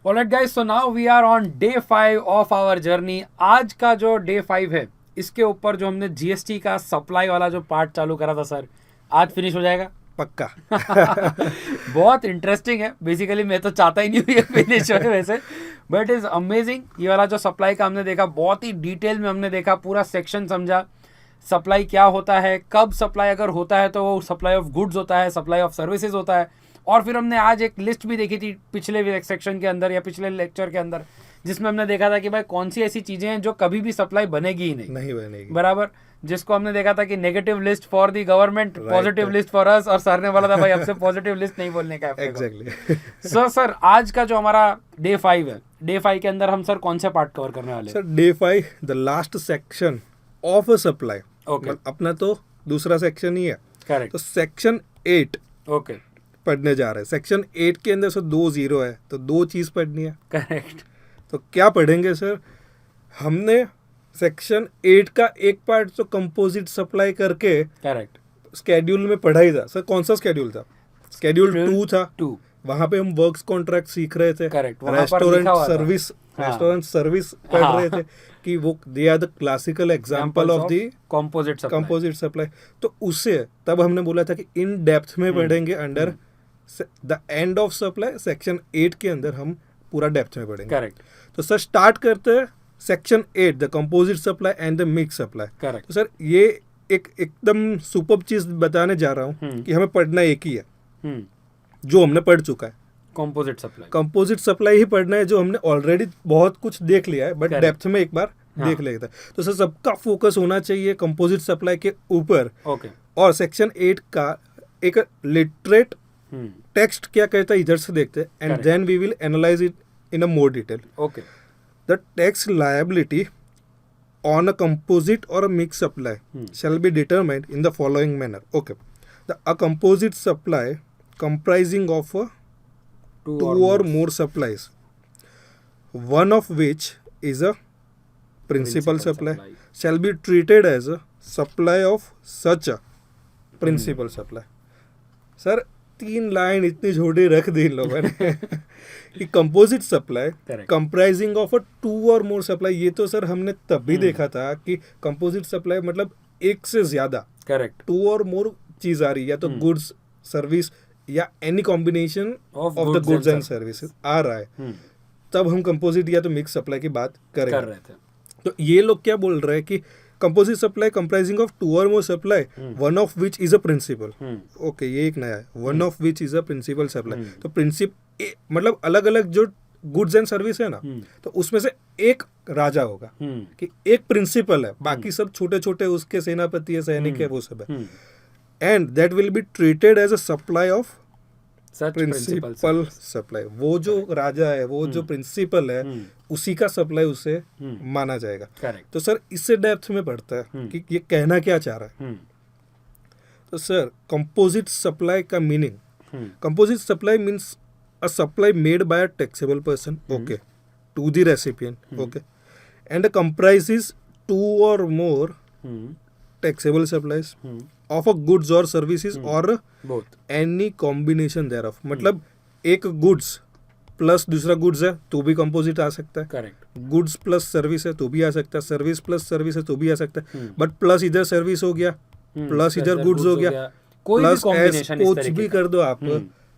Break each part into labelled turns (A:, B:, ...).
A: Alright guys, so now we are on day 5 of our journey. आज का जो day 5 है, इसके ऊपर जो हमने जीएसटी का सप्लाई वाला जो पार्ट चालू करा था सर, आज फिनिश हो जाएगा
B: पक्का।
A: बहुत इंटरेस्टिंग है। बेसिकली मैं तो चाहता ही नहीं हूँ ये फिनिश हो वैसे, बट इज अमेजिंग। ये वाला जो सप्लाई का हमने देखा, बहुत ही डिटेल में हमने देखा, पूरा सेक्शन समझा। सप्लाई क्या होता है, कब सप्लाई अगर होता है तो वो सप्लाई ऑफ गुड्स होता है, सप्लाई ऑफ सर्विसेज होता है। और फिर हमने आज एक लिस्ट भी देखी थी पिछले सेक्शन के अंदर या पिछले लेक्चर के अंदर, जिसमें हमने देखा था कि भाई कौन सी ऐसी चीजें हैं जो कभी भी सप्लाई बनेगी ही नहीं
B: बनेगी
A: बराबर। जिसको हमने देखा था कि negative list for the government, positive list for us, और सर ने बोला था भाई अब से पॉजिटिव लिस्ट नहीं बोलने का है।
B: एग्जैक्टली।
A: सर आज का जो हमारा डे 5 है, डे 5 के अंदर हम सर कौन से पार्ट कवर करने वाले हैं?
B: Sir day 5 the last section of a supply.
A: Okay,
B: अपना तो दूसरा सेक्शन ही है,
A: करेक्ट।
B: तो सेक्शन 8
A: ओके,
B: पढ़ने जा रहे हैं। सेक्शन 8 के अंदर सर 2 जीरो है, तो 2 चीज पढ़नी है।
A: करेक्ट।
B: तो क्या पढ़ेंगे सर? हमने सेक्शन 8 का एक पार्ट तो कंपोजिट सप्लाई करके
A: करेक्ट।
B: स्केड्यूल में पढ़ा ही था सर। कौन सा स्केड्यूल था? स्केड्यूल 2 था।
A: 2
B: वहां पे हम वर्क्स कॉन्ट्रैक्ट सीख रहे थे।
A: करेक्ट, वहां पर लिखा हुआ था।
B: रेस्टोरेंट सर्विस पढ़ रहे थे कि वो they are the classical example of the composite supply. तो उससे तब हमने बोला था कि इन डेप्थ में पढ़ेंगे under the end of supply. Section 8 के अंदर हम पूरा डेप्थ में पढ़ेंगे।
A: करेक्ट।
B: तो सर स्टार्ट करते हैं section 8 the composite supply and the mix supply.
A: Correct.
B: तो सर ये एकदम सुपर चीज बताने जा रहा हूँ कि हमें पढ़ना एक ही है जो हमने पढ़ चुका है, कंपोजिट सप्लाई ही पढ़ना है, जो हमने ऑलरेडी बहुत कुछ देख लिया है, बट डेप्थ में एक बार देख लेता है। तो सर सबका फोकस होना चाहिए कंपोजिट सप्लाई के ऊपर।
A: ओके।
B: और सेक्शन 8 का एक लिटरेट टेक्स्ट क्या कहता है इधर से देखते हैं, and then we will analyse it in a more detail.
A: Okay.
B: The tax liability on a composite or a mixed supply shall be determined in the following manner. Okay. A composite supply comprising of two or more supplies, one of which is a principal supply, shall be treated as a supply of such a principal supply. Sir, 3 line इतनी छोटी रख दी इन लोगों ने कि composite supply comprising of a 2 और more supply. ये तो sir हमने तब भी देखा था कि कंपोजिट सप्लाई मतलब एक से ज्यादा, करेक्ट, 2 और मोर चीज आ रही है, या तो गुड्स सर्विस या any combination of the goods and services आ रहा है, तब हम कंपोजिट या तो मिक्स सप्लाई की बात कर रहे थे। तो ये लोग क्या बोल रहे हैं कि कंपोजिट सप्लाई कंप्राइजिंग ऑफ 2 और more supply, one of which is a principal. Okay, ये एक नया है, one of which is a principal supply. तो मतलब अलग अलग जो गुड्स एंड सर्विस है ना, तो उसमें से एक राजा होगा कि एक प्रिंसिपल है, बाकी सब छोटे छोटे उसके सेनापति है, सैनिक है, वो सब है। And that will be treated as a supply of principal supply. वो जो राजा है, वो जो प्रिंसिपल है, उसी का सप्लाई उसे माना जाएगा। तो सर इससे डेप्थ में पढ़ता है कि ये कहना क्या चाह रहा है। तो सर कंपोजिट सप्लाई का meaning, composite supply means a supply made by a taxable person, okay, to the recipient, okay, and comprises 2 or more taxable supplies of a goods or services or both any combination thereof। मतलब एक goods plus दूसरा goods है तो भी composite आ सकता है, correct. Goods plus service है तो भी आ सकता है, सर्विस प्लस सर्विस है तो भी आ सकता है, बट प्लस इधर सर्विस हो गया, प्लस इधर गुड्स हो गया, प्लस कुछ भी कर दो आप,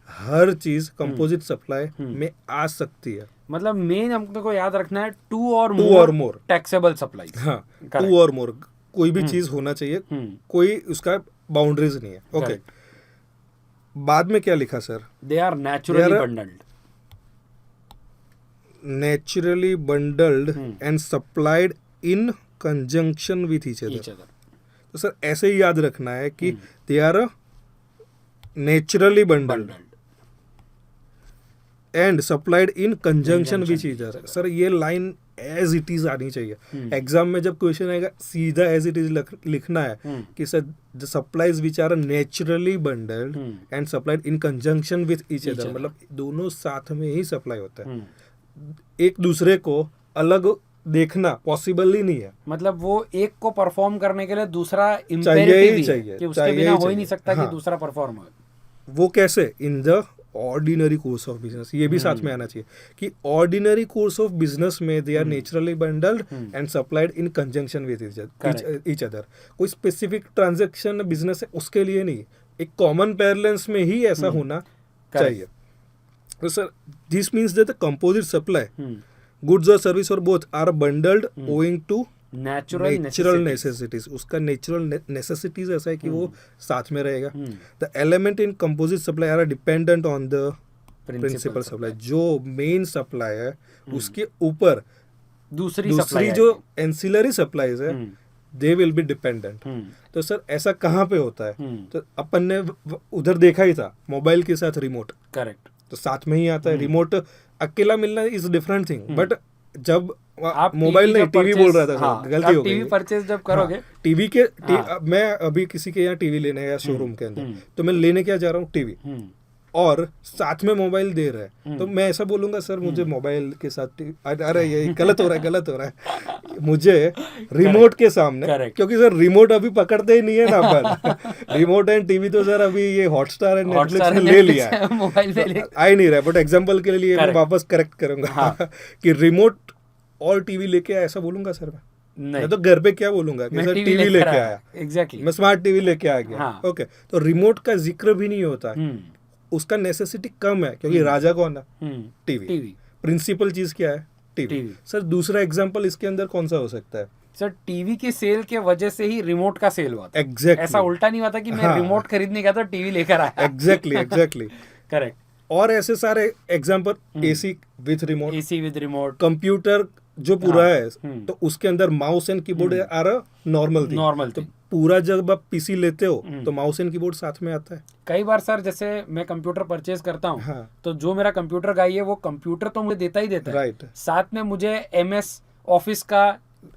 B: हर चीज कंपोजिट सप्लाई में आ सकती है।
A: मतलब मेन हमको याद रखना है 2 और मोर टैक्सेबल सप्लाई।
B: हाँ, 2 और मोर कोई भी चीज होना चाहिए, कोई उसका बाउंड्रीज नहीं है। ओके, बाद में क्या लिखा sir?
A: They are
B: naturally bundled and supplied in conjunction with each other. तो सर ऐसे ही याद रखना है कि they are naturally bundled and supplied in conjunction which each other. Sir ये लाइन एज इट इज आनी चाहिए। एग्जाम में जब क्वेश्चन आएगा सीधा एज इट इज लिखना है कि sir the supplies which are naturally bundled and supplied in conjunction with each other, मतलब दोनों साथ में ही सप्लाई होता है, एक दूसरे को अलग देखना पॉसिबल ही नहीं है।
A: मतलब वो एक को परफॉर्म करने के लिए दूसरा इम्पेरेटिव
B: चाहिए
A: कि उसके बिना हो ही नहीं सकता कि दूसरा परफॉर्म हो।
B: वो कैसे? इन the ordinary course of business, ये भी साथ में आना चाहिए कि ऑर्डिनरी कोर्स ऑफ बिजनेस में they are naturally bundled and supplied in conjunction with each other. कोई स्पेसिफिक ट्रांजेक्शन बिजनेस है उसके लिए नहीं, एक कॉमन पैरेलेंस में ही ऐसा होना चाहिए। तो sir this means that the composite supply goods और सर्विस और both are bundled owing to natural necessities. उसका नेचुरल नेसेसिटीज ऐसा है कि वो साथ में रहेगा। The element in composite supply are dependent on the principal supply. जो मेन सप्लाई है उसके ऊपर दूसरी जो एंसिलरी सप्लाईज है दे विल बी डिपेंडेंट। तो सर ऐसा कहाँ पे होता है? तो अपन ने उधर देखा ही था, मोबाइल के साथ रिमोट, करेक्ट, तो साथ में ही आता है। रिमोट अकेला मिलना इज डिफरेंट थिंग, बट जब आप मोबाइल नहीं टीवी बोल रहा था, हाँ, गलती हो गई। टीवी परचेज जब करोगे, हाँ, टीवी के मैं अभी किसी के यहाँ टीवी लेने गया शोरूम के अंदर, तो मैं लेने क्या जा रहा हूँ टीवी, और साथ में मोबाइल दे रहा है, तो मैं ऐसा बोलूंगा सर मुझे मोबाइल के साथ अरे ये गलत हो रहा है मुझे रिमोट के सामने, क्योंकि सर रिमोट अभी पकड़ते ही नहीं है ना अपन रिमोट एंड टीवी तो सर अभी ये हॉटस्टार एंड नेटफ्लिक्स ने ले लिया है, मोबाइल में आ ही नहीं रहा है। बट एग्जांपल के लिए मैं वापस करेक्ट करूंगा कि रिमोट और टीवी लेके आया ऐसा बोलूंगा सर मैं तो घर पे क्या बोलूंगा कि सर टीवी लेके आया, एग्जैक्टली मैं स्मार्ट टीवी लेके आ गया, ओके। तो रिमोट का जिक्र भी नहीं होता, उसका नेसेसिटी कम है क्योंकि राजा कौन है? टीवी। प्रिंसिपल चीज क्या है? टीवी। सर दूसरा एग्जांपल इसके अंदर कौन सा हो सकता है?
A: सर टीवी के सेल के वजह से ही रिमोट का सेल हुआ था।
B: एग्जैक्टली
A: ऐसा उल्टा नहीं हुआ था कि मैं रिमोट खरीदने गया तो टीवी लेकर आया।
B: Exactly correct. और ऐसे सारे example, AC with remote, computer जो पूरा है तो उसके अंदर mouse and keyboard are normal thing. पूरा जब आप पीसी लेते हो तो माउस एंड कीबोर्ड साथ में आता है।
A: कई बार सर जैसे मैं कंप्यूटर परचेज करता हूँ, हाँ, तो जो मेरा कंप्यूटर गाई है वो कंप्यूटर तो मुझे देता ही देता है, राइट, साथ में मुझे MS ऑफिस का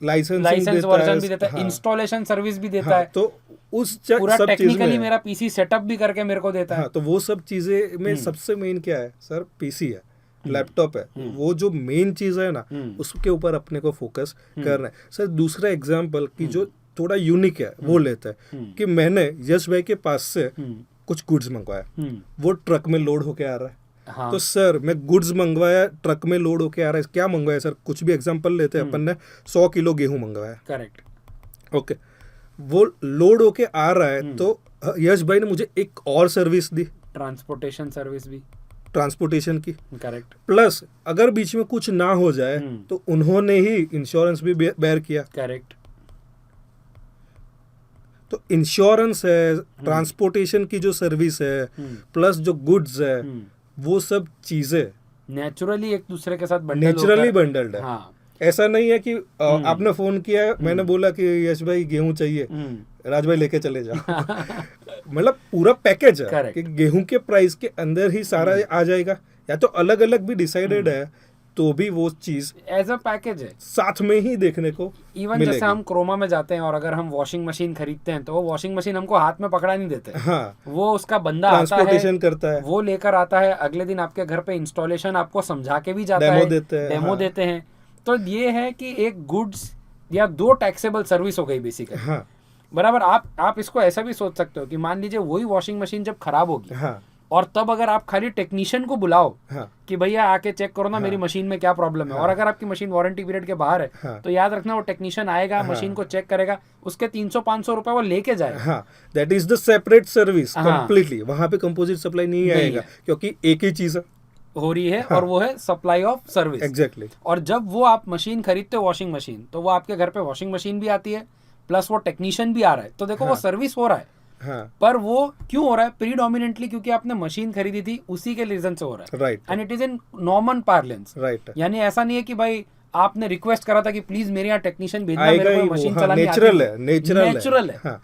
A: लाइसेंस वर्जन भी देता है, इंस्टॉलेशन सर्विस भी देता है, तो उस पूरा टेक्निकली मेरा पीसी सेटअप भी करके मेरे को देता है।
B: तो वो सब चीजें में सबसे मेन क्या है सर? पीसी है, लैपटॉप है, वो जो मेन चीज है ना उसके ऊपर अपने को फोकस करना है। सर दूसरा एग्जांपल की जो थोड़ा यूनिक है वो लेता है कि मैंने यश भाई के पास से कुछ गुड्स मंगवाया, वो ट्रक में लोड होके आ रहा है, हाँ। तो सर मैं गुड्स मंगवाया, ट्रक में लोड होके आ रहा है, क्या मंगवाया सर? कुछ भी एग्जांपल लेते हैं, अपन ने 100 किलो गेहूं मंगवाया, करेक्ट, ओके, वो लोड होके आ रहा है, तो यश भाई ने मुझे एक और सर्विस दी,
A: ट्रांसपोर्टेशन सर्विस भी,
B: ट्रांसपोर्टेशन की,
A: करेक्ट,
B: प्लस अगर बीच में कुछ ना हो जाए तो उन्होंने ही इंश्योरेंस भी बेयर किया, करेक्ट। तो इंश्योरेंस है, ट्रांसपोर्टेशन की जो सर्विस है, प्लस जो गुड्स है, वो सब चीजें
A: नेचुरली एक दूसरे के साथ
B: बंडल्ड है, हाँ। ऐसा नहीं है कि आपने फोन किया, मैंने बोला कि यश भाई गेहूं चाहिए, राज भाई लेके चले जाओ मतलब पूरा पैकेज है कि गेहूं के प्राइस के अंदर ही सारा आ जाएगा, या तो अलग अलग भी डिसाइडेड है तो भी वो चीज
A: एज अ पैकेज है,
B: साथ में ही देखने को
A: इवन जैसे हम क्रोमा में जाते हैं और अगर हम वॉशिंग मशीन खरीदते हैं तो वो वॉशिंग मशीन हमको हाथ में पकड़ा नहीं देते, हाँ, वो उसका बंदा
B: ट्रांसपोर्टेशन करता है,
A: वो लेकर आता है, अगले दिन आपके घर पे इंस्टॉलेशन आपको समझा के भी जाता है, डेमो देते हैं। तो ये है कि एक गुड्स या 2 टैक्सेबल सर्विस हो गई बेसिकली, हाँ। बराबर आप इसको ऐसा भी सोच सकते हो कि मान लीजिए वही वॉशिंग मशीन जब खराब होगी, हाँ, और तब अगर आप खाली टेक्नीशियन को बुलाओ, हाँ, कि भैया आके चेक करो ना, हाँ, मेरी मशीन में क्या प्रॉब्लम है, हाँ, और अगर आपकी मशीन वारंटी पीरियड के बाहर है, हाँ, तो याद रखना वो टेक्नीशियन आएगा, हाँ, मशीन को चेक करेगा, उसके 300-500 रुपए वो लेके जाएगा,
B: हाँ, that is the separate service completely. वहां पे कंपोजिट सप्लाई नहीं आएगा क्योंकि एक ही चीज
A: हो रही है, हाँ, और वो है सप्लाई ऑफ सर्विस,
B: एग्जैक्टली।
A: और जब वो आप मशीन खरीदते हो वॉशिंग मशीन, तो वो आपके घर पे वॉशिंग मशीन भी आती है, प्लस वो टेक्नीशियन भी आ रहा है, तो देखो, हाँ, वो सर्विस हो रहा है, हाँ, पर वो क्यों हो रहा है? प्रीडोमिनेंटली क्योंकि आपने मशीन खरीदी थी, उसी के रीजन से हो रहा है, right, and it is in normal parlance, right. यानी ऐसा नहीं है कि भाई आपने रिक्वेस्ट करा था कि प्लीज मेरे यहाँ टेक्नीशियन भेजना, मेरे को मशीन चलानी आती है, नेचुरल है, हाँ।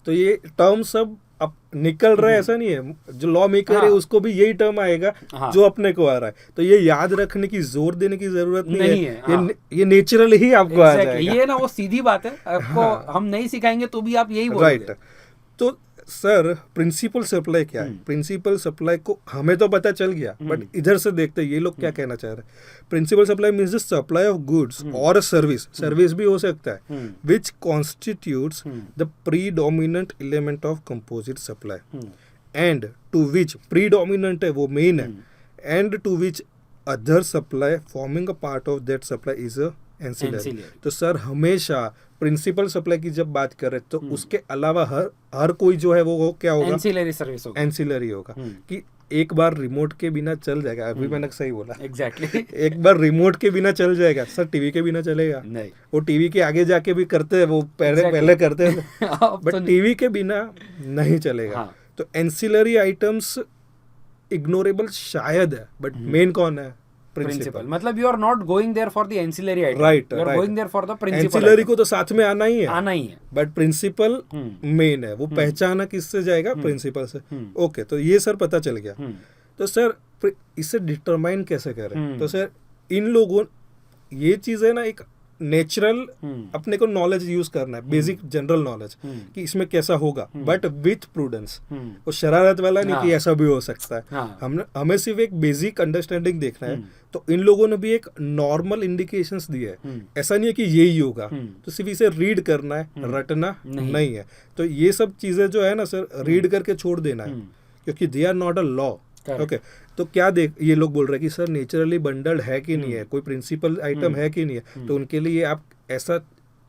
B: तो ये टर्म सब अब निकल रहा है, ऐसा नहीं है, जो लॉ मेकर है उसको भी यही टर्म आएगा, हाँ, जो अपने को आ रहा है, तो ये याद रखने की, जोर देने की जरूरत नहीं है, हाँ, ये नेचुरल ही आपको आ जाएगा,
A: ये ना वो सीधी बात है, आपको, हाँ, हम नहीं सिखाएंगे तो भी आप यही बोलोगे, राइट।
B: तो सर प्रिंसिपल सप्लाई क्या है? प्रिंसिपल सप्लाई को हमें तो पता चल गया, बट इधर से देखते हैं ये लोग क्या कहना चाह रहे हैं। Principal supply means the supply of goods और सर्विस भी हो सकता है, which constitutes the predominant element of composite supply and to which predominant है वो मेन है, and to which other supply forming a part of that supply is a ancillary. तो sir हमेशा प्रिंसिपल सप्लाई की जब बात करें तो उसके अलावा हर कोई जो है वो क्या होगा,
A: एंसिलरी सर्विस होगा,
B: एंसिलरी होगा। कि एक बार रिमोट के बिना चल जाएगा, अभी मैंने सही बोला,
A: एग्जैक्टली
B: एक बार रिमोट के बिना चल जाएगा सर, टीवी के बिना चलेगा
A: नहीं,
B: वो टीवी के आगे जाके भी करते हैं, वो पहले करते हैं बट टीवी के बिना नहीं चलेगा।
A: हाँ।
B: तो एंसिलरी आइटम्स इग्नोरेबल शायद है, बट मेन कौन है,
A: प्रिंसिपल। मतलब you are not going there for the ancillary item,
B: right,
A: you are going there for the principal.
B: Ancillary को तो साथ में आना ही
A: है,
B: बट प्रिंसिपल मेन है, वो पहचाना किससे जाएगा, प्रिंसिपल से। ओके, तो ये सर पता चल गया। तो सर इसे डिटरमाइन कैसे करें, तो सर इन लोगों ये चीज है ना, एक नेचुरल अपने को नॉलेज यूज करना है, बेसिक जनरल नॉलेज कि इसमें कैसा होगा, बट विथ प्रूडेंस। वो शरारत वाला नहीं कि ऐसा भी हो सकता है। हमें सिर्फ एक बेसिक अंडरस्टैंडिंग देखना है। तो इन लोगों ने भी एक नॉर्मल इंडिकेशंस दिए है, ऐसा नहीं है कि यही होगा, तो सिर्फ इसे रीड करना है, रटना नहीं है। तो ये सब चीजें जो है ना सर, रीड करके छोड़ देना है, क्योंकि they are not a law. Okay, तो क्या ये लोग बोल रहे हैं कि सर नेचुरली बंडल्ड है कि नहीं है, कोई प्रिंसिपल आइटम है कि नहीं है, तो उनके लिए आप ऐसा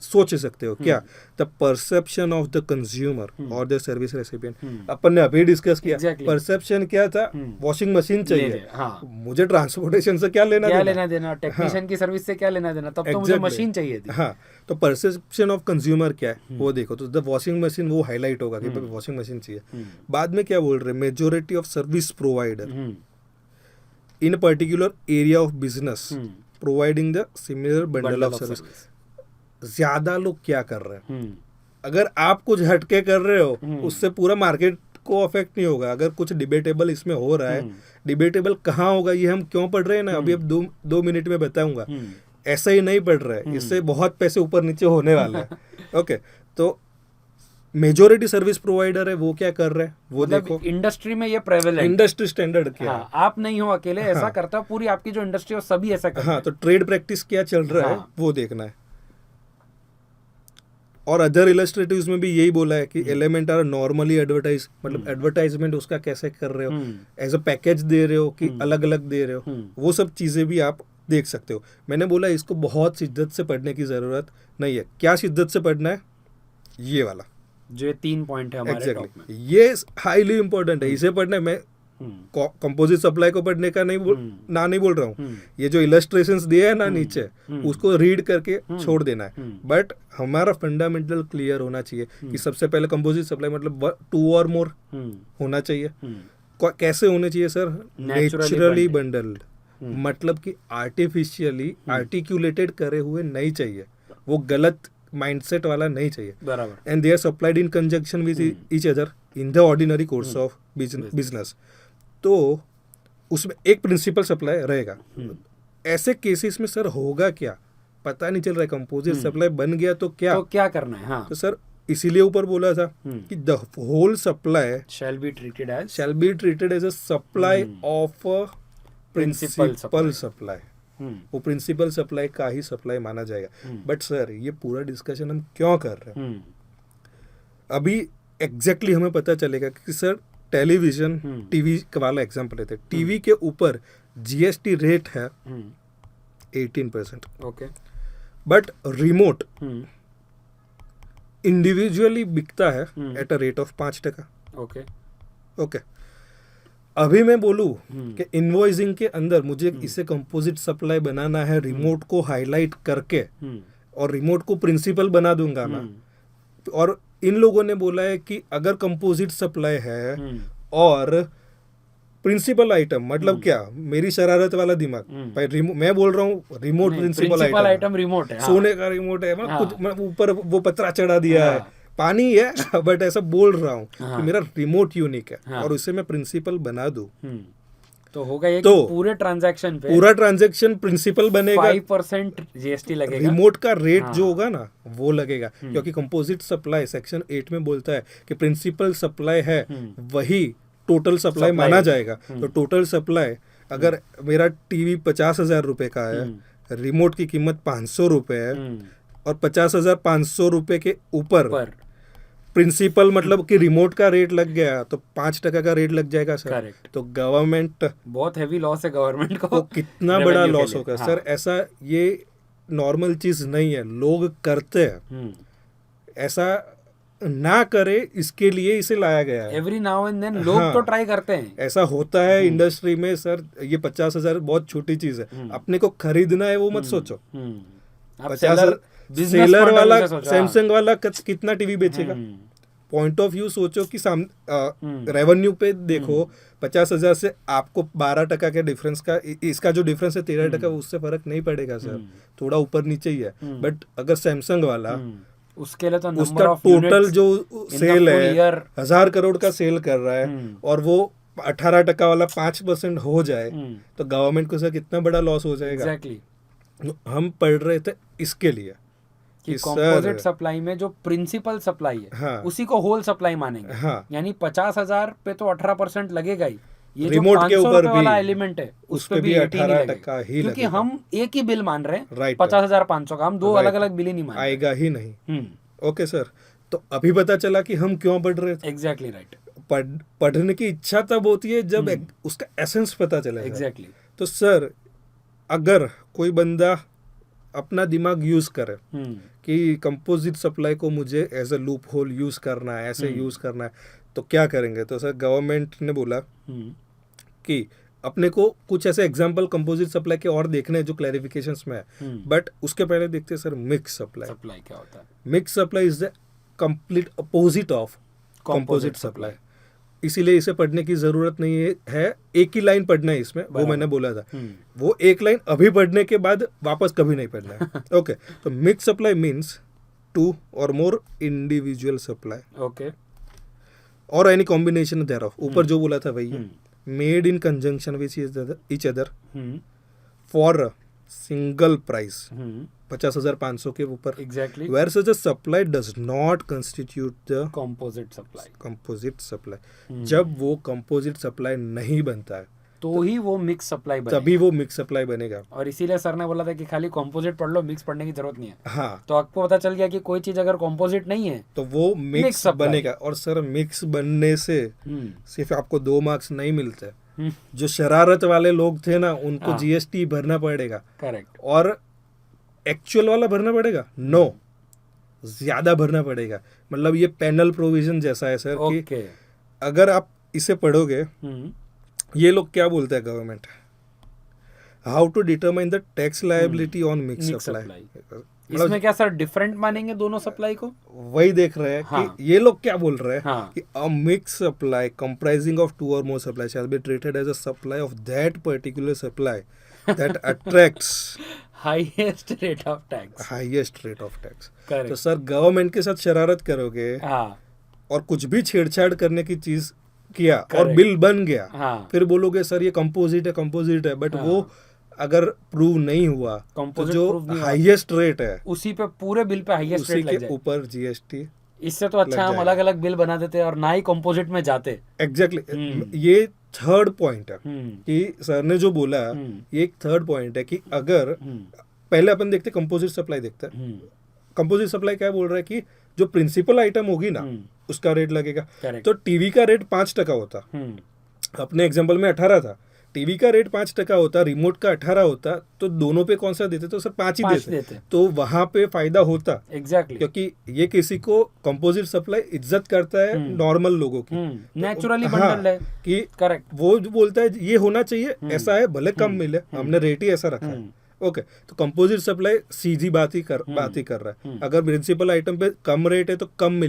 B: सोच सकते हो क्या, the perception of the consumer और द सर्विस रेसिपिएंट। अपन ने अभी डिस्कस किया, परसेप्शन क्या था, वॉशिंग मशीन चाहिए, मुझे ट्रांसपोर्टेशन से क्या लेना
A: देना, टेक्नीशियन की सर्विस से क्या लेना देना, तब तो मुझे मशीन चाहिए थी।
B: हाँ, तो परसेप्शन ऑफ कंज्यूमर क्या है वो देखो, तो द वॉशिंग मशीन वो हाईलाइट होगा कि वॉशिंग मशीन चाहिए। बाद में क्या बोल रहे हैं, majority of service provider in particular area of business providing the similar bundle of service. ज्यादा लोग क्या कर रहे हैं, अगर आप कुछ हटके कर रहे हो उससे पूरा मार्केट को अफेक्ट नहीं होगा। अगर कुछ डिबेटेबल इसमें हो रहा है, डिबेटेबल कहाँ होगा ये हम क्यों पढ़ रहे हैं ना, अभी अब दो मिनट में बताऊंगा। ऐसा ही नहीं पढ़ रहा है, इससे बहुत पैसे ऊपर नीचे होने वाले हैं। ओके, तो मेजोरिटी सर्विस प्रोवाइडर है वो क्या कर रहे हैं वो
A: मतलब
B: देखो,
A: इंडस्ट्री में ये प्रेवलेंट,
B: इंडस्ट्री स्टैंडर्ड क्या है।
A: आप नहीं हो अकेले ऐसा करता, पूरी आपकी जो इंडस्ट्री है सभी ऐसा करते हैं।
B: तो ट्रेड प्रैक्टिस क्या चल रहा है वो देखना है। और अदर इलस्ट्रेटिव्स में भी यही बोला है कि एलिमेंट आर नॉर्मली एडवर्टाइज, मतलब एडवर्टाइजमेंट उसका कैसे कर रहे हो, एज अ पैकेज दे रहे हो कि अलग अलग दे रहे हो, वो सब चीजें भी आप देख सकते हो। मैंने बोला इसको बहुत शिद्दत से पढ़ने की जरूरत नहीं है। क्या शिद्दत से पढ़ना है, ये वाला
A: जो 3 पॉइंट है हमारे टॉप में,
B: ये हाईली इंपॉर्टेंट है, इसे पढ़ना है। मैं कंपोजिट सप्लाई को पढ़ने का नहीं बोल रहा हूँ, ये जो इलस्ट्रेशंस दिए है ना नीचे, उसको रीड करके छोड़ देना है। बट हमारा फंडामेंटल क्लियर होना चाहिए कि सबसे पहले कंपोजिट सप्लाई मतलब 2 और मोर होना चाहिए। कैसे होने चाहिए सर, नेचुरली बंडल्ड, मतलब कि आर्टिफिशियली आर्टिकुलेटेड करे हुए नहीं चाहिए, वो गलत माइंडसेट वाला नहीं चाहिए।
A: बराबर।
B: And they are supplied in conjunction with each other in the ordinary course of business. तो उसमें एक प्रिंसिपल सप्लाई रहेगा। ऐसे केसेस में सर होगा क्या, पता नहीं चल रहा है, कंपोजिट सप्लाई बन गया तो क्या
A: करना है। हाँ,
B: तो सर इसीलिए ऊपर बोला था कि the whole supply
A: shall be
B: treated as a supply of a principal supply. वो प्रिंसिपल सप्लाई का ही सप्लाई माना जाएगा। बट सर ये पूरा डिस्कशन हम क्यों कर रहे हैं, अभी एग्जैक्टली हमें पता चलेगा कि सर टेलीविजन टीवी वाला एग्जांपल लेते हैं, टीवी के ऊपर जीएसटी रेट है 18%।
A: ओके,
B: बट रिमोट इंडिविजुअली बिकता है at a rate of 5%। Okay, अभी मैं बोलूं कि इनवॉइसिंग के अंदर मुझे इसे कंपोजिट सप्लाई बनाना है, रिमोट को हाईलाइट करके और रिमोट को प्रिंसिपल बना दूंगा मैं। और इन लोगों ने बोला है कि अगर कंपोजिट सप्लाई है और प्रिंसिपल आइटम, मतलब क्या, मेरी शरारत वाला दिमाग भाई, मैं बोल रहा हूँ रिमोट प्रिंसिपल आइटम
A: रिमोट है,
B: सोने का रिमोट है, कुछ ऊपर वो पतरा चढ़ा दिया है, पानी है, बट ऐसा बोल रहा हूँ कि मेरा रिमोट यूनिक है और उसे मैं प्रिंसिपल बना दूं,
A: तो होगा ये, तो पूरे ट्रांजैक्शन पे
B: पूरा ट्रांजैक्शन प्रिंसिपल बनेगा,
A: 5% जीएसटी लगेगा,
B: रिमोट का रेट जो होगा ना वो लगेगा। क्योंकि कंपोजिट सप्लाई सेक्शन 8 में बोलता है कि प्रिंसिपल सप्लाई है वही टोटल सप्लाई माना जाएगा। तो टोटल सप्लाई अगर मेरा टीवी 50,000 रुपए का है, रिमोट की कीमत 500 रुपए है और 50,500 रुपए के ऊपर प्रिंसिपल मतलब कि रिमोट का रेट लग गया तो 5% का रेट लग जाएगा सर।
A: करेक्ट।
B: तो गवर्नमेंट
A: बहुत हैवी लॉस है गवर्नमेंट
B: को
A: को
B: कितना बड़ा
A: revenue के
B: लॉस
A: लिए।
B: होगा
A: हाँ।
B: सर। ऐसा ये नॉर्मल चीज नहीं है, लोग करते हैं।
A: हम्म।
B: ऐसा ना करे इसके लिए इसे लाया गया है।
A: एवरी नाउ एंड देन लोग
B: हाँ।
A: तो ट्राई करते हैं।
B: ऐसा होता है इंडस्ट्री में सर। ये 50,000 बहुत छोटी चीज है, अपने को खरीदना है वो मत सोचो।
A: आप
B: 50,000
A: business
B: सेलर
A: point of
B: वाला
A: view से सोचो,
B: सैमसंग वाला कितना टीवी बेचेगा। पॉइंट ऑफ व्यू सोचो कि रेवेन्यू पे देखो, 50,000 से आपको 12% के डिफरेंस का इसका जो डिफरेंस है 13%, उससे फर्क नहीं पड़ेगा सर, थोड़ा ऊपर नीचे ही है। बट अगर सैमसंग वाला
A: उसके लिए तो
B: उसका टोटल जो सेल है 1,000 करोड़ का सेल कर रहा है और वो 18% वाला 5% हो जाए तो गवर्नमेंट को सर कितना बड़ा लॉस हो जाएगा।
A: एग्जैक्टली।
B: हम पढ़ रहे थे इसके लिए
A: कि
B: कि
A: कंपोजिट सप्लाई में जो प्रिंसिपल सप्लाई है,
B: हाँ।
A: उसी को होल सप्लाई मानेंगे।
B: हाँ।
A: यानी 50,000 पे तो 18% लगेगा ही। ये जो
B: रिमोट के
A: 500
B: ऊपर
A: रुपए वाला
B: भी
A: एलिमेंट है
B: उस
A: उस पे
B: पे
A: भी
B: भी
A: 18 ही
B: 18% ही
A: क्योंकि
B: लगेगा।
A: हम एक ही बिल मान रहे हैं
B: Right.
A: 50,500 का, हम दो
B: Right.
A: अलग अलग बिल ही नहीं मान रहे।
B: आएगा ही नहीं।
A: हम्म।
B: ओके सर, तो अभी पता चला कि हम क्यों पढ़ रहे थे।
A: Exactly right.
B: पढ़ने की इच्छा तब होती है जब उसका एसेंस पता चले।
A: एग्जैक्टली।
B: तो सर अगर कोई बंदा अपना दिमाग यूज करे कि कंपोजिट सप्लाई को मुझे as a loophole use करना है, ऐसे यूज करना है, तो क्या करेंगे। तो सर गवर्नमेंट ने बोला कि अपने को कुछ ऐसे एग्जांपल कंपोजिट सप्लाई के और देखने हैं जो क्लैरिफिकेशंस में है। बट उसके पहले देखते हैं सर मिक्स सप्लाई।
A: सप्लाई क्या होता है?
B: Mix supply is the complete opposite of composite supply. इसीलिए इसे पढ़ने की जरूरत नहीं है, एक ही लाइन पढ़ना है इसमें, वो मैंने बोला था। वो एक लाइन अभी पढ़ने के बाद वापस कभी नहीं पढ़ना है। ओके, तो mix supply means 2 or more individual supply
A: okay
B: और एनी कॉम्बिनेशन देयरऑफ। ऊपर जो बोला था वही, made in conjunction with each other for single price 50,500 के ऊपर।
A: Exactly.
B: Where such a supply does not constitute the
A: composite supply.
B: Composite supply. जब वो कंपोजिट सप्लाई नहीं बनता है
A: तो ही वो मिक्स सप्लाई बनेगा,
B: तभी वो मिक्स सप्लाई बनेगा।
A: और इसीलिए सर ने बोला था कि खाली कंपोजिट पढ़ लो, मिक्स पढ़ने की जरूरत नहीं है।
B: हाँ,
A: तो आपको पता चल गया कि कोई चीज अगर कंपोजिट नहीं है
B: तो वो मिक्स बनेगा। और सर मिक्स बनने से सिर्फ आपको 2 मार्क्स नहीं मिलते। जो शरारत वाले लोग थे ना उनको जीएसटी भरना पड़ेगा।
A: करेक्ट।
B: और एक्चुअल वाला भरना पड़ेगा? नो, ज्यादा भरना पड़ेगा। मतलब ये पैनल प्रोविजन जैसा है सर कि अगर आप इसे पढ़ोगे, ये लोग क्या बोलते हैं government, how to determine the tax liability on mix supply.
A: इसमें क्या सर डिफरेंट मानेंगे दोनों सप्लाई को?
B: वही देख रहे हैं कि ये लोग क्या बोल रहे हैं।
A: हाँ।
B: कि a mix supply comprising of 2 or more supply shall be treated as a supply of that particular supply that attracts
A: highest rate of tax.
B: Highest rate of tax.
A: Correct.
B: तो सर गवर्नमेंट के साथ शरारत करोगे
A: हाँ।
B: और कुछ भी छेड़छाड़ करने की चीज किया और
A: Correct.
B: बिल बन गया,
A: हाँ।
B: फिर बोलोगे सर ये कंपोजिट है। बट वो अगर प्रूव नहीं हुआ तो
A: Composite
B: जो
A: prove नहीं हुआ,
B: हाईएस्ट रेट है
A: उसी पे पूरे बिल पे हाईएस्ट
B: उसी
A: रेट लग
B: के
A: जाए।
B: ऊपर जीएसटी।
A: इससे तो अच्छा हम
B: जाएगा।
A: अलग अलग बिल बना देते और ना ही कंपोजिट में जाते।
B: एग्जैक्टली। ये थर्ड पॉइंट है कि सर ने जो बोला, ये एक थर्ड पॉइंट है कि अगर पहले अपन देखते कंपोजिट सप्लाई देखते हैं। कंपोजिट सप्लाई क्या बोल रहा है कि जो प्रिंसिपल आइटम होगी ना उसका रेट लगेगा।
A: Correct.
B: तो टीवी का रेट 5% होता, अपने एग्जांपल में 18 था, टीवी का रेट 5% होता, रिमोट का 18 होता, तो दोनों पे कौन सा देते? तो सर 5 ही देते। तो वहां पे फायदा होता।
A: एग्जैक्टली।
B: क्योंकि ये किसी को कंपोजिट सप्लाई इज्जत करता है नॉर्मल लोगों की,
A: नेचुरली
B: हाँ,
A: बंडल है
B: कि
A: करेक्ट।
B: वो जो बोलता है ये होना चाहिए, ऐसा है, भले कम मिले, हमने रेट ही ऐसा रखा है। ओके, तो कंपोजिट सप्लाई सीधी बात ही कर रहा है। अगर प्रिंसिपल आइटम पे कम रेट है तो कम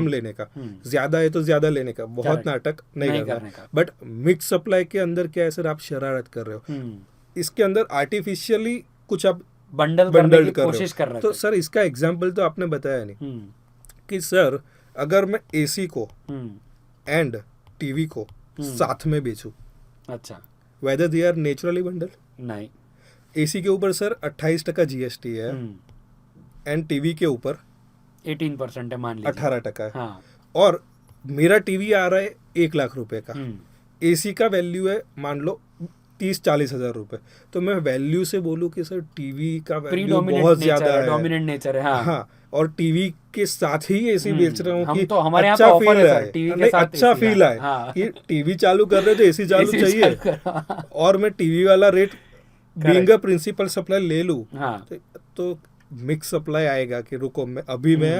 B: लेने का, ज्यादा है तो ज्यादा लेने का, बहुत नाटक नहीं करना। बट मिक्स सप्लाई के अंदर क्या है सर, आप शरारत कर रहे हो। इसके अंदर आर्टिफिशियली कुछ आप
A: बंडल करने की
B: कर
A: कोशिश कर रहे
B: तो सर इसका एग्जाम्पल तो आपने बताया नहीं कि सर अगर मैं एसी को एंड टीवी को साथ में बेचूं,
A: अच्छा,
B: whether they are naturally bundle?
A: नहीं।
B: एसी के ऊपर सर 28% जीएसटी है एंड टीवी के ऊपर
A: 18% है मान लीजिए,
B: 18% है।
A: हाँ।
B: और मेरा टीवी आ रहा है 1 लाख रुपए का, एसी का वैल्यू है मान लो 30-40 हज़ार रुपए। तो मैं वैल्यू से बोलूँ कि सर टीवी का वैल्यू
A: प्रीडोमिनेंट
B: बहुत
A: नेचर
B: ज्यादा
A: है,
B: है।
A: डोमिनेंट नेचर है। हाँ,
B: हाँ, और टीवी के साथ ही एसी बेच रहा हूँ
A: हम
B: कि
A: तो हमारे यहाँ
B: अच्छा
A: तो ऑफर है
B: फील
A: सर,
B: आए,
A: टीवी के
B: नहीं
A: साथ
B: अच्छा
A: AC,
B: फील आए
A: हाँ।
B: कि टीवी चालू कर रहे हो तो एसी चालू
A: AC
B: चाहिए,
A: चालू करो।
B: और मैं टीवी वाला rate being a principal supply ले लूँ,
A: हाँ,
B: तो मिक्स सप्लाई आएगा कि रुको मैं अभी मैं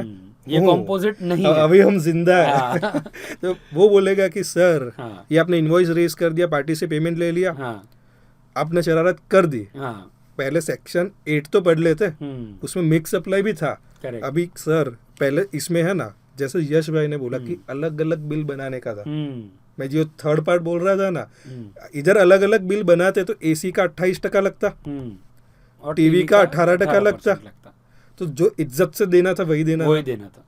A: ये
B: हूँ,
A: कंपोजिट नहीं है।
B: अभी हम जिंदा है।
A: हाँ।
B: तो वो बोलेगा कि सर
A: हाँ,
B: ये आपने इनवॉइस रेज कर दिया, पार्टी से पेमेंट ले लिया,
A: हाँ,
B: आपने शरारत कर दी,
A: हाँ,
B: पहले सेक्शन 8 तो पढ़ लेते, उसमें मिक्स सप्लाई भी था।
A: करेक्ट।
B: अभी सर पहले इसमें है ना, जैसे यश भाई ने बोला कि अलग अलग बिल बनाने का था, मैं जो थर्ड पार्ट बोल रहा था ना, इधर अलग अलग बिल बनाते तो एसी का 28% लगता,
A: और
B: टीवी का 18% लगता, तो जो इज्जत से देना था वही देना
A: था।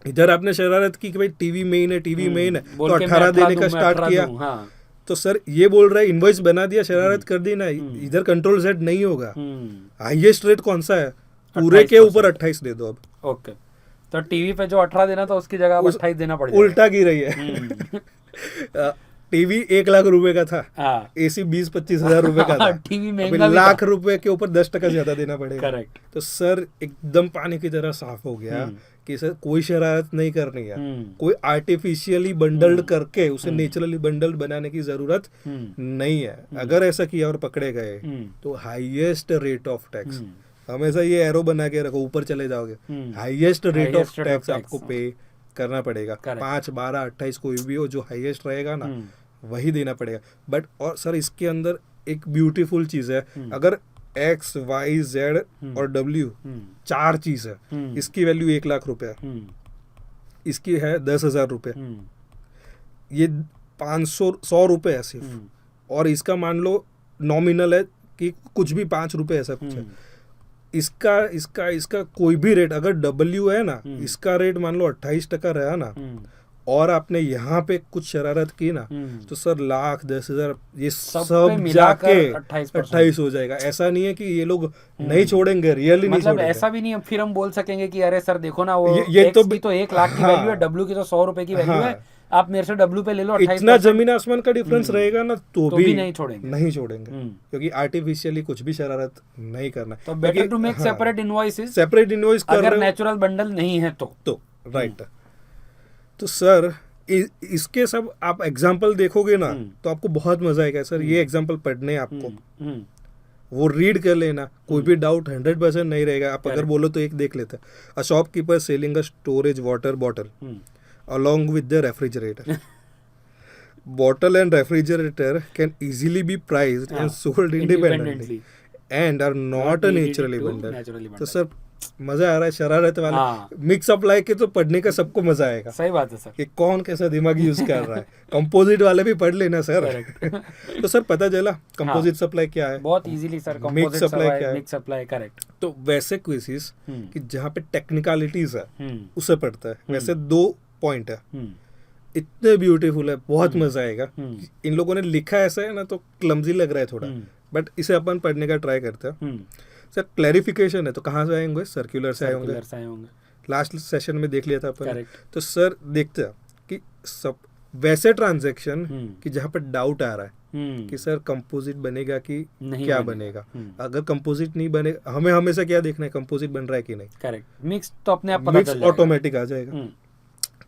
B: इधर आपने शरारत की कि भाई टीवी मेन है, टीवी मेन है,
A: बोल
B: तो
A: के
B: 18
A: मैं
B: देने
A: 18
B: का
A: दूं, मैं
B: स्टार्ट
A: 18
B: किया।
A: दूं, हाँ।
B: तो सर ये बोल रहा है इनवॉइस बना दिया, शरारत कर दी ना, इधर कंट्रोल सेट नहीं होगा। हाईएस्ट रेट कौन सा है, पूरे के ऊपर 28 दे दो अब।
A: ओके, तो टीवी पे जो 18 देना था उसकी जगह 28 देना पड़ जाएगा।
B: उल्टा की रही है। टीवी 1 लाख रुपए का था,
A: हाँ,
B: एसी 20-25 हजार रुपए का था,
A: टीवी
B: अभी
A: महंगा भी
B: लाख
A: था।
B: रुपए के ऊपर 10% ज्यादा देना पड़ेगा।
A: करेक्ट।
B: तो सर एकदम पानी की तरह साफ हो गया कि सर कोई शरारत नहीं करनी है, कोई आर्टिफिशियली बंडल्ड करके उसे नेचुरली बंडल्ड बनाने की जरूरत नहीं है। अगर ऐसा किया और पकड़े गए तो हाईएस्ट रेट ऑफ टैक्स, हमेशा ये एरो बना के रखो, ऊपर चले जाओगे, हाईएस्ट रेट ऑफ टैक्स आपको पे करना पड़ेगा। 5, 12, 28 कोई भी हो, जो हाईएस्ट रहेगा ना वही देना पड़ेगा। बट और सर इसके अंदर एक ब्यूटीफुल चीज है, अगर X, Y, Z और W 4 चीज है, इसकी वैल्यू 1 लाख रुपए है, इसकी है 10,000 रुपए, ये 500-100 रुपए है सिर्फ, और इसका मान लो नॉमिनल है कि कुछ भी 5 रुपए ऐसा कुछ है, इसका कोई भी रेट अगर W है ना, इसका रेट मान लो 28% रहा ना, और आपने यहाँ पे कुछ शरारत की ना, तो सर लाख 10,000 ये सब जाके 28 हो जाएगा। ऐसा नहीं है कि ये लोग नहीं छोड़ेंगे, रियली नहीं
A: मतलब
B: छोड़ेंगे।
A: ऐसा भी नहीं फिर हम बोल सकेंगे कि अरे सर देखो ना, वो
B: ये
A: X की तो 1 लाख की
B: हाँ,
A: वैल्यू है, W की तो 100 रुपए की वैल्यू है, आप मेरे से W पे ले लो 28%।
B: इतना जमीन आसमान का डिफरेंस रहेगा ना, तो भी
A: नहीं छोड़ेंगे,
B: क्योंकि आर्टिफिशियली कुछ भी शरारत नहीं करना।
A: तो better to make separate invoices,
B: separate invoice कर
A: अगर
B: रहे हो
A: नेचुरल बंडल नहीं है तो
B: राइट। तो सर इसके सब आप एग्जाम्पल देखोगे ना तो आपको बहुत मजा आएगा। सर ये एग्जाम्पल पढ़ने आपको, वो रीड कर लेना, कोई भी डाउट 100% नहीं रहेगा। आप अगर बोलो तो एक देख लेते हैं, a shopkeeper selling a storage water bottle along with the refrigerator. Bottle and refrigerator can easily be priced and sold independently and are not a naturally bundled. तो सर मजा आ रहा है शरारत वाला। मिक्स सप्लाई के तो पढ़ने का सबको मजा आएगा।
A: सही बात है सर,
B: कि कौन कैसा दिमाग यूज कर रहा है। कंपोजिट वाले भी पढ़ लेना सर। तो सर पता चला कंपोजिट सप्लाई क्या है,
A: बहुत इजीली सर।
B: मिक्स सप्लाई क्या है,
A: मिक्स सप्लाई, करेक्ट।
B: तो वैसे क्विज़िस कि जहाँ पे टेक्निकलिटीज है उसे पढ़ता है, वैसे 2 पॉइंट है, इतने ब्यूटीफुल है, बहुत मजा आएगा। इन लोगों ने लिखा ऐसा है ना तो क्लमजी लग रहा है थोड़ा, बट इसे अपन पढ़ने का ट्राई करते हैं। सर क्लैरिफिकेशन है तो कहाँ से आएंगे, सर्कुलर से आए होंगे, लास्ट सेशन में देख लिया था अपन। तो सर देखते हैं कि सब वैसे ट्रांजैक्शन कि जहाँ पर डाउट आ रहा है कि सर कंपोजिट बनेगा कि क्या बनेगा। अगर कंपोजिट नहीं बने, हमें हमेशा क्या देखना है, कंपोजिट बन रहा है कि नहीं।
A: करेक्ट, मिक्स तो अपने आप पता चल जाएगा,
B: ऑटोमेटिक आ जाएगा।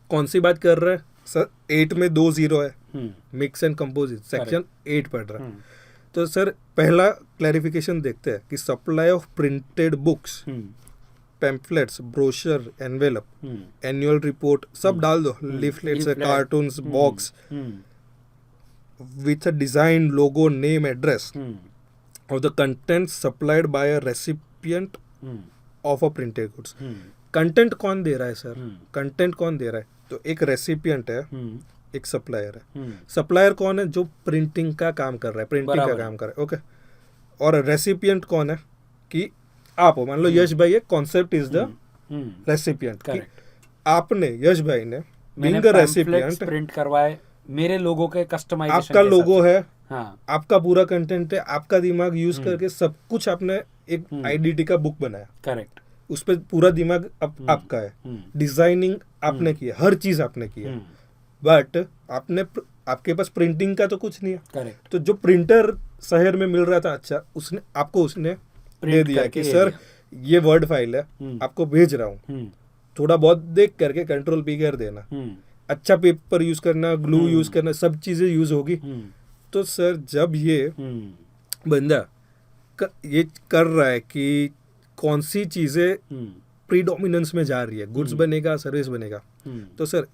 B: कौन सी बात कर रहा है सर, 8 में 2 0 है, मिक्स एंड कंपोजिट सेक्शन 8 पढ़ रहा है। तो सर पहला क्लैरिफिकेशन देखते हैं कि supply of printed books, pamphlets, brochure, envelope, annual report सब डाल दो, leaflets, cartoons, box with a designed logo, name, address of the contents supplied by a recipient of a printed goods. Content कौन दे रहा है sir, content कौन दे रहा है, तो एक रेसिपिएंट है, एक सप्लायर है। सप्लायर कौन है, जो प्रिंटिंग का काम कर रहा है, प्रिंटिंग का काम कर रहा है, ओके। और रेसिपिएंट कौन है कि आप हो, मान लो यश भाई है, कॉन्सेप्ट इज द रेसिपिएंट। आपने यश भाई ने बीइंग अ रेसिपिएंट
A: प्रिंट करवाए, मेरे लोगों के कस्टमाइजेशन,
B: आपका लोगो है,
A: हाँ,
B: आपका पूरा कंटेंट है, आपका दिमाग यूज करके सब कुछ आपने एक आईडीटी का बुक बनाया,
A: करेक्ट,
B: उस पर पूरा दिमाग आपका है, डिजाइनिंग आपने किया, हर चीज आपने किया, बट आपके पास प्रिंटिंग का तो कुछ नहीं है।
A: करेक्ट।
B: तो जो प्रिंटर शहर में मिल रहा था, अच्छा उसने आपको उसने दे
A: Print
B: दिया
A: करके
B: कि
A: दे
B: सर
A: दिया।
B: ये वर्ड फाइल है,
A: हम्म।
B: आपको भेज रहा हूँ,
A: हम्म।
B: थोड़ा बहुत देख करके कंट्रोल पी कर देना,
A: हम्म।
B: अच्छा पेपर यूज करना, ग्लू
A: हम्म।
B: यूज करना, सब चीजें यूज होगी।
A: हम्म।
B: तो सर जब ये
A: हम्म।
B: बंदा ये कर रहा है कि कौन सी चीजें
A: हम्म।
B: प्रीडोमिनेंस में जा रही है, गुड्स
A: हम्म।
B: बनेगा सर्विस बनेगा,
A: हम्म।
B: तो सर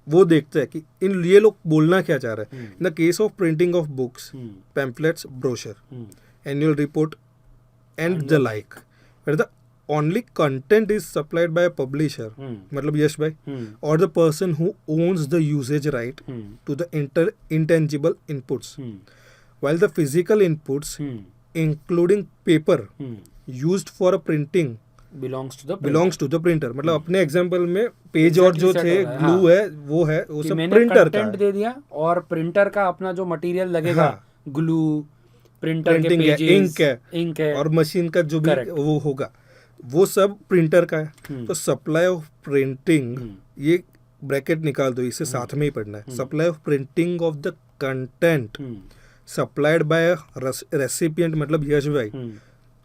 B: वो देखते हैं कि इन ये लोग बोलना क्या चाह रहे हैं। In the case of printing of books,
A: hmm.
B: Pamphlets, brochure,
A: hmm.
B: annual report and
A: And
B: the
A: the
B: like, where the only content is supplied by a publisher,
A: हम्म।
B: मतलब यश भाई,
A: हम्म।
B: or the person who owns the usage right
A: hmm.
B: to the intangible inputs,
A: hmm.
B: while the physical inputs
A: hmm.
B: including paper
A: hmm.
B: used for a printing
A: belongs to the
B: belongs to the printer। मतलब अपने example में page और
A: Exactly
B: जो
A: set
B: थे
A: हो रहा है,
B: glue
A: हाँ।
B: है वो है वो
A: कि
B: सब
A: मैंने
B: प्रिंटर का
A: कंटेंट
B: है।
A: दे दिया और प्रिंटर का अपना जो मटेरियल लगेगा,
B: हाँ।
A: ग्लू, प्रिंटर के
B: प्रिंटिंग है,
A: पेजेस,
B: इंक है,
A: है
B: और मशीन का जो भी
A: Correct.
B: वो होगा वो सब प्रिंटर का है।
A: हम्म।
B: तो सप्लाई ऑफ प्रिंटिंग,
A: हम्म।
B: ये ब्रैकेट निकाल दो, इसे साथ में ही पढ़ना है। Supply of printing of the content
A: hmm.
B: Supplied by recipient, मतलब यश भाई,
A: hmm.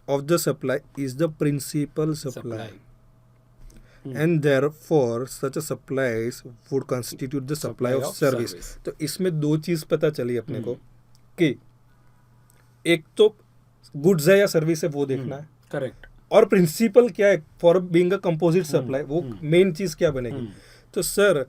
B: Of the supply is the principal supply,
A: supply
B: and therefore such a supplies would constitute the supply of service. तो इसमें दो चीज पता चली अपने को कि एक तो गुड्स है या सर्विस है वो देखना है,
A: करेक्ट।
B: और प्रिंसिपल क्या है for being a composite supply, वो मेन चीज क्या बनेगी। तो सर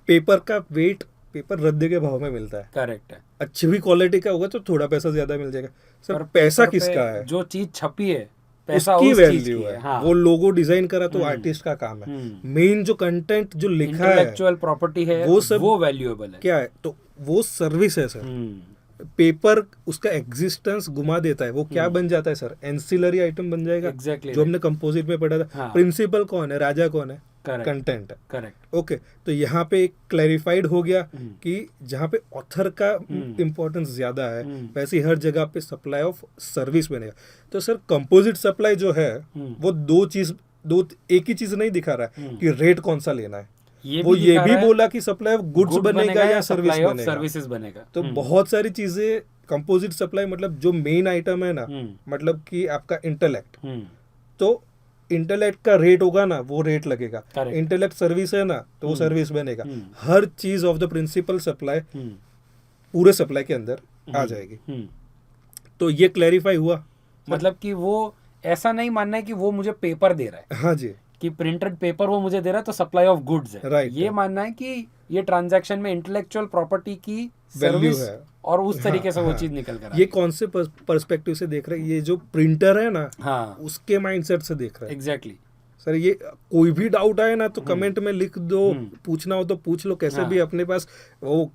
B: पेपर का वेट, पेपर रद्दी के भाव में मिलता है,
A: करेक्ट है।
B: अच्छी भी क्वालिटी का होगा तो थोड़ा पैसा ज्यादा मिल जाएगा। सर
A: पर
B: पैसा
A: पेपर पे
B: किसका है,
A: जो चीज छपी है, पैसा
B: उसकी
A: उस चीज
B: वैल्यू
A: की
B: है।
A: हाँ।
B: वो लोगो डिजाइन करा तो आर्टिस्ट का काम है। मेन जो कंटेंट जो लिखा है,
A: इंटेलेक्चुअल प्रॉपर्टी है,
B: वो सब
A: वो वैल्यूएबल है।
B: क्या है, तो वो सर्विस है सर। पेपर उसका एग्जिस्टेंस घुमा देता है, वो क्या बन जाता है सर, एंसिलरी आइटम बन जाएगा।
A: Exactly
B: जो हमने कंपोजिट में पढ़ा था।
A: हाँ।
B: प्रिंसिपल कौन है, राजा कौन है,
A: Correct.
B: कंटेंट है।
A: करेक्ट।
B: ओके, तो यहाँ पे एक क्लैरिफाइड हो गया कि जहाँ पे ऑथर का इम्पोर्टेंस ज्यादा है, वैसे ही हर जगह पे सप्लाई ऑफ सर्विस बनेगा। तो सर कंपोजिट सप्लाई जो है वो दो एक ही चीज नहीं दिखा रहा है कि रेट कौन सा लेना है, वो ये भी बोला कि सप्लाई ऑफ गुड्स बनेगा या सर्विस बनेगा,
A: सर्विसेज बनेगा।
B: तो बहुत सारी चीजें कंपोजिट सप्लाई, मतलब जो मेन आइटम है ना, मतलब कि आपका इंटेलेक्ट, तो इंटेलेक्ट का रेट होगा ना, वो रेट लगेगा।
A: Correct.
B: इंटेलेक्ट सर्विस है ना, तो वो सर्विस बनेगा। हर चीज ऑफ द प्रिंसिपल सप्लाई पूरे सप्लाई के अंदर आ जाएगी। तो ये क्लैरिफाई हुआ,
A: मतलब कि वो ऐसा नहीं मानना है कि वो मुझे पेपर दे रहा है,
B: हाँ जी,
A: कि प्रिंटेड पेपर वो मुझे दे रहा है तो सप्लाई ऑफ गुड्स है।
B: Right.
A: ये मानना है कि ये ट्रांजैक्शन में इंटेलेक्चुअल प्रॉपर्टी की
B: वैल्यू
A: सर्विस
B: है,
A: और उस तरीके से वो
B: हाँ,
A: चीज निकल कर
B: ये कौन से पर्सपेक्टिव से देख रहे हैं, ये जो प्रिंटर है ना,
A: हाँ
B: उसके माइंडसेट से देख रहे हैं।
A: एग्जैक्टली।
B: सर ये कोई भी डाउट आए ना तो कमेंट में लिख दो, पूछना हो तो पूछ लो, कैसे भी अपने पास वो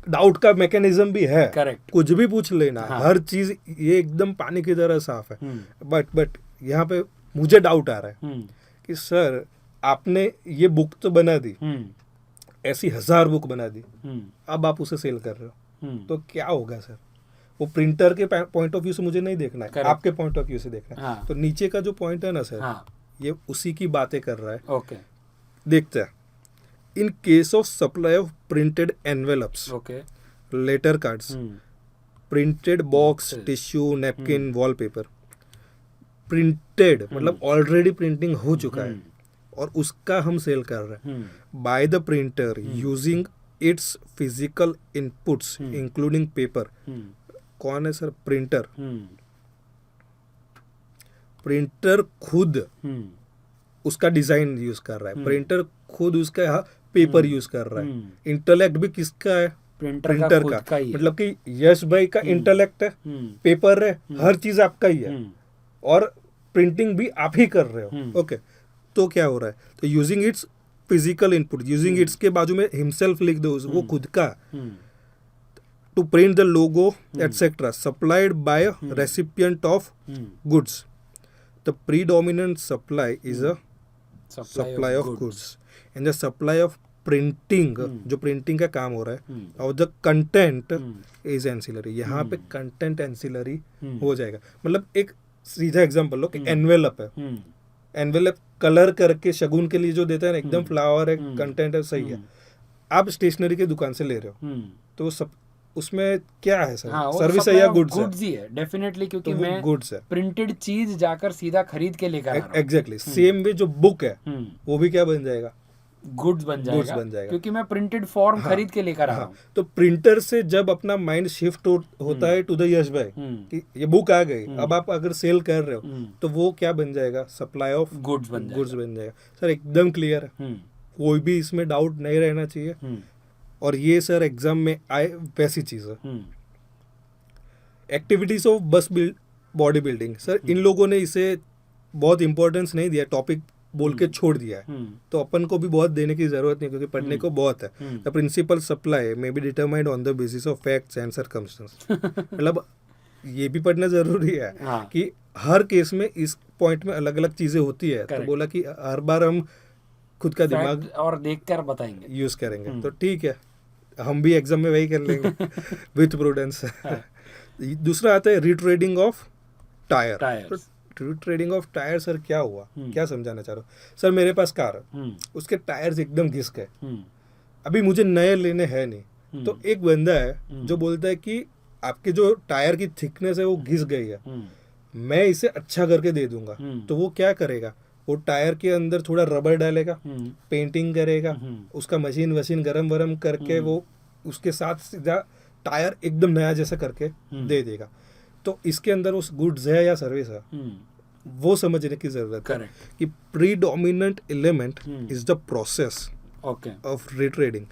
B: डाउट का मैकेनिज्म भी है।
A: करेक्ट।
B: कुछ भी पूछ लेना,
A: हाँ।
B: हर चीज ये एकदम पानी की तरह साफ है। बट यहाँ पे मुझे डाउट आ रहा है कि सर आपने ये बुक तो बना दी, ऐसी 1000 बुक बना दी, अब आप उसे सेल कर रहे हो, तो क्या होगा सर। वो प्रिंटर के पॉइंट ऑफ व्यू से मुझे नहीं देखना है,
A: Correct.
B: आपके पॉइंट ऑफ व्यू से देखना है।
A: हाँ।
B: तो नीचे का जो पॉइंट है ना सर,
A: हाँ।
B: ये उसी की बातें कर रहा है।
A: ओके
B: देखते हैं, in case of supply of printed envelopes,
A: okay
B: letter cards, printed box,
A: Boxes.
B: Tissue, napkin, wallpaper, printed मतलब ऑलरेडी प्रिंटिंग हो चुका है और उसका हम सेल कर रहे हैं by the printer using its physical inputs including paper. कौन है सर, प्रिंटर। प्रिंटर खुद उसका डिजाइन यूज कर रहा है, प्रिंटर खुद उसका पेपर यूज कर रहा है। इंटेलेक्ट भी किसका है, प्रिंटर का। मतलब कि यश भाई का इंटेलेक्ट है, पेपर है, हर चीज आपका ही है और प्रिंटिंग भी आप ही कर रहे हो। ओके, तो क्या हो रहा है, तो using its physical input, using its के बाजू में हिमसेल्फ लिख दो, वो खुद का, to print the logo etcetera supplied by recipient of goods. The predominant supply is a supply of goods and the supply of printing, जो प्रिंटिंग का काम हो रहा है, और द कंटेंट इज एंसिलरी। यहाँ पे कंटेंट एंसिलरी हो जाएगा। मतलब एक सीधा एग्जांपल लो कि एनवेलप है, एनवेलप कलर करके शगुन के लिए जो देता है ना, एकदम फ्लावर है, कंटेंट है, सही है। आप स्टेशनरी की दुकान से ले रहे हो तो सब उसमें क्या है सर?
A: हाँ, वो
B: सर्विस है या गुड्स
A: गुड्स ही है डेफिनेटली, क्योंकि
B: तो वो
A: मैं
B: गुड्स है
A: प्रिंटेड चीज जाकर सीधा खरीद के लेकर आ रहा हूँ।
B: एग्जैक्टली। सेम वे जो बुक है
A: हम्म,
B: वो भी क्या बन जाएगा?
A: गुड्स बन
B: गुड्स
A: जाएगा,
B: बन जाएगा।
A: क्योंकि मैं प्रिंटेड फॉर्म
B: हाँ,
A: खरीद के लेकर आ रहा
B: हाँ,
A: हूँ।
B: तो प्रिंटर से जब अपना माइंड शिफ्ट होता है टू द यश भाई कि ये बुक आ गई, अब आप अगर सेल कर रहे हो तो वो क्या बन जाएगा? सप्लाई ऑफ
A: गुड्स बन
B: गुड्स बन जाएगा। सर एकदम क्लियर है,
A: हम्म,
B: कोई भी इसमें डाउट नहीं रहना चाहिए।
A: हम्म,
B: और ये सर एग्जाम में आए वैसी चीज़ है।
A: हम्म,
B: एक्टिविटीज ऑफ बस बॉडी बिल्डिंग, सर इन लोगों ने इसे बहुत इंपॉर्टेंस नहीं दिया, टॉपिक बोल के छोड़ दिया है। तो अपन को भी बहुत देने की जरूरत नहीं, क्योंकि पढ़ने को बहुत है। The principal supply may be determined on the basis of facts and circumstances. मतलब ये भी पढ़ना जरूरी है
A: हाँ।
B: कि हर केस में इस पॉइंट में अलग अलग चीजें होती है। तो
A: Correct.
B: बोला कि हर बार हम खुद का दिमाग
A: Fact और देखकर बताएंगे।
B: यूज करेंगे तो ठीक है, हम भी एग्जाम में वही कर लेंगे विथ प्रूडेंस। दूसरा आता है retreading of tyre.
A: Tyres.
B: Retreading of tyre sir क्या हुआ, क्या समझाना चाह रहे हो? सर मेरे पास कार है, उसके टायर्स एकदम घिस गए, अभी मुझे नए लेने हैं नहीं। तो एक बंदा है जो बोलता है कि आपके जो टायर की थिकनेस है वो घिस गई है, मैं इसे अच्छा करके दे दूंगा। तो वो क्या करेगा? वो टायर के अंदर थोड़ा रबर डालेगा, पेंटिंग करेगा, उसका मशीन वशीन गरम वरम करके वो उसके साथ सीधा टायर एकदम नया जैसा करके दे देगा। तो इसके अंदर उस गुड्स है या सर्विस है, वो समझने की जरूरत है कि predominant element is the process of retreading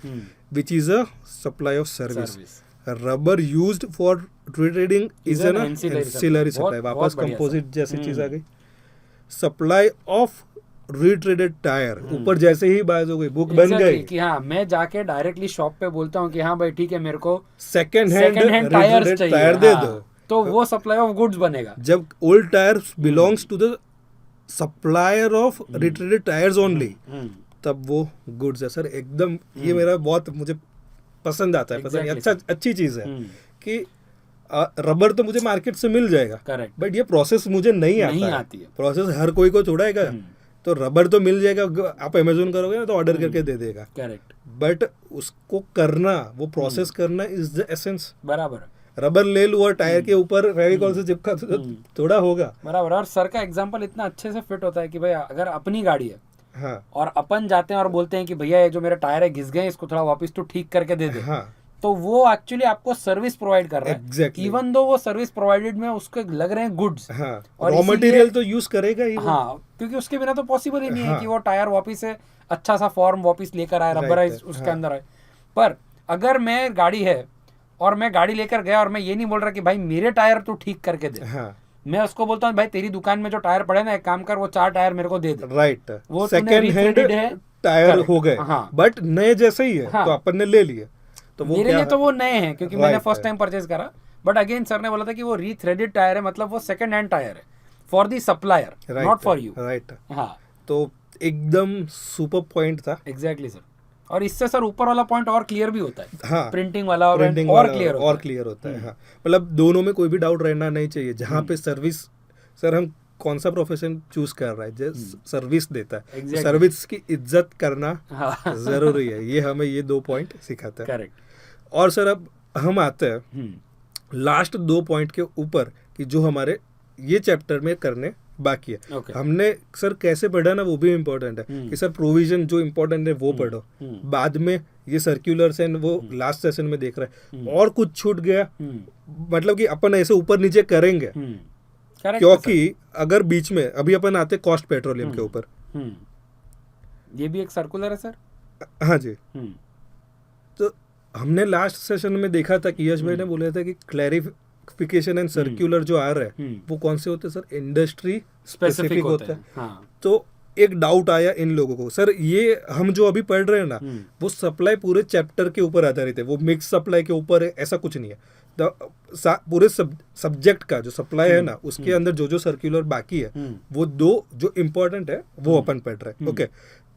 B: which is a supply of service. Rubber used for retreading is an ancillary supply. वापस कंपोजिट जैसी चीज आ गई। सप्लाई ऑफ रिट्रेडेड टायर, ऊपर जैसे ही बात हो गई, बुक बन गई कि
A: हाँ, मैं जाके डायरेक्टली शॉप पे बोलता हूँ कि हाँ भाई ठीक है, मेरे को
B: सेकंड हैंड टायर दे दो,
A: तो वो सप्लाई ऑफ गुड्स बनेगा।
B: जब old tyre belongs to the supplier of retreaded tyres only, तब वो गुड्स है। सर एकदम ये मेरा बहुत मुझे पसंद आता है, पसंद अच्छा अच्छी चीज है कि रबर तो मुझे मार्केट से मिल जाएगा,
A: करेक्ट,
B: बट ये प्रोसेस मुझे नहीं आती है। प्रोसेस हर कोई को छोड़ाएगा, तो रबर तो मिल जाएगा, आप अमेजोन करोगे ना तो ऑर्डर करके दे देगा,
A: करेक्ट,
B: बट उसको करना, वो प्रोसेस करना इज द एसेंस।
A: बराबर।
B: रबर ले लूँ और टायर के ऊपर फेविकॉल से चिपका तो थोड़ा होगा।
A: बराबर। और सर का एग्जांपल इतना अच्छे से फिट होता है कि भाई अगर अपनी गाड़ी है,
B: हाँ,
A: और अपन जाते हैं और बोलते हैं कि भैया ये जो मेरे टायर है घिस गए, इसको थोड़ा वापस तो ठीक करके दे दे,
B: हाँ,
A: तो वो एक्चुअली आपको सर्विस प्रोवाइड कर रहा है।
B: Exactly.
A: इवन दो वो सर्विस प्रोवाइडेड में उसके लग रहे हैं गुड्स,
B: हाँ,
A: और
B: रॉ मटेरियल तो यूज करेगा ही।
A: हाँ, क्योंकि उसके बिना तो पॉसिबल ही नहीं है
B: हाँ,
A: कि वो टायर वापिस से अच्छा सा फॉर्म वापिस लेकर आए, रबराइज उसके अंदर आए। पर अगर मैं गाड़ी है और मैं गाड़ी लेकर गया और मैं ये नहीं बोल रहा कि भाई मेरे टायर तो ठीक करके दे,
B: हाँ,
A: मैं उसको बोलता हूँ भाई तेरी दुकान में जो टायर पड़े ना, एक काम कर वो 4 टायर मेरे को दे दे।
B: राइट,
A: वो
B: सेकंड हैंड टायर हो गए,
A: हाँ,
B: बट नए जैसे ही है,
A: हाँ,
B: तो अपन ने ले लिए, तो वो
A: मेरे लिए तो वो नए हैं क्योंकि मैंने फर्स्ट टाइम परचेज करा। बट अगेन सर ने बोला था कि वो रीथ्रेडेड टायर है, मतलब वो सेकंड हैंड टायर है for the supplier, not for you.
B: Right,
A: हाँ,
B: तो एकदम सुपर पॉइंट था।
A: Exactly sir. और इससे सर ऊपर वाला पॉइंट और क्लियर भी होता है,
B: हाँ,
A: प्रिंटिंग वाला और क्लियर होता है।
B: हाँ, मतलब दोनों में कोई भी डाउट रहना नहीं चाहिए। जहाँ पे सर्विस, सर हम कौन सा प्रोफेशन चूज कर रहा है, जो सर्विस देता है,
A: Exactly.
B: सर्विस की इज्जत करना
A: हाँ,
B: जरूरी है। ये हमें ये 2 पॉइंट सिखाता है।
A: करेक्ट।
B: और सर अब हम आते हैं लास्ट 2 पॉइंट के ऊपर कि जो हमारे ये चैप्टर में करने बाकी है।
A: Okay.
B: हमने सर कैसे पढ़ा ना, वो भी इम्पोर्टेंट है कि सर प्रोविजन जो इम्पोर्टेंट है वो पढ़ो, बाद में ये सर्क्यूलर्स एंड वो लास्ट सेशन में देख रहे हैं और कुछ छूट गया, मतलब कि अपन ऐसे ऊपर नीचे करेंगे, क्योंकि अगर बीच में अभी अपन आते कॉस्ट पेट्रोलियम के ऊपर,
A: ये भी एक सर्कुलर है सर।
B: हाँ जी, तो हमने लास्ट सेशन में देखा था कि यश भाई ने बोला था कि क्लैरिफिकेशन एंड सर्क्यूलर जो आ रहा है वो कौन से होते हैं सर? इंडस्ट्री स्पेसिफिक होते हैं।
A: हाँ।
B: तो एक डाउट आया इन लोगों को, सर ये हम जो अभी पढ़ रहे हैं ना, वो सप्लाई पूरे चैप्टर के ऊपर आधारित है, वो मिक्स सप्लाई के ऊपर है, ऐसा कुछ नहीं है। पूरे सब्जेक्ट का जो सप्लाई है ना, उसके अंदर जो जो सर्क्यूलर बाकी है, वो 2 जो इम्पोर्टेंट है वो अपन पढ़ रहे हैं। ओके,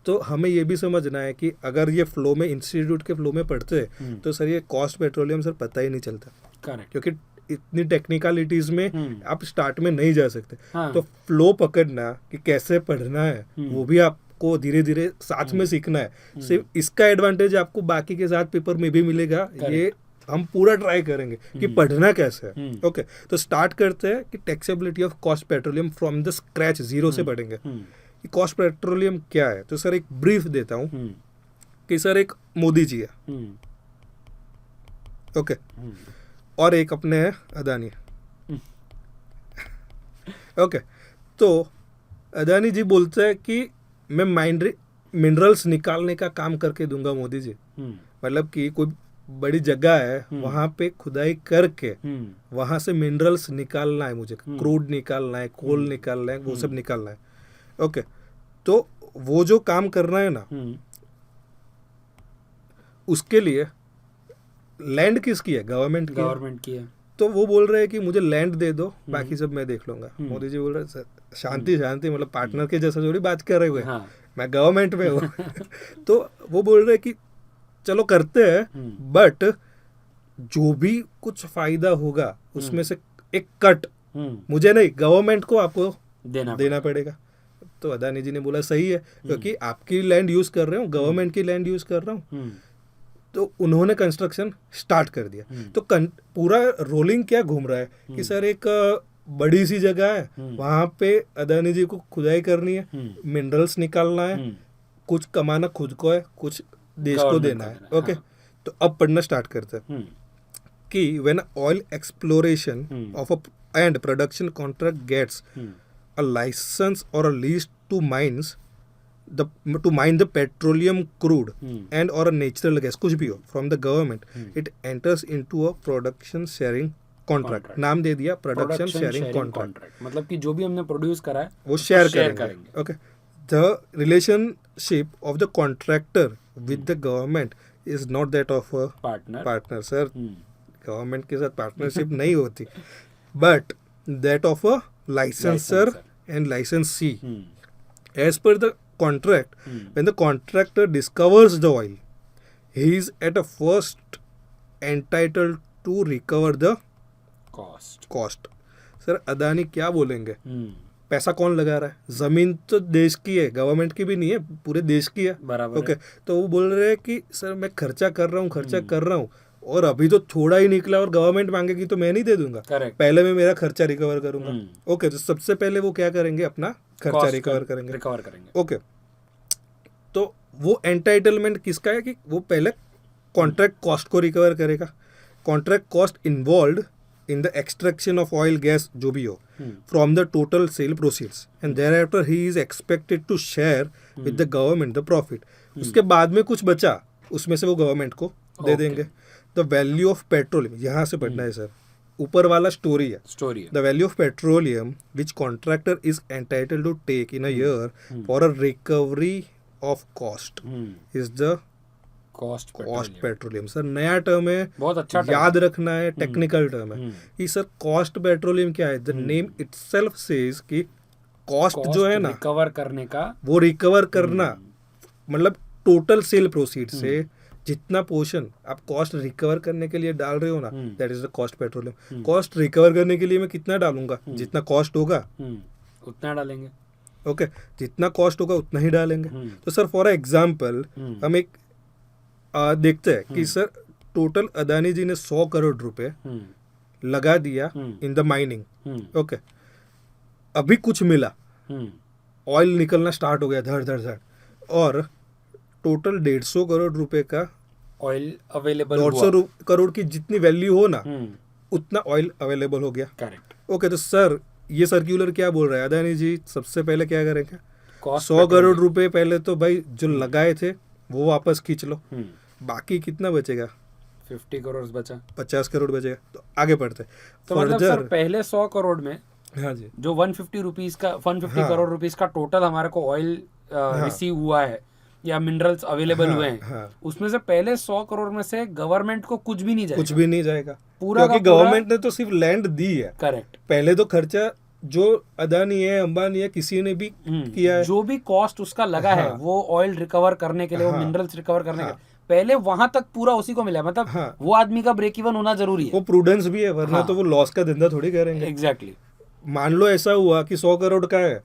B: तो हमें ये भी समझना है कि अगर ये फ्लो में, इंस्टीट्यूट के फ्लो में पढ़ते हैं, तो सर ये कॉस्ट पेट्रोलियम सर पता ही नहीं चलता, क्योंकि इतनी टेक्निकलिटीज में आप स्टार्ट में नहीं जा सकते।
A: हाँ।
B: तो फ्लो पकड़ना कि कैसे पढ़ना है, वो भी आपको धीरे धीरे साथ में सीखना है। सिर्फ इसका एडवांटेज आपको बाकी के साथ पेपर में भी मिलेगा, ये हम पूरा ट्राई करेंगे कि पढ़ना कैसे है। ओके, तो स्टार्ट करते हैं कि taxability of cost petroleum from the scratch, zero से पढ़ेंगे कि कॉस्ट पेट्रोलियम क्या है। तो सर एक ब्रीफ देता हूँ कि सर एक मोदी जी है, ओके, और एक अपने है अदानी। ओके, तो अदानी जी बोलते हैं कि मैं मिनरल्स निकालने का काम करके दूंगा मोदी जी। मतलब कि कोई बड़ी जगह है, वहां पे खुदाई करके वहां से मिनरल्स निकालना है मुझे, क्रूड निकालना है, कोल निकालना है, वो सब निकालना है। ओके, तो वो जो काम करना है ना, उसके लिए लैंड किसकी है? गवर्नमेंट की है। तो वो बोल रहे हैं कि मुझे लैंड दे दो, बाकी सब मैं देख लूंगा। मोदी जी बोल रहे हैं शांति शांति, मतलब पार्टनर के जैसा थोड़ी बात कर रहे हुए, मैं गवर्नमेंट में हूँ। तो वो बोल रहे हैं कि चलो करते हैं, बट जो भी कुछ फायदा होगा उसमें से एक कट मुझे नहीं, गवर्नमेंट को आपको देना पड़ेगा। तो अदानी जी ने बोला सही है, क्योंकि आपकी लैंड यूज कर रहे हो, गवर्नमेंट की लैंड यूज कर रहा हूँ। तो उन्होंने कंस्ट्रक्शन स्टार्ट कर दिया। तो पूरा रोलिंग क्या घूम रहा है कि सर एक बड़ी सी जगह है, वहां पे अदानी जी को खुदाई करनी है, मिनरल्स निकालना है, कुछ कमाना खुद को है, कुछ देश को देना है। ओके, तो अब पढ़ना स्टार्ट करते हैं कि when oil exploration of and production contract gets a licence और a lease to mines to mine the petroleum crude and or a natural gas, कुछ भी हो, from the government, it enters into a production sharing contract. नाम दे दिया production sharing contract.
A: मतलब कि जो भी हमने प्रोड्यूस करा है
B: वो शेयर करेंगे। Okay, the relationship of the contractor with the government is not that of a partner. Sir, government के साथ partnership नहीं होती, but that of a licensor and licensee. As per the contract, when the contractor discovers the oil, he is at a first entitled to recover the cost. Sir Adani क्या बोलेंगे? पैसा कौन लगा रहा है? जमीन तो देश की है, गवर्नमेंट की भी नहीं है, पूरे देश की है।
A: बराबर।
B: ओके, तो वो बोल रहे हैं कि सर मैं खर्चा कर रहा हूँ और अभी तो थोड़ा ही निकला और गवर्नमेंट मांगेगी तो मैं नहीं दे दूंगा।
A: Correct.
B: पहले मैं मेरा खर्चा रिकवर करूंगा। ओके, तो सबसे पहले वो क्या करेंगे? अपना खर्चा रिकवर करेंगे। ओके, तो वो एंटाइटलमेंट किसका है कि वो पहले कॉन्ट्रैक्ट कॉस्ट को रिकवर करेगा। Contract cost involve in the extraction of oil gas जो भी हो from the total sale proceeds, and thereafter he is expected to share with the government the profit. उसके बाद में कुछ बचा, उसमें से वो गवर्नमेंट को दे देंगे। द वैल्यू ऑफ पेट्रोलियम, यहाँ से पढ़ना है सर, ऊपर वाला स्टोरी है। The value of petroleum which contractor is entitled to take in a year for a recovery of cost is the cost petroleum. Sir नया टर्म है, बहुत अच्छा याद रखना है, टेक्निकल टर्म है कि सर कॉस्ट पेट्रोलियम क्या है। द नेम इटसेल्फ सेज कि कॉस्ट जो है ना
A: रिकवर करने का,
B: वो रिकवर करना मतलब टोटल सेल प्रोसीड से जितना पोर्शन आप कॉस्ट रिकवर करने के लिए डाल रहे हो ना, that is the cost petroleum. Cost recover करने के लिए मैं कितना डालूंगा? जितना कॉस्ट होगा
A: उतना डालेंगे।
B: ओके, जितना कॉस्ट होगा उतना ही डालेंगे। तो सर फॉर एग्जांपल हम एक देखते हैं कि सर टोटल अदानी जी ने 100 करोड़ रुपए लगा दिया इन द माइनिंग। ओके, अभी कुछ मिला, ऑयल निकलना स्टार्ट हो गया धड़ धड़ धड़, और टोटल 150 करोड़ रुपए का
A: ऑयल अवेलेबल,
B: 150 करोड़ की जितनी वैल्यू हो ना उतना ऑयल अवेलेबल हो गया।
A: करेक्ट।
B: ओके, तो सर ये सर्क्यूलर क्या बोल रहा है? अदानी जी सबसे पहले क्या करेंगे? 100 करोड़ रुपए पहले तो भाई जो लगाए थे वो वापस खींच लो, बाकी कितना बचेगा?
A: 50 करोड़ बचा,
B: 50 करोड़ बचेगा। तो आगे बढ़ते।
A: तो मतलब सर पहले 100 करोड़ में
B: हाँ जी,
A: जो 150 करोड़ रुपीस का टोटल हमारे को ऑयल रिसीव हुआ है या मिनरल्स अवेलेबल हुए हैं, उसमें से पहले 100 करोड़ में से गवर्नमेंट को कुछ भी नहीं जाएगा, पूरा,
B: क्योंकि गवर्नमेंट ने तो सिर्फ लैंड दी है।
A: करेक्ट।
B: पहले तो खर्चा जो अदानी है, अंबानी है, किसी ने भी किया है,
A: जो भी कॉस्ट उसका लगा है वो ऑयल रिकवर करने के लिए, वो मिनरल्स रिकवर करने के लिए, पहले वहां तक पूरा उसी को मिला। मतलब वो आदमी का ब्रेक इवन होना जरूरी है,
B: वो प्रूडेंस भी है, वरना तो वो लॉस का धंधा थोड़ी करेंगे।
A: एग्जैक्टली।
B: मान लो ऐसा हुआ कि 100 करोड़ का है,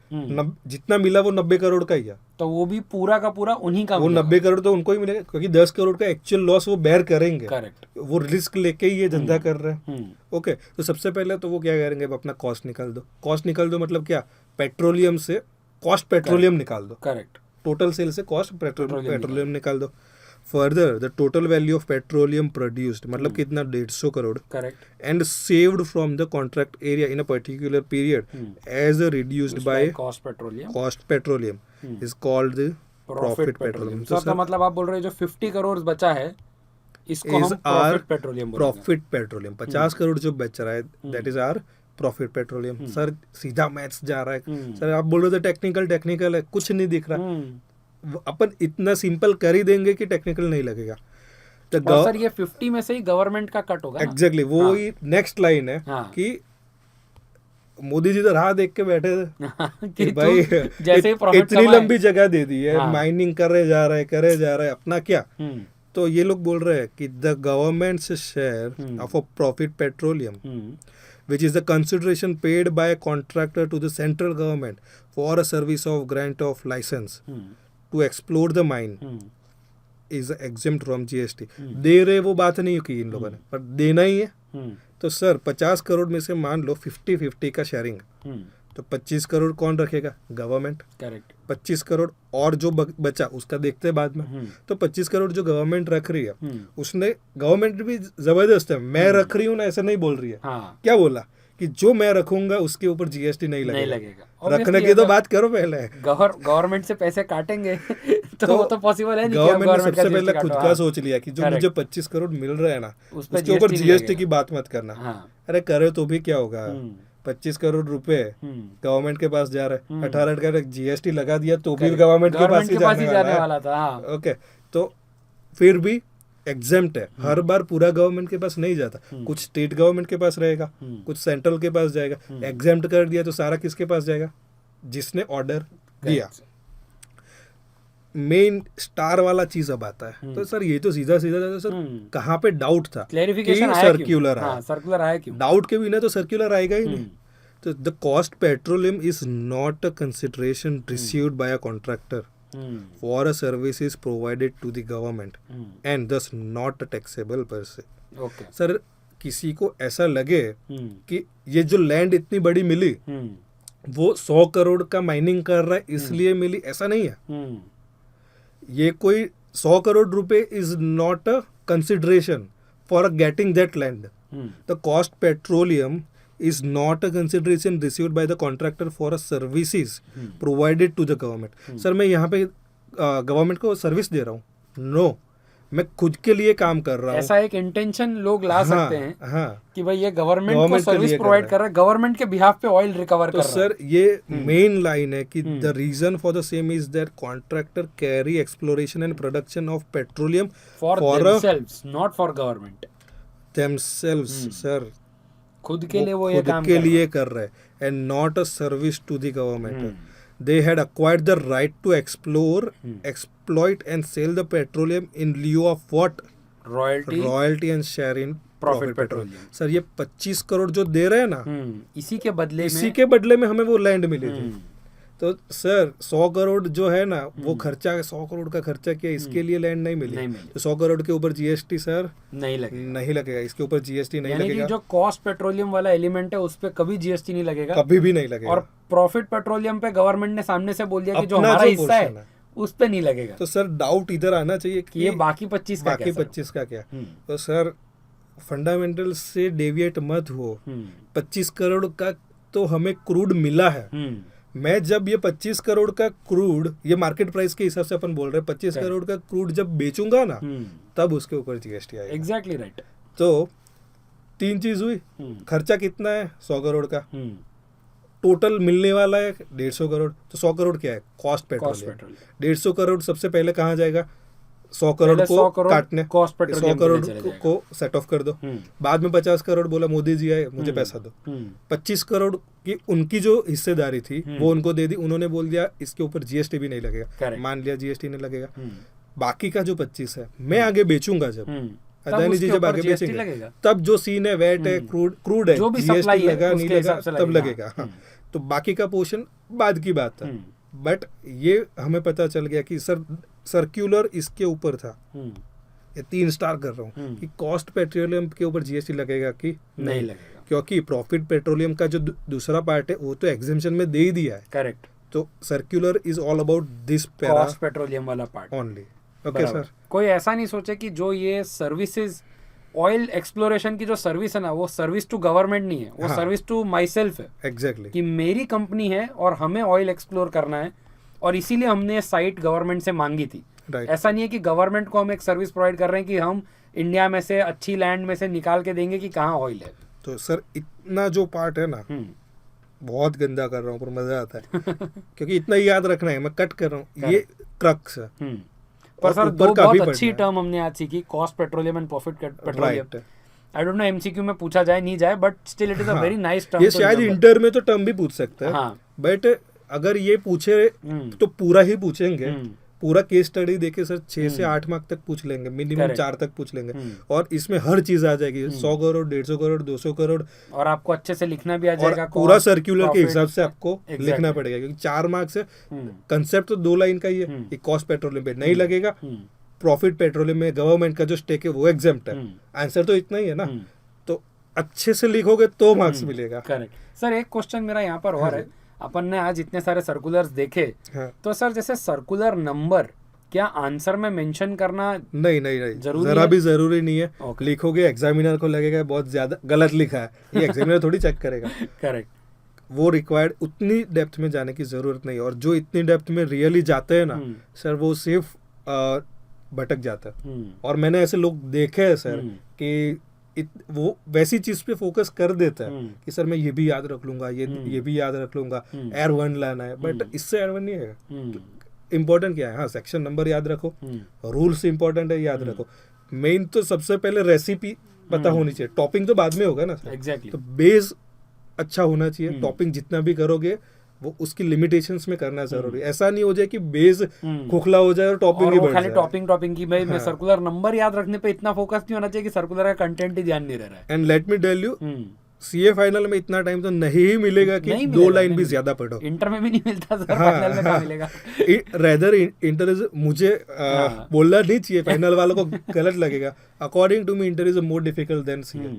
B: जितना मिला वो 90 करोड़ का ही है,
A: तो वो भी पूरा का पूरा उन्हीं का
B: वो
A: मिलेगा।
B: 90 करोड़ तो उनको ही मिलेगा, क्योंकि 10 करोड़ का एक्चुअल लॉस वो बेयर करेंगे।
A: करेक्ट।
B: वो रिस्क लेके ही ये धंधा कर रहे हैं। ओके, तो सबसे पहले तो वो क्या करेंगे, अब अपना कॉस्ट निकाल दो। कॉस्ट निकाल दो मतलब क्या, पेट्रोलियम से कॉस्ट पेट्रोलियम निकाल दो।
A: करेक्ट।
B: टोटल सेल से कॉस्ट
A: पेट्रोलियम
B: पेट्रोलियम निकाल दो। Further the total value of petroleum produced, मतलब कितना, 150 crore,
A: correct,
B: and saved from the contract area in a particular period as reduced by
A: cost
B: petroleum is called the profit petroleum.
A: तो मतलब आप बोल रहे हो जो 50 करोड़ बचा है इसको हम प्रॉफिट पेट्रोलियम बोलेंगे।
B: प्रॉफिट पेट्रोलियम 50 करोड़ जो बच रहा है, that is our profit petroleum. Sir सीधा मैथ्स जा रहा है। सर आप बोल रहे थे टेक्निकल है, कुछ नहीं दिख रहा। अपन इतना सिंपल कर ही देंगे कि टेक्निकल नहीं लगेगा।
A: और सर ये 50 में से ही गवर्नमेंट का कट होगा।
B: एग्जैक्टली, वो ही नेक्स्ट लाइन है कि मोदी जी तो राह देख के बैठे थे कि भाई
A: जैसे ही प्रॉफिट
B: इतनी लंबी जगह दे दी है, माइनिंग करे जा रहे हैं, अपना क्या। तो ये लोग बोल रहे हैं कि the governments share of a profit petroleum which is the consideration paid by a contractor to the central government for a service of grant of license to explore the mine is exempt from GST। दे रहे वो बात नहीं की इन लोगों ने, पर देना ही है। तो सर 50 करोड़ में से मान लो 50-50 का शेयरिंग, तो 25 करोड़ कौन रखेगा, गवर्नमेंट।
A: करेक्ट।
B: 25 करोड़ और जो बचा उसका देखते हैं बाद में। तो 25 करोड़ जो गवर्नमेंट रख रही है, उसने, गवर्नमेंट भी जबरदस्त है, मैं रख रही हूँ ना ऐसा नहीं बोल रही है। क्या बोला कि जो मैं रखूंगा उसके ऊपर जीएसटी नहीं लगेगा। रखने की तो बात करो पहले।
A: गवर्नमेंट से पैसे काटेंगे तो वो तो पॉसिबल है नहीं।
B: गवर्नमेंट ने सबसे पहले खुद का सोच लिया कि जो मुझे 25 करोड़ मिल रहा है ना, उसके ऊपर जीएसटी की बात मत करना। अरे करे तो भी क्या होगा, 25 करोड़ रुपए गवर्नमेंट के पास जा रहे हैं, 18 का जीएसटी लगा दिया तो भी गवर्नमेंट के पास ही जाने वाला था। ओके, तो फिर भी एग्जेम्प्ट है। हर बार पूरा गवर्नमेंट के पास नहीं जाता, कुछ स्टेट गवर्नमेंट के पास रहेगा, कुछ सेंट्रल के पास जाएगा। एग्जेम्प्ट कर दिया तो सारा किसके पास जाएगा, जिसने ऑर्डर दिया। मेन स्टार वाला चीज अब आता है। तो सर ये तो सीधा सर कहाँ पे डाउट था,
A: क्लैरिफिकेशन सर्कुलर आया क्यों?
B: डाउट के बिना तो सर्कुलर आएगा ही नहीं। तो the cost petroleum is not a consideration received by a contractor for a service is provided to the government and thus not taxable per se।
A: Okay।
B: Sir किसी को ऐसा लगे कि ये जो लैंड इतनी बड़ी मिली वो 100 करोड़ का माइनिंग कर रहा है इसलिए मिली, ऐसा नहीं है। ये कोई 100 करोड़ रुपए is not a consideration for getting that land. The cost petroleum is not a consideration received by the contractor for a services provided to the government। Sir मैं यहाँ पे गवर्नमेंट को सर्विस दे रहा हूँ, नो, मैं खुद के लिए काम कर रहा हूँ।
A: ऐसा एक इंटेंशन लोग ला सकते हैं कि भाई ये गवर्नमेंट को सर्विस प्रोवाइड कर रहा है, गवर्नमेंट के बिहाफ पे ऑयल रिकवर कर रहा है।
B: तो सर ये मेन लाइन है कि the reason for the same is that contractor carry exploration and production of petroleum
A: for themselves, not for government.
B: Themselves sir
A: खुद के लिए वो ये काम
B: के लिए कर रहे हैं and not a service to the government. They had acquired the right to explore, exploit and sell the petroleum in lieu of what, royalty and share in profit petroleum. Sir ये 25 करोड़ जो दे रहे हैं ना,
A: इसी के
B: बदले में हमें वो लैंड मिली थी। तो सर 100 करोड़ जो है ना वो खर्चा, 100 करोड़ का खर्चा किया, इसके लिए लैंड नहीं मिली। तो 100 करोड़ के ऊपर जीएसटी सर नहीं लगेगा, इसके ऊपर जीएसटी नहीं लगेगा।
A: जो कॉस्ट पेट्रोलियम वाला एलिमेंट है उस पे कभी जीएसटी नहीं लगेगा,
B: कभी भी नहीं लगेगा।
A: और प्रॉफिट पेट्रोलियम पे गवर्नमेंट ने सामने से बोल दिया कि जो हमारा हिस्सा है उस पे नहीं लगेगा।
B: तो सर डाउट इधर आना चाहिए कि
A: ये बाकी 25
B: का क्या। तो सर फंडामेंटल से डेविएट मत हो। 25 करोड़ का तो हमें क्रूड मिला है। मैं जब ये 25 करोड़ का क्रूड, ये मार्केट प्राइस के हिसाब से अपन बोल रहे हैं, 25 करोड़ का क्रूड जब बेचूंगा ना तब उसके ऊपर जीएसटी आएगा।
A: Exactly right.
B: तो 3 चीज हुई, खर्चा कितना है 100 करोड़ का, टोटल मिलने वाला है 150 करोड़। तो 100 करोड़ क्या है, कॉस्ट पेट्रोलियम। 150 करोड़ सबसे पहले कहाँ जाएगा, 100 करोड़ को काटने, 100 करोड़ को सेट ऑफ कर दो। बाद में 50 करोड़ बोला मोदी जी आए मुझे पैसा दो। 25 करोड़ की उनकी जो हिस्सेदारी थी वो उनको दे दी, उन्होंने बोल दिया इसके ऊपर जीएसटी भी नहीं लगेगा। मान लिया जीएसटी नहीं लगेगा। बाकी का जो 25 है मैं आगे बेचूंगा जब, अदानी जी
A: उसके
B: जब
A: ऊपर
B: आगे
A: GST
B: बेचेंगे
A: लगेगा।
B: तब जो सीन है वैट है क्रूड है
A: जो भी
B: जीएसटी
A: supply है,
B: लगा नहीं
A: उसके
B: लगा
A: हिसाब से
B: तब
A: लगेगा।
B: लगेगा। हाँ, तो बाकी का पोर्शन बाद की बात है। बट ये हमें पता चल गया कि सर सर्कुलर इसके ऊपर था, ये 3 स्टार कर रहा हूँ कि कॉस्ट पेट्रोलियम के ऊपर जीएसटी लगेगा कि
A: नहीं लगेगा,
B: क्योंकि प्रॉफिट पेट्रोलियम का जो दूसरा पार्ट है वो तो एग्जेम्पशन में दे ही दिया है।
A: करेक्ट।
B: तो circular is all about this para
A: cost petroleum वाला पार्ट
B: ओनली। ओके सर,
A: कोई ऐसा नहीं सोचे कि जो ये सर्विसेज ऑयल एक्सप्लोरेशन की जो सर्विस है ना, वो सर्विस टू गवर्नमेंट नहीं है, वो
B: हाँ।
A: सर्विस टू माई सेल्फ है।
B: एग्जैक्टली।
A: कि मेरी कंपनी है और हमें ऑयल एक्सप्लोर करना है, और इसीलिए हमने साइट गवर्नमेंट से मांगी थी।
B: राइट।
A: ऐसा नहीं है कि गवर्नमेंट को हम एक सर्विस प्रोवाइड कर रहे हैं कि हम इंडिया में से अच्छी लैंड में से निकाल के देंगे कि कहाँ ऑयल है।
B: तो सर इतना जो पार्ट है ना, बहुत गंदा कर रहा हूँ पर मजा आता है क्योंकि इतना ही याद रखना है, मैं कट कर रहा हूँ, ये क्रक्स है।
A: पर
B: और
A: सर
B: ऊपर
A: दो
B: का भी
A: बहुत अच्छी
B: पढ़ना है।
A: टर्म हमने आज सीखी, cost petroleum and profit petroleum.
B: Right.
A: I don't know MCQ में पूछा जाए नहीं जाए, but still it is a very nice term.
B: ये शायद इंटर में तो टर्म भी पूछ सकता है,
A: हाँ।
B: बट अगर ये पूछे तो पूरा ही पूछेंगे। पूरा केस स्टडी देके सर 6 से 8 मार्क तक पूछ लेंगे, मिनिमम
A: Correct.
B: 4 तक पूछ लेंगे, और इसमें हर चीज आ जाएगी, 100 करोड़ 150 करोड़ 200 करोड़,
A: और आपको अच्छे से लिखना भी आ
B: और
A: जाएगा,
B: पूरा
A: cost,
B: सर्कुलर के
A: profit।
B: हिसाब से आपको
A: Exactly.
B: लिखना पड़ेगा, क्योंकि 4 मार्क से कंसेप्ट तो 2 लाइन का ही है। ये कॉस्ट पेट्रोलियम पे नहीं लगेगा, प्रॉफिट पेट्रोलियम में गवर्नमेंट का जो स्टेक है वो एग्जेम्प्ट है। आंसर तो इतना ही है ना, तो अच्छे से लिखोगे तो मार्क्स मिलेगा।
A: करेक्ट। सर एक क्वेश्चन मेरा यहाँ पर और है, अपन ने आज इतने सारे सर्कुलर्स देखे,
B: हाँ।
A: तो सर जैसे सर्कुलर नंबर क्या आंसर में मेंशन करना
B: नहीं
A: जरूरी
B: जरा
A: है?
B: भी जरूरी नहीं है।
A: Okay.
B: लिखोगे एग्जामिनर को लगेगा बहुत ज्यादा गलत लिखा है, ये एग्जामिनर थोड़ी चेक करेगा।
A: करेक्ट।
B: वो रिक्वायर्ड उतनी डेप्थ में जाने की जरूरत नहीं है, और जो इतनी डेप्थ में रियली जाते हैं ना सर, वो सिर्फ भटक जाता है। और मैंने ऐसे लोग देखे हैं सर कि वो वैसी चीज पे फोकस कर देता है कि सर मैं ये भी याद रख लूंगा, ये भी याद रख लूंगा, एयर 1 लाना है, बट इससे एयर 1 नहीं है। इम्पोर्टेंट क्या है? हाँ, सेक्शन नंबर याद रखो, रूल्स इंपॉर्टेंट है याद रखो, मेन तो सबसे पहले रेसिपी पता होनी चाहिए, टॉपिंग तो बाद में होगा ना सर।
A: एग्जैक्टली।
B: तो बेस अच्छा होना चाहिए, टॉपिंग जितना भी करोगे वो उसकी लिमिटेशंस में करना जरूरी है। ऐसा नहीं हो जाए कि बेस खोखला हो जाए और टॉपिंग ही बढ़
A: खाली
B: जाए।
A: टॉपिंग की मैं सर्कुलर नंबर याद रखने पे इतना फोकस नहीं होना चाहिए कि सर्कुलर का कंटेंट ही ध्यान नहीं रह रहा है।
B: And let me tell you, CA final में इतना टाइम तो नहीं ही मिलेगा कि
A: नहीं
B: 2
A: मिलेगा,
B: लाइन
A: नहीं
B: भी
A: मिलेगा।
B: ज्यादा पढ़ो।
A: इंटर में भी नहीं मिलता सर,
B: हाँ,
A: फाइनल में कहाँ मिलेगा?
B: रेदर इंटर इज, मुझे बोलना नहीं चाहिए, फाइनल वालों को गलत लगेगा। According to me inter is more difficult than CA,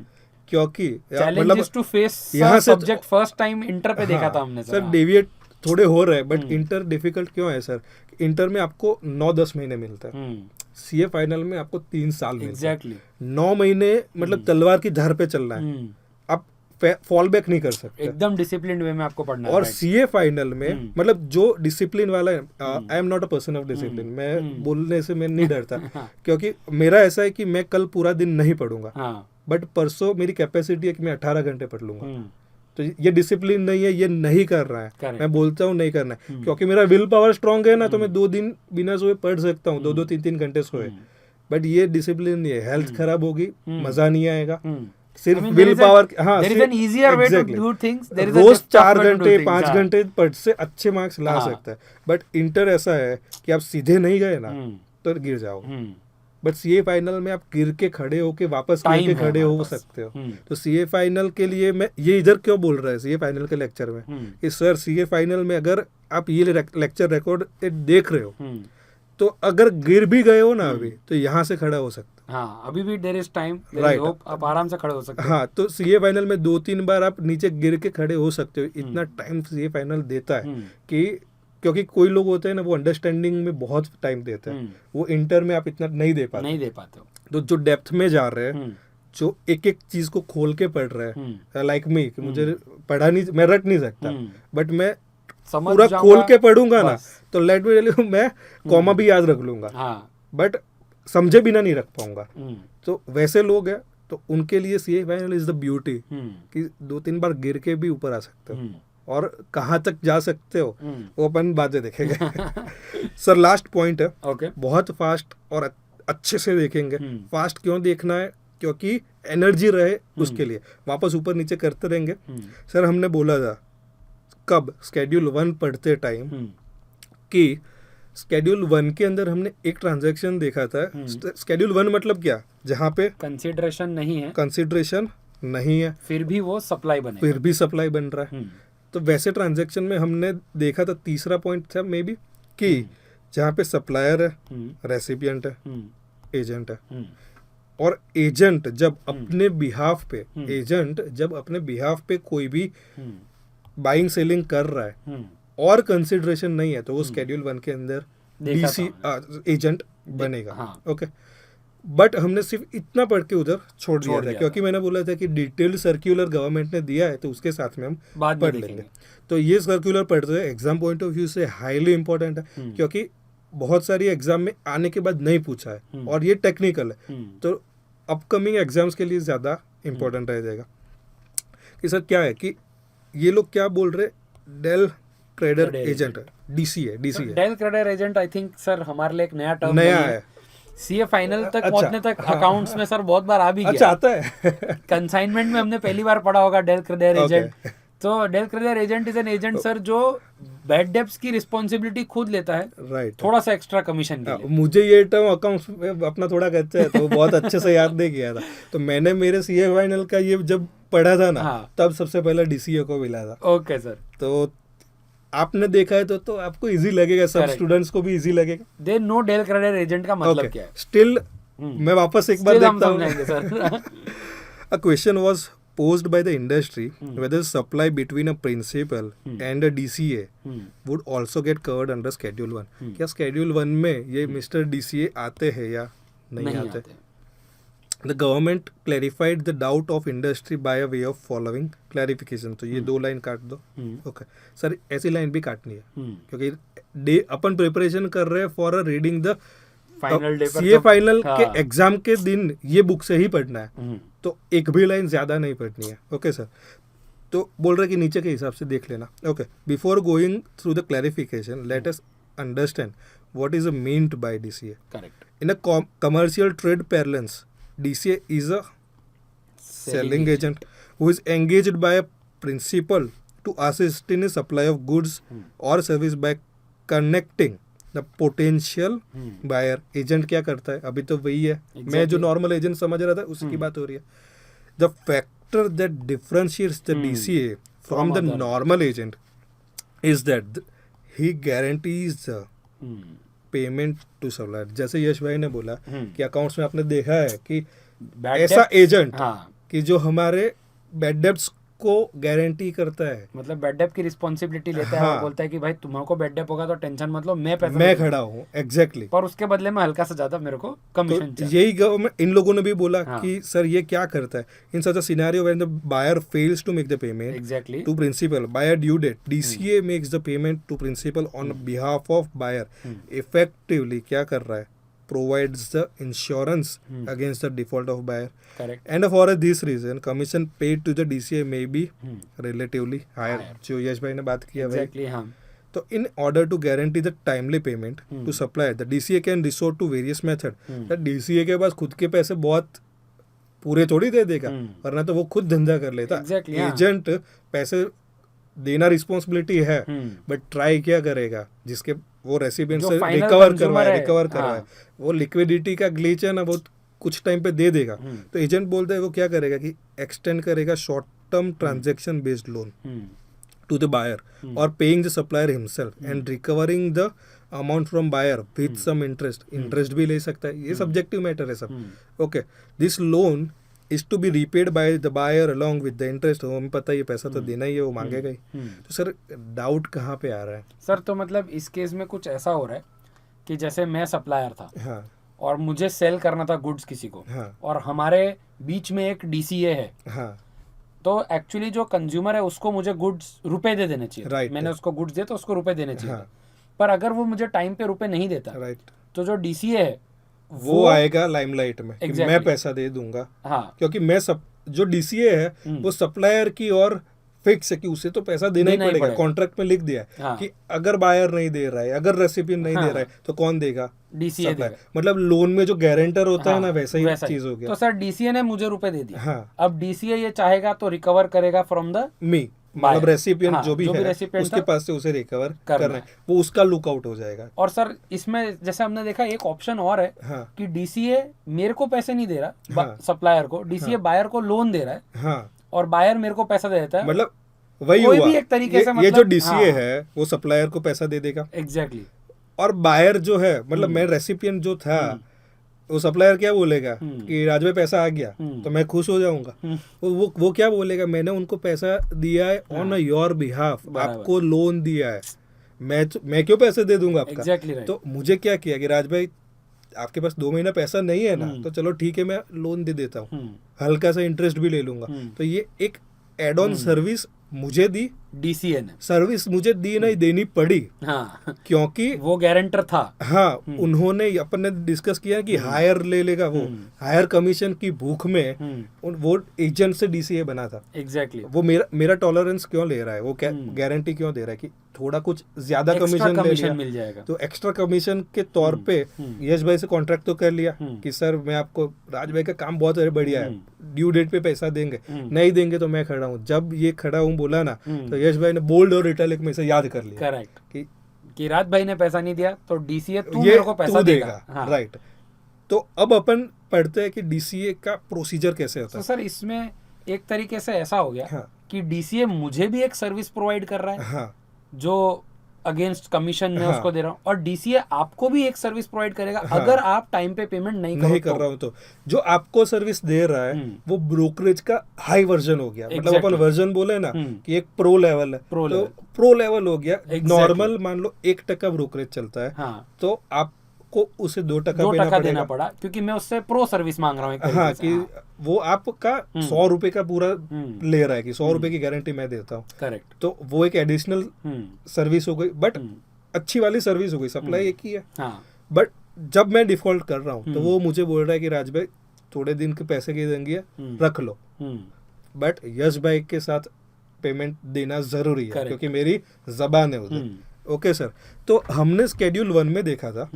B: क्योंकि
A: चैलेंजेस टू फेस
B: यहाँ से
A: सब्जेक्ट फर्स्ट टाइम इंटर पे देखा था हमने
B: सर। डेविएट थोड़े हो रहे हैं, बट इंटर डिफिकल्ट क्यों है सर? इंटर में आपको 9-10 महीने मिलता है, सीए फाइनल में आपको 3 साल मिलता है।
A: एग्जैक्टली।
B: 9 महीने मतलब तलवार की धार पे चलना है, आप फॉल बैक नहीं कर सकते,
A: एकदम डिसिप्लिन वे में आपको पढ़ना है।
B: और सीए फाइनल में मतलब जो डिसिप्लिन वाला है, I am not a person of discipline, मैं बोलने से मैं नहीं डरता, क्योंकि मेरा ऐसा है कि मैं कल पूरा दिन नहीं पढ़ूंगा, बट परसों मेरी कैपेसिटी है कि मैं 18 घंटे पढ़ लूंगा। तो ये डिसिप्लिन नहीं है, ये नहीं कर रहा है। मैं बोलता हूँ नहीं करना है, क्योंकि मेरा विल पावर स्ट्रांग है ना, तो मैं 2 दिन बिना सोए पढ़ सकता हूँ, 2-2 3-3 घंटे सोए, बट ये डिसिप्लिन नहीं है। हेल्थ खराब होगी, मजा नहीं आएगा, सिर्फ विल पावर। हाँ, रोज 4 घंटे 5 घंटे पढ़ से अच्छे मार्क्स ला सकता है, बट इंटर ऐसा है कि आप सीधे नहीं गए ना तो गिर जाओ, बट सीए फाइनल में आप गिर के खड़े होके वापस गिर के खड़े हो सकते हो। तो सीए फाइनल के लिए मैं ये इधर क्यों बोल रहा है सीए फाइनल के लेक्चर में कि सर सीए फाइनल में अगर आप ये लेक्चर रिकॉर्ड देख रहे हो तो अगर गिर भी गए हो ना अभी, तो यहाँ से खड़ा हो सकते।
A: हाँ, अभी भी देयर इज टाइम,
B: राइट,
A: आप आराम से खड़े हो सकते हैं।
B: हाँ, तो सीए फाइनल में 2-3 बार आप नीचे गिर के खड़े हो सकते हो, इतना टाइम सीए फाइनल देता है कि, क्योंकि कोई लोग होते हैं ना वो अंडरस्टैंडिंग में बहुत टाइम देते हैं, वो इंटर में आप इतना नहीं दे पाते हो। तो जो डेप्थ में जा रहे हैं, जो एक एक चीज को खोल के पढ़ रहे हैं, लाइक मी, कि मुझे पढ़ा नहीं, मैं रट नहीं सकता, बट मैं पूरा खोल के पढ़ूंगा ना, तो लेट मी टेल यू, मैं कॉमा भी याद रख लूंगा, बट समझे बिना नहीं रख पाऊंगा। तो वैसे लोग हैं, तो उनके लिए CA final is the beauty कि 2-3 बार गिर के भी ऊपर आ सकते हो, और कहाँ तक जा सकते हो वो अपन बातें देखेंगे। सर लास्ट पॉइंट है, बहुत फास्ट और अच्छे से देखेंगे। फास्ट क्यों देखना है? क्योंकि एनर्जी रहे उसके लिए, वापस ऊपर नीचे करते रहेंगे। सर हमने बोला था कब स्केड्यूल 1 पढ़ते टाइम कि स्केड्यूल 1 के अंदर हमने एक ट्रांजैक्शन देखा था. स्केड्यूल 1 मतलब क्या, जहाँ पे
A: कंसिडरेशन नहीं है,
B: कंसिडरेशन नहीं है,
A: फिर भी वो सप्लाई बनेगा.
B: फिर भी सप्लाई बन रहा है. तो वैसे ट्रांजैक्शन में हमने देखा था, तीसरा पॉइंट था मे बी कि जहाँ पे सप्लायर है, रेसिपिएंट है, एजेंट है, और एजेंट जब अपने बिहाफ पे कोई भी बाइंग सेलिंग कर रहा है और कंसिडरेशन नहीं है, तो वो स्केड्यूल 1 के अंदर डीसी एजेंट बनेगा. ओके, बट हमने सिर्फ इतना पढ़ के उधर छोड़ दिया था, क्योंकि मैंने बोला था कि डिटेल्ड सर्क्यूलर गवर्नमेंट ने दिया है, तो उसके साथ में हम पढ़ लेंगे. तो ये सर्क्यूलर पढ़ते हुए एग्जाम पॉइंट ऑफ व्यू से हाईली इंपॉर्टेंट है, क्योंकि बहुत सारी एग्जाम में आने के बाद नहीं पूछा है और ये टेक्निकल है, तो अपकमिंग एग्जाम्स के लिए ज़्यादा इंपॉर्टेंट रह जाएगा. कि सर क्या है कि ये लोग क्या बोल रहे, डेल क्रेडर एजेंट डीसी है.
A: Del credere agent I think sir हमारे लिए एक नया टर्म
B: है.
A: सीए फाइनल तक पहुंचने तक अकाउंट्स में सर बहुत बार आ भी गया.
B: अच्छा, आता है.
A: कंसाइनमेंट में हमने पहली बार पढ़ा होगा डेल क्रेडर एजेंट. तो del credere agent is an agent sir जो बैड डेब्ट्स की रिस्पॉन्सिबिलिटी खुद लेता है,
B: राइट,
A: थोड़ा सा एक्स्ट्रा कमीशन के लिए.
B: मुझे ये टर्म अकाउंट्स में अपना थोड़ा कच्चा है, तो बहुत अच्छे से याद नहीं किया था. तो मैंने मेरे सीए फाइनल का ये जब पढ़ा था ना, तब सबसे पहले डीसीए को मिला था.
A: Okay sir.
B: तो आपने देखा है तो आपको इजी लगेगा, सब स्टूडेंट्स को भी इजी लगेगा.
A: They know del credere agent का मतलब क्या है.
B: स्टिल मैं वापस एक बार देखता हूँ. A question was posed by the industry whether supply between a principal and a DCA would also get covered under Schedule 1. क्या Schedule 1 में ये मिस्टर DCA आते हैं या नहीं आते? The government clarified the doubt of industry by a way of following clarification. तो ये 2 लाइन काट दो. ओके सर, ऐसी लाइन भी काटनी है, क्योंकि अपन प्रिपरेशन कर रहे हैं for a reading the CA final के एग्जाम के दिन ये बुक से ही पढ़ना है, तो एक भी लाइन ज्यादा नहीं पढ़नी है. ओके सर, तो बोल रहे कि नीचे के हिसाब से देख लेना. Okay, before going through the clarification let us understand what is meant by DCA.
A: Correct.
B: In a commercial trade parlance, DCA is a selling agent who is engaged by a principal to assist in the supply of goods or service by connecting the potential buyer. Agent क्या करता है, अभी तो वही है. मैं जो normal agent समझ रहा था उसी की बात हो रही है. The factor that differentiates the DCA from the normal agent is that he guarantees the payment to supplier. जैसे यश भाई ने बोला कि अकाउंट्स में आपने देखा है कि ऐसा एजेंट कि जो हमारे बैड डेब्ट्स को गारंटी करता है,
A: मतलब बैड डेब्ट की रिस्पॉन्सिबिलिटी लेता है, बोलता है कि भाई तुम्हारे बैड डेब्ट होगा तो टेंशन मत लो, मैं
B: खड़ा हूँ. एग्जैक्टली.
A: पर उसके बदले में हल्का सा ज्यादा मेरे को कमीशन चाहिए.
B: यही गवर्नमेंट इन लोगों ने भी बोला कि सर ये क्या करता है. In such a scenario when the buyer fails to make the payment
A: exactly
B: to principal by a due date, DCA makes the payment to principal on behalf of buyer. Effectively क्या कर रहा है, provides the insurance against the default of buyer.
A: Correct.
B: And for this reason commission paid to the DCA may be relatively higher. जो यश भाई ने बात किया
A: exactly, हाँ.
B: तो in order to guarantee the timely payment to supplier, the DCA can resort to various method. The DCA के पास खुद के पैसे बहुत पूरे थोड़ी दे देगा, वरना तो वो खुद धंधा कर लेता. एजेंट पैसे देना रिस्पॉन्सिबिलिटी है, बट ट्राई क्या करेगा, जिसके वो रेसिपिएंट से रिकवर करवाए, वो लिक्विडिटी का ग्लिच है ना, वो कुछ टाइम पे दे देगा. तो एजेंट बोलता है वो क्या करेगा कि एक्सटेंड करेगा short term transaction based loan to the buyer और paying the supplier himself and recovering the amount from buyer with some interest भी ले सकता है. ये सब्जेक्टिव मैटर है सब. Okay, this loan is to be repaid by the buyer along with the interest. हमें पता है ये पैसा तो देना ही है, वो मांगेगा ही. तो सर डाउट कहाँ पे आ रहा है
A: सर? तो मतलब इस केस में कुछ ऐसा हो रहा है कि जैसे मैं सप्लायर था और मुझे सेल करना था गुड्स किसी को, और हमारे बीच में एक डीसीए है, तो एक्चुअली जो कंज्यूमर है उसको मुझे गुड्स रुपए दे देने चाहिए. मैंने उसको गुड्स दिए तो उसको रुपए देने चाहिए. पर अगर वो मुझे टाइम पे रुपए नहीं देता, तो जो डीसीए है
B: वो आएगा लाइमलाइट में. exactly. मैं पैसा दे दूंगा. क्योंकि मैं जो डीसीए है वो सप्लायर की और फिक्स है कि उसे तो पैसा देना ही पड़ेगा. कॉन्ट्रैक्ट में लिख दिया है कि अगर बायर नहीं दे रहा है, अगर रेसिपिएंट नहीं दे रहा है, तो कौन देगा?
A: डीसीए देगा.
B: मतलब लोन में जो गारंटर होता है ना, वैसा ही चीज हो गया.
A: तो सर डीसीए ने मुझे रुपए दे दिया. अब डीसीए ये चाहेगा तो रिकवर करेगा फ्रॉम द
B: मी. मतलब रेसिपिएंट
A: हाँ,
B: जो भी है
A: recipient
B: उसके
A: था,
B: पास से उसे रिकवर
A: करना
B: करना है, वो उसका लुकआउट हो जाएगा।
A: और सर इसमें जैसे हमने देखा एक ऑप्शन और है
B: हाँ
A: कि डीसीए मेरे को पैसे नहीं दे रहा
B: हाँ
A: सप्लायर को, डीसीए बायर को लोन दे रहा है
B: हाँ,
A: और बायर मेरे को पैसा दे देता है।
B: मतलब वही
A: कोई
B: हुआ,
A: भी एक तरीके से
B: ये
A: मतलब
B: जो डीसीए
A: हाँ,
B: है वो सप्लायर को पैसा दे देगा,
A: एग्जैक्टली
B: और बायर जो है मतलब मैं रेसिपिएंट जो था वो सप्लायर क्या बोलेगा कि राज भाई पैसा आ गया तो मैं खुश हो जाऊंगा। वो क्या बोलेगा, मैंने उनको पैसा दिया है ऑन योर बिहाफ, आपको लोन दिया है, मैं क्यों पैसे दे दूंगा आपका।
A: Exactly right.
B: तो मुझे क्या किया कि राज भाई आपके पास 2 महीना पैसा नहीं है ना, तो चलो ठीक है मैं लोन दे देता हूँ, हल्का सा इंटरेस्ट भी ले लूंगा। तो ये एक एड ऑन सर्विस मुझे दी,
A: डीसीए ने
B: सर्विस मुझे दी नहीं देनी पड़ी,
A: हाँ
B: क्योंकि
A: वो गारंटर था।
B: हाँ उन्होंने अपन ने डिस्कस किया कि हायर ले लेगा वो, हायर कमीशन की भूख में वो एजेंट से डीसीए बना था।
A: एग्जैक्टली
B: वो मेरा टॉलरेंस क्यों ले रहा है, वो गारंटी क्यों दे रहा है कि थोड़ा कुछ ज्यादा कमीशन
A: मिल जाएगा,
B: तो एक्स्ट्रा कमीशन के तौर पे यश भाई से कॉन्ट्रैक्ट तो कर लिया कि सर मैं आपको, राज भाई का काम बहुत बढ़िया है, ड्यू डेट पे पैसा देंगे, नहीं देंगे तो मैं खड़ा हूँ। जब ये खड़ा हूँ बोला ना, तो यश भाई ने बोल्ड और इटैलिक में से याद कर लिया
A: करेक्ट कि राज भाई ने पैसा नहीं दिया तो डीसीए तू मेरे को पैसा देगा। हाँ।
B: राइट। तो अब अपन पढ़ते हैं कि डीसीए का प्रोसीजर कैसे होता है।
A: तो सर इसमें एक तरीके से ऐसा हो गया
B: हाँ।
A: कि डीसीए मुझे भी एक सर्विस प्रोवाइड कर रहा है,
B: हाँ
A: जो अगेंस्ट कमीशन में
B: हाँ।
A: उसको दे रहा हूँ, और डीसीए आपको भी एक सर्विस प्रोवाइड करेगा
B: हाँ।
A: अगर आप टाइम पे पेमेंट नहीं
B: कर रहा हूँ तो जो आपको सर्विस दे रहा है वो ब्रोकरेज का हाई वर्जन हो गया। मतलब अपन वर्जन बोले ना कि एक प्रो लेवल है, तो प्रो लेवल हो गया। नॉर्मल मान लो 1% ब्रोकरेज चलता है, तो आपको उसे 2%
A: देना पड़ा क्योंकि मैं उससे प्रो सर्विस मांग रहा हूँ।
B: हाँ कि वो आपका 100 रुपए का पूरा ले रहा है कि 100 रुपए की गारंटी मैं देता हूँ।
A: करेक्ट।
B: तो वो एक एडिशनल सर्विस हो गई, बट अच्छी वाली सर्विस हो गई, सप्लाई एक ही है। बट जब मैं डिफॉल्ट कर रहा हूँ तो वो मुझे बोल रहा है कि राज भाई थोड़े दिन के पैसे की देंगे रख लो, बट यश भाई के साथ पेमेंट देना जरूरी है क्योंकि मेरी जबान है उधर। ओके सर, तो हमने स्केड्यूल 1 में देखा था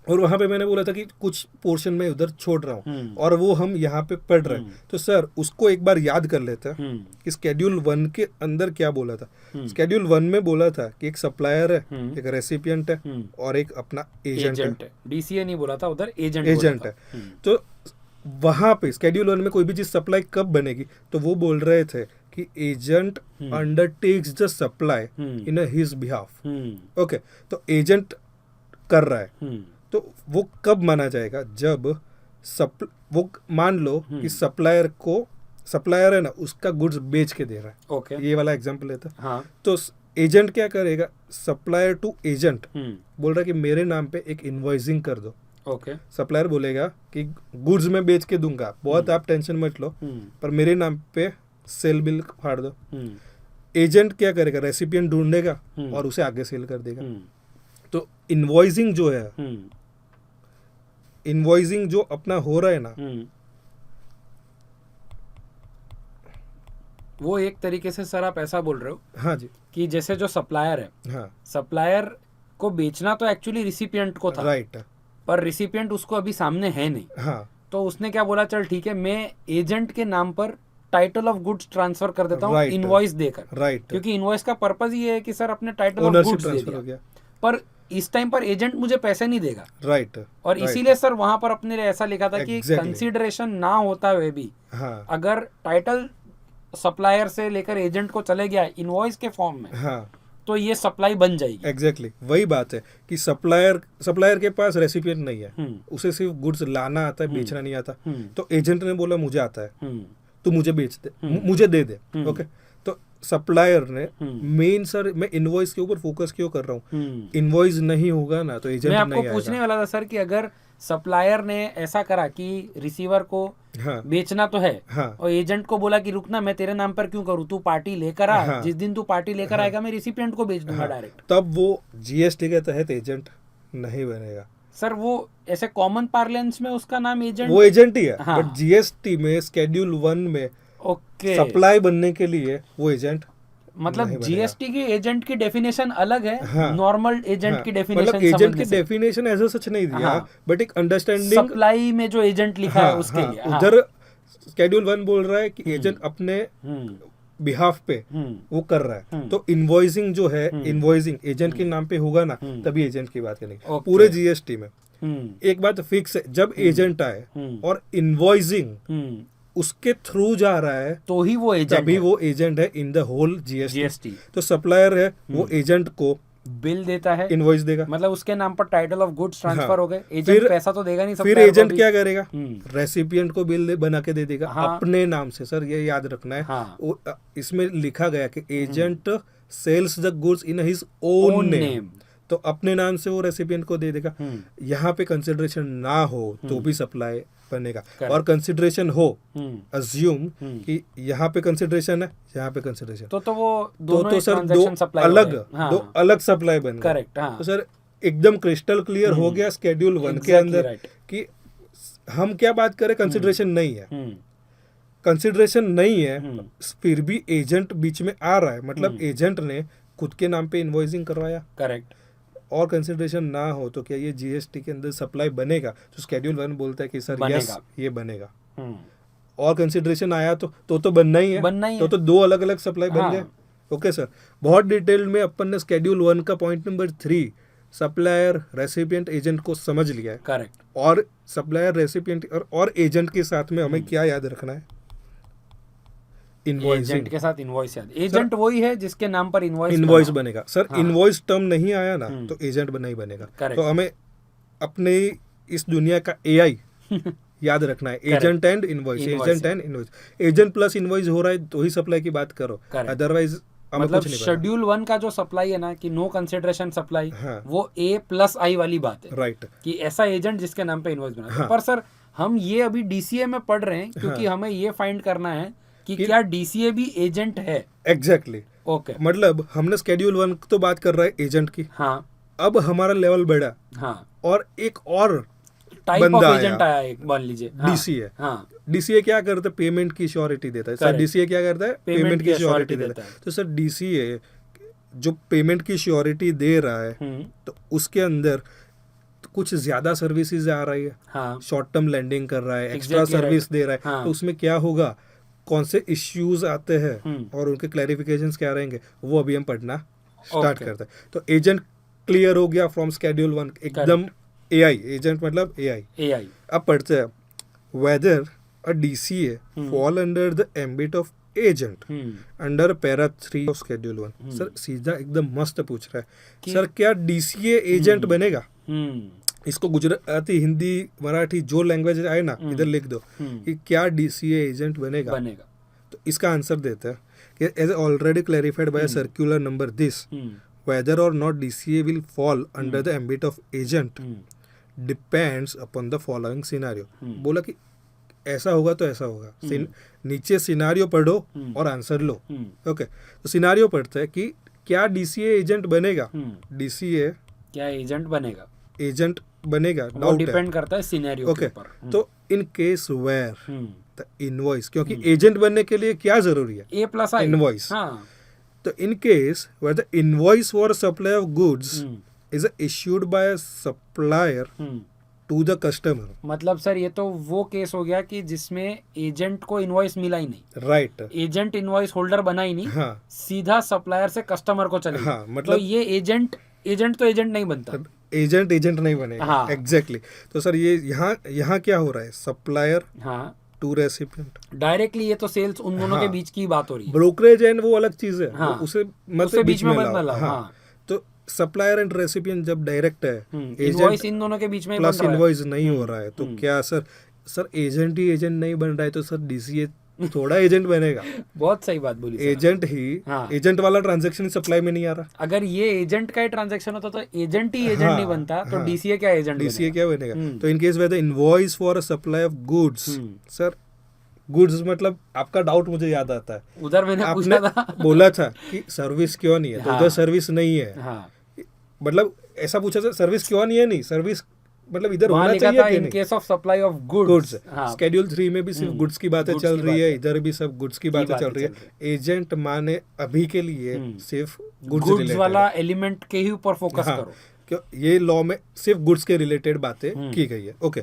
B: और वहां पे मैंने बोला था कि कुछ पोर्शन में उधर छोड़ रहा हूँ और वो हम यहाँ पे पढ़ रहे हैं। तो सर उसको एक बार याद कर लेते हैं कि स्केड्यूल 1 के अंदर क्या बोला था। स्केड्यूल 1 में बोला था कि एक सप्लायर है, एक रेसिपिएंट है और एक अपना एजेंट है।
A: डीसीए नहीं बोला था, उधर एजेंट
B: है। तो वहां पे स्केड्यूल 1 में कोई भी चीज सप्लाई कब बनेगी, तो वो बोल रहे थे कि agent undertakes the supply in his behalf. Okay, तो एजेंट कर रहा है, तो वो कब माना जाएगा, जब वो मान लो कि सप्लायर है ना उसका गुड्स बेच के दे रहा है।
A: ओके,
B: ये वाला एग्जांपल लेता है।
A: हाँ।
B: तो एजेंट क्या करेगा, सप्लायर टू एजेंट बोल रहा है कि मेरे नाम पे एक इनवॉइसिंग कर दो।
A: ओके,
B: सप्लायर बोलेगा कि गुड्स में बेच के दूंगा, बहुत आप टेंशन मत लो, पर मेरे नाम पे सेल बिल फाड़ दो। एजेंट क्या करेगा, रेसिपिएंट ढूंढेगा और उसे आगे सेल कर देगा। तो इनवॉइसिंग जो है, इनवॉइसिंग जो अपना हो रहा है ना,
A: वो एक तरीके से सर आप ऐसा बोल रहे हो,
B: हाँ जी,
A: कि जैसे जो सप्लायर है,
B: हाँ,
A: सप्लायर को बेचना तो एक्चुअली रिसिपिएंट को था,
B: राइट,
A: पर रिसिपिएंट उसको अभी सामने है नहीं।
B: हाँ,
A: तो उसने क्या बोला, चल ठीक है मैं एजेंट के नाम पर टाइटल ऑफ गुड्स ट्रांसफर कर देता हूँ इनवॉइस देकर,
B: राइट,
A: क्योंकि इनवॉइस का पर्पस ये है कि सर अपने टाइटल ऑफ गुड्स दे दिया, पर इस टाइम पर एजेंट मुझे पैसे नहीं देगा।
B: राइट,
A: और इसीलिए सर वहां पर अपने ऐसा लिखा था कि कंसीडरेशन ना होता हुए भी अगर टाइटल सप्लायर से लेकर एजेंट को चले गया इनवॉइस के फॉर्म में, तो ये सप्लाई बन जाएगी।
B: एग्जैक्टली वही बात है कि सप्लायर के पास रेसिपिएंट नहीं है, उसे सिर्फ गुड्स लाना आता है, बेचना नहीं आता। तो एजेंट ने बोला मुझे आता है, तू मुझे बेच दे, मुझे दे दे। ओके, तो सप्लायर ने मेन, सर मैं इनवॉइस के ऊपर फोकस क्यों कर रहा हूँ, इनवॉइस नहीं होगा ना तो एजेंट नहीं आएगा।
A: मैं आपको पूछने वाला था सर कि अगर सप्लायर ने ऐसा करा कि रिसीवर को बेचना तो है, और एजेंट को बोला कि रुकना मैं तेरे नाम पर क्यों करूँ, तू पार्टी लेकर आ, जिस दिन तू पार्टी लेकर आएगा मैं रिसिपिएंट को बेच दूंगा डायरेक्ट,
B: तब वो जीएसटी के तहत एजेंट नहीं बनेगा।
A: सर वो ऐसे कॉमन पार्लेंस में उसका नाम एजेंट,
B: वो एजेंट ही है, बट जीएसटी में स्केड्यूल 1 में सप्लाई बनने के लिए वो एजेंट,
A: मतलब जीएसटी की एजेंट की डेफिनेशन अलग है, नॉर्मल एजेंट की डेफिनेशन,
B: मतलब एजेंट की डेफिनेशन ऐसा सच नहीं दिया, बट एक अंडरस्टैंडिंग
A: सप्लाई में जो एजेंट लिखा है उसके लिए।
B: उधर स्केड्यूल 1 बोल रहा है कि एजेंट अपने बिहाफ पे वो कर रहा है, तो इनवॉइसिंग जो है, इनवॉइसिंग एजेंट के नाम पे होगा ना, तभी एजेंट की बात करेंगे पूरे जीएसटी में। एक बात फिक्स है, जब एजेंट आए और इनवॉइसिंग उसके थ्रू जा रहा है
A: तो ही वो एजेंट
B: तभी
A: है।
B: वो एजेंट है in the whole GST.
A: GST
B: तो सप्लायर है वो एजेंट को
A: बिल देता है,
B: इनवॉइस देगा,
A: मतलब उसके नाम पर टाइटल ऑफ गुड्स ट्रांसफर
B: हाँ।
A: हो गए, एजेंट
B: फिर-
A: पैसा तो देगा नहीं,
B: फिर
A: supplier को
B: एजेंट
A: भी।
B: क्या करेगा, रेसिपिएंट को बिल बना के दे देगा
A: हाँ।
B: अपने नाम से। सर ये याद रखना है,
A: हाँ।
B: इसमें लिखा गया कि agent sells the goods in his own name, तो अपने नाम से वो रेसिपिएंट को दे देगा। यहाँ पे कंसिडरेशन ना हो तो भी सप्लाई बनेगा, और कंसिडरेशन हो, अज्यूम कि यहाँ पे कंसिडरेशन है, यहाँ पे कंसिडरेशन,
A: तो वो दोनों
B: तो
A: ही
B: सर
A: transaction
B: दो
A: supply हो
B: अलग
A: गए। हाँ।
B: दो अलग सप्लाई बन गए।
A: करेक्ट, हाँ।
B: तो सर एकदम क्रिस्टल क्लियर हो गया स्केड्यूल 1 के
A: Exactly
B: अंदर
A: right।
B: कि हम क्या बात करें, कंसिडरेशन नहीं है, कंसिडरेशन नहीं है, फिर भी एजेंट बीच में आ रहा है, मतलब एजेंट ने खुद के नाम पे इनवॉइसिंग करवाया,
A: करेक्ट,
B: और कंसिडरेशन ना हो तो क्या ये जीएसटी के अंदर सप्लाई बनेगा? तो स्केड्यूल 1 बोलता है कि सर यस ये बनेगा, और कंसिडरेशन आया तो बनना ही है,
A: बनना ही है।
B: तो दो अलग अलग सप्लाई बन
A: हाँ।
B: गए। ओके सर, बहुत डिटेल में अपन ने स्केड्यूल 1 का point number 3 supplier recipient agent को समझ लिया है,
A: करेक्ट।
B: और सप्लायर रेसिपिएंट और एजेंट के साथ में हमें क्या याद रखना है, इनवॉइसिंग
A: एजेंट के साथ इनवॉइस याद, एजेंट वही है जिसके नाम पर
B: इनवॉइस बनेगा। सर
A: हाँ।
B: इनवॉइस टर्म नहीं आया ना तो एजेंट बना ही बनेगा।
A: Correct।
B: तो हमें अपने इस दुनिया का एआई याद रखना है, agent and invoice, agent and invoice, agent plus invoice हो रहा है तो ही सप्लाई की बात करो,
A: Correct।
B: अदरवाइज हमें
A: मतलब
B: कुछ नहीं पता।
A: शेड्यूल 1 का जो सप्लाई है ना कि नो कंसिडरेशन सप्लाई,
B: हाँ।
A: वो A+I वाली बात है,
B: राइट,
A: कि ऐसा एजेंट जिसके नाम पे इनवॉइस बना।
B: हाँ।
A: पर सर हम ये अभी डीसीए में पढ़ रहे हैं क्योंकि हमें ये फाइंड करना है कि क्या डीसीए भी एजेंट है।
B: एग्जैक्टली।
A: ओके,
B: मतलब हमने स्केड्यूल 1 तो बात कर रहा है एजेंट की,
A: हाँ
B: अब हमारा लेवल बढ़ा
A: हाँ,
B: और एक और
A: टाइप ऑफ
B: बंदा
A: एजेंट
B: आया,
A: आया एक, मान लीजिए हाँ,
B: डीसीए।
A: हाँ,
B: डीसीए क्या करता है, पेमेंट की श्योरिटी देता है। Sir
A: Correct।
B: डीसीए क्या करता है, पेमेंट की श्योरिटी
A: surety
B: देता है। तो सर डीसीए जो पेमेंट की श्योरिटी दे रहा है, तो उसके अंदर कुछ ज्यादा सर्विसेज आ रही है,
A: हाँ,
B: शॉर्ट टर्म लैंडिंग कर रहा है, एक्स्ट्रा
A: Exactly
B: सर्विस
A: right।
B: दे रहा है,
A: हाँ।
B: तो उसमें क्या होगा, कौन से इश्यूज आते हैं और उनके क्लैरिफिकेशंस क्या रहेंगे, वो अभी हम पढ़ना स्टार्ट
A: Okay।
B: करते हैं। तो एजेंट क्लियर हो गया फ्रॉम स्केड्यूल 1, एकदम एआई, एजेंट मतलब एआई।
A: एआई।
B: अब पढ़ते हैं weather a DCA fall under the ambit of agent under para 3 of schedule 1। Sir सीधा एकदम मस्त पूछ रहा है, सर क्या डीसीए एजेंट बनेगा? इसको गुजराती, हिंदी, मराठी जो लैंग्वेज आए ना इधर लिख दो कि क्या डीसीए एजेंट बनेगा। तो इसका आंसर देता है कि as already clarified by circular number this, whether or not DCA will fall under the ambit of agent depends upon the following scenario। बोला कि ऐसा होगा तो ऐसा होगा, नीचे सिनारियो पढ़ो और आंसर लो। ओके, तो सिनारियो पढ़ते हैं कि क्या DCA एजेंट बनेगा, DCA
A: क्या एजेंट बनेगा,
B: एजेंट बनेगा,
A: वो
B: डाउट
A: डिपेंड करता है सिनेरियो के
B: ओके।
A: ऊपर।
B: तो in case where the invoice, क्योंकि एजेंट बनने के लिए क्या जरूरी है,
A: A+I
B: इनवॉइस।
A: हाँ,
B: तो in case where the invoice for supply of goods is issued by a supplier to the customer।
A: मतलब सर ये तो वो केस हो गया कि जिसमें एजेंट को इनवॉइस मिला ही नहीं,
B: राइट,
A: एजेंट इनवॉइस होल्डर बना ही नहीं,
B: हाँ
A: सीधा सप्लायर से कस्टमर को चले
B: हाँ,
A: तो
B: मतलब
A: ये एजेंट तो एजेंट नहीं बनता।
B: एजेंट नहीं बनेगा।
A: हाँ।
B: एग्जैक्टली। तो सर ये यहाँ क्या हो रहा है, सप्लायर
A: हाँ,
B: टू रेसिपिएंट,
A: डायरेक्टली ये तो सेल्स उन दोनों के बीच की बात हो रही है।
B: ब्रोकरेज एंड वो अलग चीज है,
A: हाँ।
B: वो उसे
A: उससे
B: मतलब
A: बीच में मत
B: लाओ।
A: मिलाओ।
B: हाँ।
A: हाँ,
B: तो सप्लायर एंड रेसिपिएंट जब डायरेक्ट है,
A: इनवॉइस इन दोनों के बीच में ही बन
B: प्लस
A: रहा है।
B: इनवॉइस नहीं हो रहा है, तो क्या सर एजेंट ही एजेंट नहीं बन रहा है, तो सर डीसीए थोड़ा एजेंट बनेगा।
A: बहुत सही बात बोली सर।
B: एजेंट ही,
A: हाँ।
B: एजेंट वाला ट्रांजैक्शन सप्लाई में नहीं आ रहा।
A: अगर ये एजेंट का ही ट्रांजैक्शन होता तो एजेंट ही एजेंट
B: हाँ,
A: नहीं बनता, तो
B: हाँ।
A: डीसीए क्या एजेंट
B: डीसीए
A: बनेगा?
B: क्या बनेगा? तो in case where the invoice for a supply of goods, sir goods मतलब आपका डाउट मुझे याद आता है,
A: उधर मैंने
B: आपने
A: पूछा था।
B: बोला था कि सर्विस क्यों नहीं है, तो
A: हाँ।
B: उधर सर्विस नहीं है,
A: हाँ,
B: मतलब ऐसा पूछा था सर्विस क्यों नहीं है, नहीं सर्विस मतलब इधर
A: वहाँ
B: होना
A: लिखा
B: चाहिए
A: था
B: कि
A: इन
B: नहीं।
A: Case of supply of
B: goods,
A: goods. हाँ,
B: स्केड्यूल 3 में भी सिर्फ गुड्स की बातें
A: Goods
B: चल
A: की
B: रही है,
A: बात
B: इधर भी सब गुड्स की बातें चल रही है। एजेंट माने अभी के लिए सिर्फ गुड्स
A: गुड्स
B: रिलेटेड,
A: वाला एलिमेंट के ही ऊपर फोकस
B: हाँ,
A: करो।
B: क्यों ये लॉ में सिर्फ गुड्स के रिलेटेड बातें की गई है। ओके,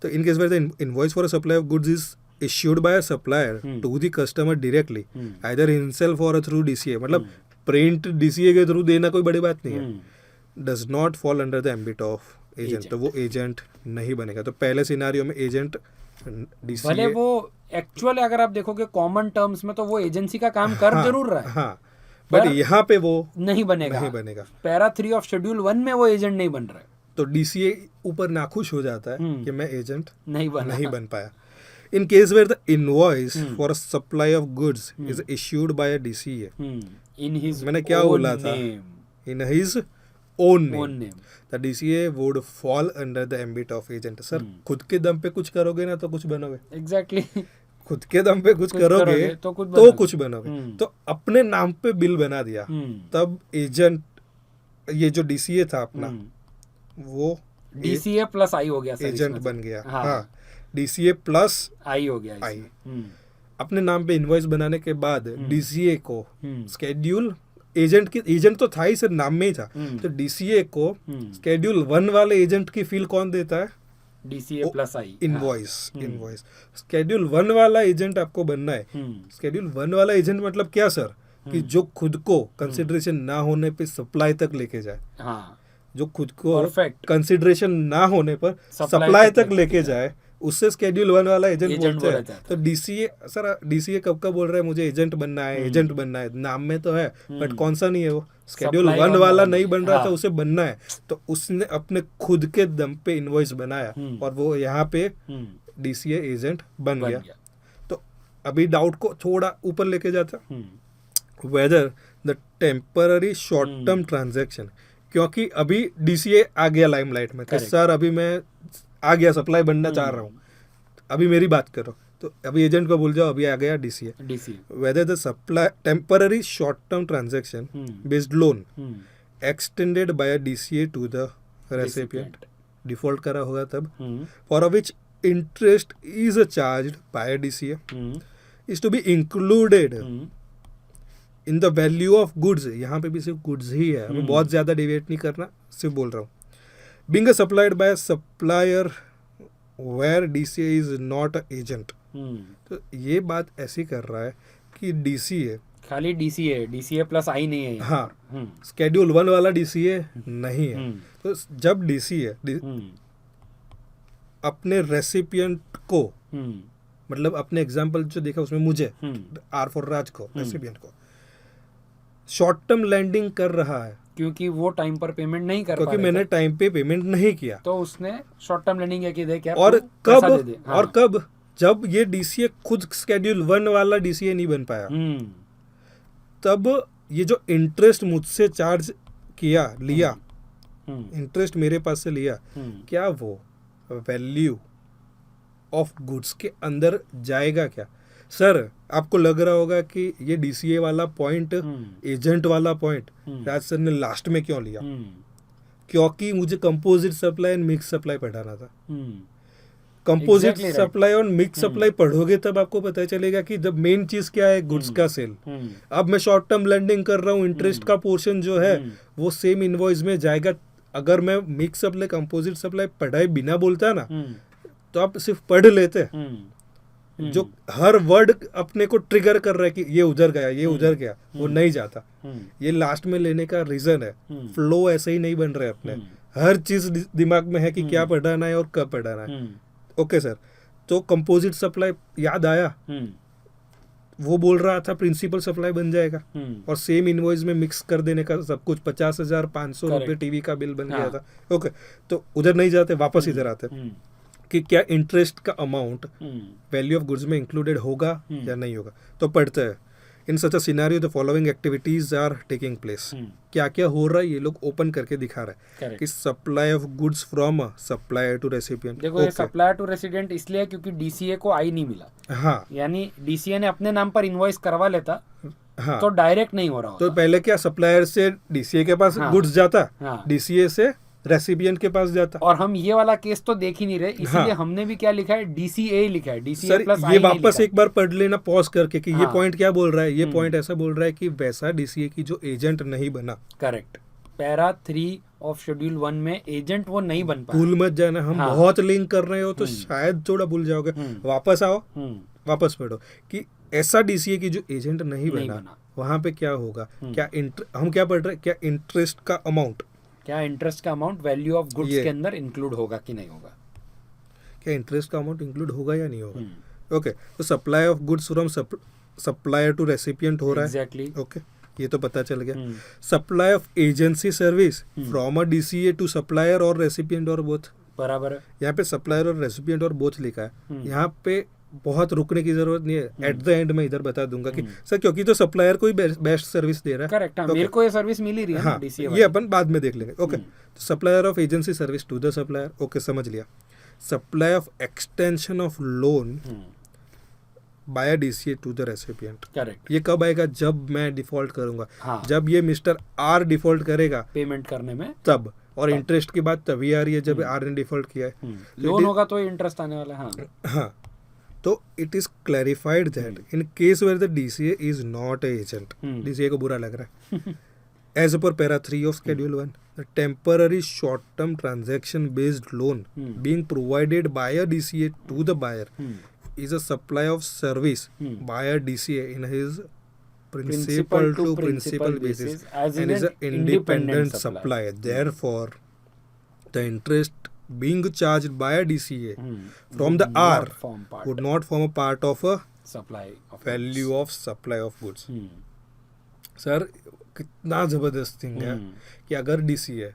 B: तो in case where the invoice for a supply of goods is issued by a supplier to the customer directly, either himself or through DCA, मतलब प्रिंट DCA के थ्रू देना कोई बड़ी बात नहीं है, does not fall under the ambit of agent, तो वो एजेंट नहीं बनेगा। तो पहले सिनारियो में एजेंट DCA,
A: भले वो एक्चुअली अगर आप देखोगे कॉमन टर्म्स में तो वो एजेंसी का काम कर जरूर रहा है,
B: हाँ, बट यहाँ पे वो
A: नहीं बनेगा। पैरा 3 ऑफ शेड्यूल 1 में वो एजेंट नहीं बन रहा है,
B: तो DCA ऊपर नाखुश हो जाता है कि मैं एजेंट
A: नहीं
B: बन पाया। In case where the invoice for a supply of goods is issued by a DCA,
A: in his
B: मैंने क्या बोला था, in his own name, the DCA would fall under the ambit of agent। Sir खुद के दम पे कुछ करोगे ना तो कुछ बनोगे,
A: एग्जैक्टली
B: खुद के दम पे कुछ करोगे तो कुछ बनोगे। तो अपने नाम पे बिल बना दिया, तब एजेंट, ये जो DCA था अपना, वो
A: DCA प्लस आई हो गया,
B: एजेंट बन गया। हाँ, DCA प्लस
A: आई हो गया
B: आई। अपने नाम पे इनवॉइस बनाने के बाद DCA को स्केड्यूल, एजेंट तो था ही सर, नाम में ही था, तो DCA को स्केड्यूल 1 वाले एजेंट की फील कौन देता है,
A: DCA प्लस आई,
B: इनवॉइस। स्केड्यूल 1 वाला एजेंट आपको बनना है। स्केड्यूल 1 वाला एजेंट मतलब क्या सर, कि जो खुद को कंसिडरेशन ना होने पे सप्लाई तक लेके जाए, जो खुद को कंसिडरेशन ना होने पर सप्लाई तक लेके जाए, उससे स्केड्यूल 1 वाला एजेंट बोलते हैं। तो DCA कब बोल रहा है मुझे एजेंट बनना है, नाम में तो है बट कौन सा नहीं है, वो स्केड्यूल 1 वाला नहीं बन रहा था, उसे बनना है, तो उसने अपने खुद के दम पे इनवॉइस बनाया और वो यहाँ पे DCA एजेंट बन गया। तो अभी डाउट को थोड़ा ऊपर लेके जाता, whether the temporary short term transaction, क्योंकि अभी DCA आ गया लाइमलाइट में, सर अभी मैं आ गया, सप्लाई बनना चाह रहा हूँ, अभी मेरी बात करो, तो अभी एजेंट को भूल जाओ, अभी आ गया DCA। Whether the supply temporary short term transaction based loan extended by DCA to the recipient, default करा होगा तब, for which interest is charged by DCA is to be included in the value of goods. यहाँ पे भी सिर्फ goods ही है, हमें बहुत ज्यादा डिवेट नहीं करना, सिर्फ बोल रहा हूँ। Being supplied by a supplier where DCA is not an agent, तो ये बात ऐसी कर रहा है कि DCA
A: खाली DCA प्लस आई नहीं है,
B: हाँ, स्केड्यूल 1 वाला DCA नहीं है। तो जब DCA अपने रेसिपिएंट को, मतलब अपने एग्जाम्पल जो देखा उसमें मुझे R फॉर राज को, रेसिपिएंट को शॉर्ट टर्म लैंडिंग कर रहा है,
A: क्योंकि वो टाइम पर पेमेंट नहीं कर
B: क्योंकि मैंने टाइम पे पेमेंट नहीं किया,
A: तो उसने शॉर्ट टर्म लैंडिंग है कि दे क्या,
B: और कब जब ये DCA खुद स्केड्यूल 1 वाला DCA नहीं बन पाया, तब ये जो इंटरेस्ट मुझसे चार्ज लिया, इंटरेस्ट मेरे पास से लिया, क्या वो वैल्यू ऑफ गुड्स के अंदर जाएगा क्या? सर आपको लग रहा होगा कि ये DCA वाला पॉइंट, एजेंट वाला पॉइंट राज सर ने लास्ट में क्यों लिया, क्योंकि मुझे composite supply and mix supply पढ़ाना था। कंपोजिट सप्लाई और मिक्स सप्लाई पढ़ोगे तब आपको पता चलेगा कि जब मेन चीज क्या है, गुड्स का सेल। अब मैं शॉर्ट टर्म लैंडिंग कर रहा हूँ, इंटरेस्ट का पोर्शन जो है वो सेम इनवॉइस में जाएगा। अगर मैं मिक्स सप्लाई कंपोजिट सप्लाई पढ़ाई बिना बोलता ना, तो आप सिर्फ पढ़ लेते, जो हर वर्ड अपने को ट्रिगर कर रहा है कि ये उधर गया, ये उधर गया, वो नहीं जाता। ये लास्ट में लेने का रीजन है, फ्लो ऐसे ही नहीं बन रहे अपने, हर चीज दिमाग में है कि क्या पढ़ाना है और कब पढ़ाना है। ओके सर, तो कंपोजिट सप्लाई याद आया, वो बोल रहा था प्रिंसिपल सप्लाई बन जाएगा और सेम इनवॉइस में मिक्स कर देने का सब कुछ, 50,500 रुपये टीवी का बिल बन गया था। ओके, तो उधर नहीं जाते, वापस इधर आते कि क्या इंटरेस्ट का अमाउंट वैल्यू ऑफ गुड्स में इंक्लूडेड होगा या नहीं होगा। तो पढ़ते हैं, in such a scenario the following activities are taking place. क्या क्या हो रहा है ये लोग ओपन करके दिखा रहे हैं कि supply of goods from supplier to recipient.
A: देखो ये सप्लायर टू रेसिडेंट इसलिए क्योंकि DCA को आई नहीं मिला।
B: हाँ,
A: यानी DCA ने अपने नाम पर इनवॉइस करवा लेता,
B: हाँ,
A: तो डायरेक्ट नहीं हो रहा होता।
B: तो पहले क्या सप्लायर से DCA के पास गुड्स जाता, DCA से रेसिपिएंट के पास जाता।
A: और हम ये वाला केस तो देख ही नहीं रहे, इसलिए हमने भी क्या लिखा है, DCA लिखा है, DCA प्लस
B: ये वापस एक बार पढ़ लेना पॉज करके कि ये पॉइंट क्या बोल रहा है। ये पॉइंट ऐसा बोल रहा है कि वैसा DCA की जो एजेंट नहीं बना।
A: करेक्ट, पैरा 3 ऑफ शेड्यूल 1 में एजेंट वो नहीं बन पाया।
B: भूल मत जाना, हम बहुत लिंक कर रहे हो तो शायद थोड़ा भूल जाओगे। वापस आओ, वापस पढ़ो कि ऐसा डीसीए की जो एजेंट नहीं
A: नहीं
B: बना
A: बना।
B: वहां पे क्या होगा, क्या हम क्या पढ़ रहे हैं, क्या इंटरेस्ट का अमाउंट,
A: क्या इंटरेस्ट का अमाउंट वैल्यू ऑफ गुड्स
B: ये।
A: के अंदर इंक्लूड होगा कि नहीं होगा।
B: क्या इंटरेस्ट का अमाउंट इंक्लूड होगा या नहीं होगा।
A: हम्म,
B: ओके, तो supply of goods from supplier to recipient हो रहा है।
A: एग्जैक्टली।
B: ओके, ये तो पता चल गया।
A: Hmm,
B: supply of agency service from a DCA to supplier और रेसिपिएंट और बोथ।
A: बराबर है।
B: यहाँ पे सप्लायर और रेसिपिएंट और बोथ लिखा है।
A: हम्म।
B: यहाँ पे बहुत रुकने की जरूरत नहीं है, एट द एंड में इधर बता दूंगा कि सर क्योंकि तो सप्लायर को ही बेस्ट सर्विस दे रहा है।
A: करेक्ट, हाँ,
B: Okay.
A: मेरे को ये सर्विस मिल ही रही है ना
B: हाँ,
A: डीसीए
B: ये अपन बाद में देख लेंगे। Okay,
A: hmm.
B: Supplier of agency service to the supplier, okay समझ लिया। Supply of extension of loan by DCA to the recipient,
A: correct.
B: ये कब आएगा, जब मैं डिफॉल्ट करूंगा,
A: हाँ,
B: जब ये मिस्टर आर डिफॉल्ट करेगा
A: पेमेंट करने में
B: तब, और इंटरेस्ट की बात तभी आ रही है जब आर ने डिफॉल्ट किया है।
A: लोन होगा तो इंटरेस्ट आने वाला है। हाँ,
B: हाँ, तो it is clarified that in case where the DCA is not a agent, DCA को बुरा लग रहा है, as per para 3 of schedule 1, the temporary short term transaction based loan being provided by a DCA to the buyer is a supply of service by a DCA in his principal to principal basis and is an independent supplier. Therefore, the interest being charged by a DCA from the R would not form a part of a
A: supply of
B: value of supply of goods. Sir कितना जबरदस्त thing है कि अगर DCA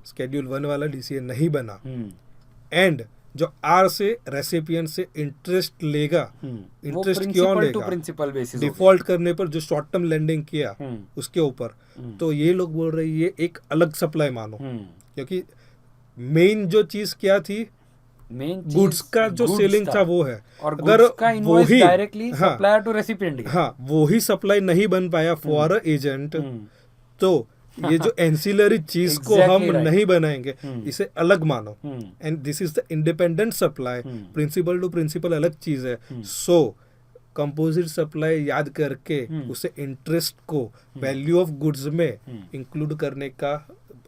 B: schedule 1 वाला DCA नहीं बना and जो are से रेसिपिएंट से इंटरेस्ट लेगा, इंटरेस्ट क्यों लेगा,
A: प्रिंसिपल बेसिस
B: डिफॉल्ट करने पर जो शॉर्ट टर्म लेंडिंग किया उसके ऊपर, तो ये लोग बोल रहे हैं ये एक अलग सप्लाई मानो, क्योंकि मेन जो चीज क्या थी,
A: मेन
B: गुड्स का जो सेलिंग था वो है,
A: और
B: अगर
A: गुड्स का इनवॉइस
B: वही
A: डायरेक्टली सप्लायर टू रेसिपिएंट,
B: हाँ वही सप्लाई नहीं बन पाया फॉर एजेंट, तो ये जो एंसिलरी चीज को हम नहीं बनाएंगे, इसे अलग मानो, and this is the independent supply, principal to principal अलग चीज है। सो कंपोजिट सप्लाई याद करके उसे इंटरेस्ट को वैल्यू ऑफ गुड्स में इंक्लूड करने का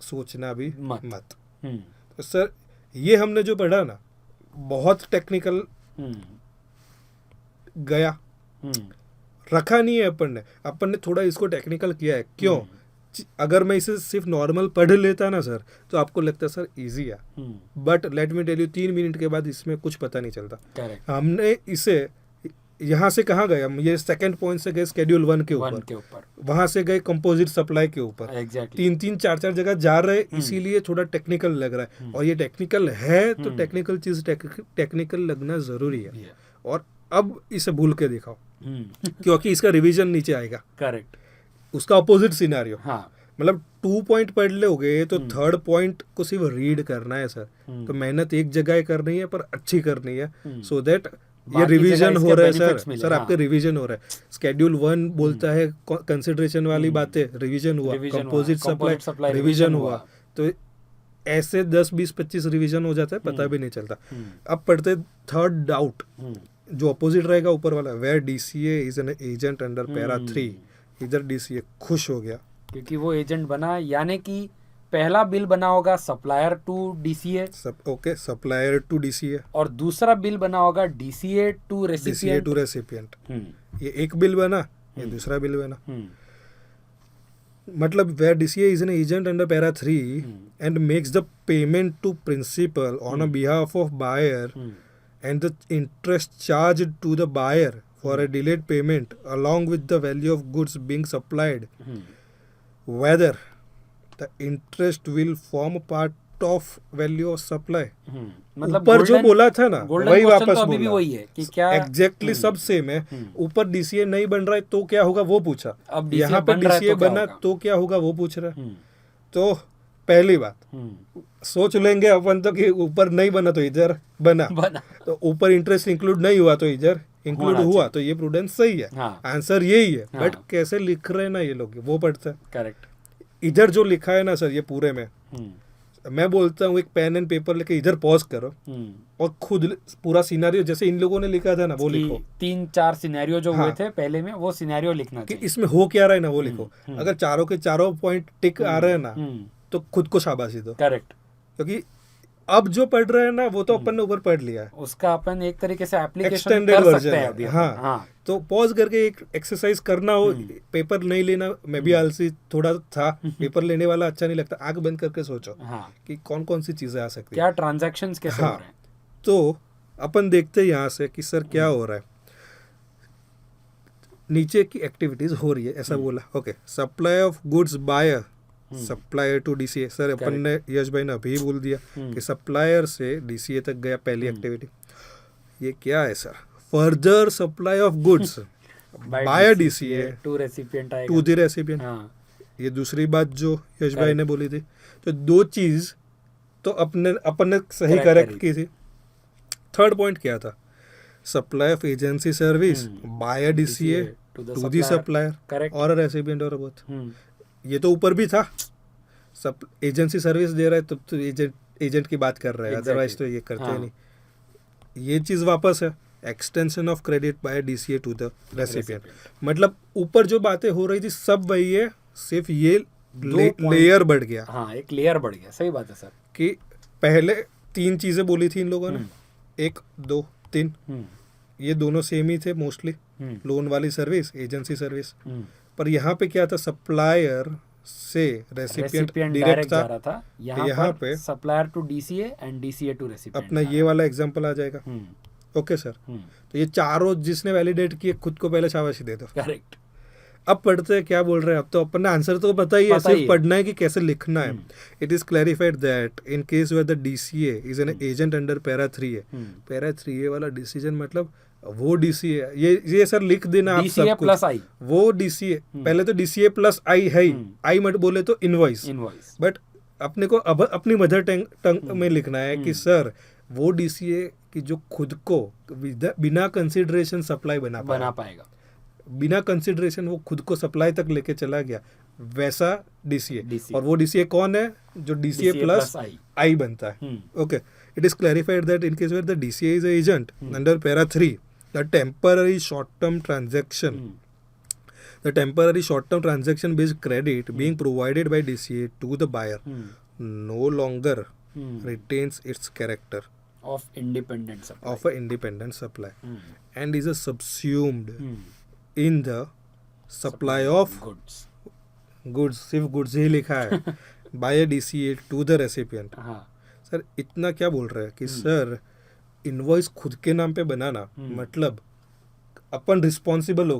B: सोचना भी मत। तो सर ये हमने जो पढ़ा ना बहुत टेक्निकल गया, रखा नहीं है अपन ने थोड़ा इसको टेक्निकल किया है। क्यों? अगर मैं इसे सिर्फ नॉर्मल पढ़ लेता ना सर तो आपको लगता सर इजी है, but let me tell you 3 minute के बाद इसमें कुछ पता नहीं चलता। हमने इसे यहाँ से कहाँ गए हम, ये सेकंड पॉइंट से गए शेड्यूल 1 के ऊपर, वहां से गए कंपोजिट सप्लाई के ऊपर, 3-3 4-4 जगह जा रहे, इसीलिए थोड़ा टेक्निकल लग रहा है। और ये टेक्निकल है तो टेक्निकल चीज टेक्निकल लगना जरूरी है। और अब इसे भूल के दिखाओ क्योंकि इसका रिवीजन नीचे आएगा।
A: करेक्ट,
B: उसका अपोजिट सिनेरियो,
A: हाँ,
B: मतलब 2 पॉइंट पढ़ लोगे तो 3rd पॉइंट को सिर्फ रीड करना है सर। तो मेहनत एक जगह करनी है पर अच्छी करनी है, सो दैट ये रिवीजन हो रहा है सर आपके रिवीजन हो रहा है। शेड्यूल 1 बोलता है कंसिडरेशन वाली बातें, रिवीजन हुआ, कंपोजिट सप्लाई रिवीजन हुआ, तो ऐसे 10-20-25 रिवीजन हो जाता है, पता भी नहीं चलता। अब पढ़ते 3rd डाउट जो अपोजिट रहेगा ऊपर वाला, where DCA is an agent under para 3, इधर डीसीए खुश हो गया
A: क्योंकि वो एजेंट बना, यानी कि पहला बिल बना होगा supplier to DCA,
B: okay, supplier to DCA,
A: और दूसरा बिल बना होगा डीसीए टू
B: रेसिपिएंट। ये एक बिल बना, ये दूसरा बिल बना, मतलब where DCA is an agent under para 3 and makes the payment to principal on a behalf of buyer and the interest charge to the buyer for a delayed payment along with the value of goods being supplied, whether the interest will form a part of value of supply.
A: मतलब
B: ऊपर जो बोला था ना वही वापस
A: तो अभी भी वही है कि क्या
B: एग्जैक्टली सब सेम है। ऊपर डीसीए नहीं बन रहा है तो क्या होगा वो पूछा,
A: अब
B: यहाँ पे डीसीए बना तो क्या होगा वो पूछ रहा है। तो पहली बात सोच लेंगे अपन तो कि ऊपर नहीं बना तो इधर बना, तो ऊपर इंटरेस्ट इंक्लूड नहीं हुआ तो इधर इंक्लूड हुआ, तो ये प्रूडेंस सही है। आंसर यही है, बट कैसे लिख रहे हैं ना ये लोग वो पढ़ता है।
A: करेक्ट,
B: इधर जो लिखा है ना सर ये पूरे में, मैं बोलता हूँ एक पेन एंड पेपर लेके इधर पॉज करो और खुद पूरा सिनेरियो जैसे इन लोगों ने लिखा था ना वो लिखो।
A: 3-4 सिनेरियो जो हुए थे पहले में, वो सिनेरियो लिखना
B: कि इसमें हो क्या रहा है ना वो लिखो। अगर चारों के चारों पॉइंट टिक आ रहे हैं ना तो खुद को शाबाशी दो।
A: करेक्ट,
B: क्योंकि अब जो पढ़ रहे हैं ना वो तो अपन ने ऊपर पढ़ लिया है,
A: उसका अपन एक तरीके से एप्लीकेशन
B: एक्सटेंडेड
A: कर
B: वर्जन
A: सकते हैं
B: है।
A: अभी
B: हाँ,
A: हाँ
B: तो पॉज करके एक एक्सरसाइज करना हो, पेपर नहीं लेना, मैं भी आलसी थोड़ा था, पेपर लेने वाला अच्छा नहीं लगता, आंख बंद करके सोचो
A: हाँ
B: कि कौन कौन सी चीजें आ सकती है।
A: क्या ट्रांजैक्शंस कैसे हो
B: हाँ,
A: रहे हैं।
B: तो अपन देखते हैं यहाँ से कि सर क्या हो रहा है, नीचे की एक्टिविटीज हो रही है ऐसा बोला। Okay, supply of goods buyer supplier to DCA. Sir अपन ने यश भाई ने अभी बोल दिया कि सप्लायर से डीसीए तक गया पहली एक्टिविटी। ये क्या है sir, further supply of goods buyer DCA
A: to recipient आएगा
B: टू द रेसिपिएंट।
A: हाँ
B: ये दूसरी बात जो यश भाई ने बोली थी, तो दो चीज तो अपन ने सही करेक्ट की थी। थर्ड पॉइंट क्या था, supply of agency service buyer DCA to the supplier
A: correct
B: और रेसिपिएंट और बोथ। ये तो ऊपर भी था, सब एजेंसी सर्विस दे रहा है तब तो एजेंट की बात कर रहा है, अदरवाइज तो ये करते हैं नहीं। ये चीज वापस है, extension of credit by DCA to the recipient. मतलब ऊपर जो बातें हो रही थी सब वही है, सिर्फ ये लेयर बढ़ गया।
A: हाँ एक लेयर बढ़ गया, सही बात है सर।
B: कि पहले तीन चीजें बोली थी इन लोगों ने, 1 2 3, ये दोनों सेम ही थे मोस्टली, लोन वाली सर्विस एजेंसी सर्विस। पर यहाँ पे क्या था, सप्लायर से रेसिपिएंट डायरेक्ट
A: जा रहा था,
B: यहाँ पे
A: supplier to DCA and DCA to recipient.
B: अपना ये वाला एग्जांपल आ जाएगा। ओके सर, तो ये चारों जिसने वैलिडेट किए खुद को पहले शाबाशी दे दो।
A: करेक्ट।
B: अब पढ़ते हैं क्या बोल रहे हैं, अब तो अपन ने आंसर तो पता ही है, सिर्फ पढ़ना है कि कैसे लिखना है। It is clarified that in case where the DCA is an agent under para 3 है। पैरा 3 वाला डिसीजन मतलब वो डीसीए, ये सर लिख देना आप
A: डीसीए प्लस आई,
B: वो डीसीए पहले तो डीसीए प्लस आई है, आई मत बोले तो इनवॉइस, बट अपने को अब अपनी मदर टंग में लिखना है कि सर वो डीसीए की जो खुद को बिना कंसिडरेशन सप्लाई बना पाएगा, बिना कंसिडरेशन वो खुद को सप्लाई तक लेके चला गया, वैसा डीसीए। और वो डीसीए कौन है, जो डीसीए प्लस आई बनता है। Okay, it is clarified that in case where the DCA is agent under para 3, the temporary short-term transaction based credit being provided by DCA to the buyer no longer retains its character
A: of independent supply
B: and is subsumed in the supply of goods। सिर्फ goods ही लिखा है by a DCA to the recipient। Sir इतना क्या बोल रहे हैं कि sir invoice खुद के नाम पे बनाना मतलब अपन रिस्पॉन्सिबल हो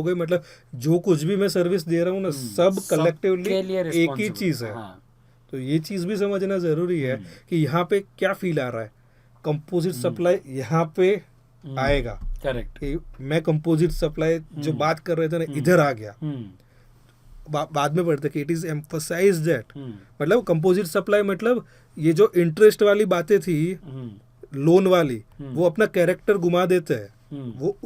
B: गए, मतलब जो कुछ भी मैं सर्विस दे रहा हूँ ना सब कलेक्टिवली एक ही चीज है। तो ये चीज भी समझना जरूरी है कि यहाँ पे क्या फील आ रहा है, कंपोजिट सप्लाई यहाँ पे आएगा।
A: करेक्ट।
B: मैं कंपोजिट सप्लाई जो बात कर रहे थे ना इधर आ गया, बाद में पढ़ते कि इट इज एम्फसाइज दैट, मतलब कंपोजिट सप्लाई मतलब ये जो इंटरेस्ट वाली बातें थी लोन वाली वो अपना कैरेक्टर घुमा देते हैं, वो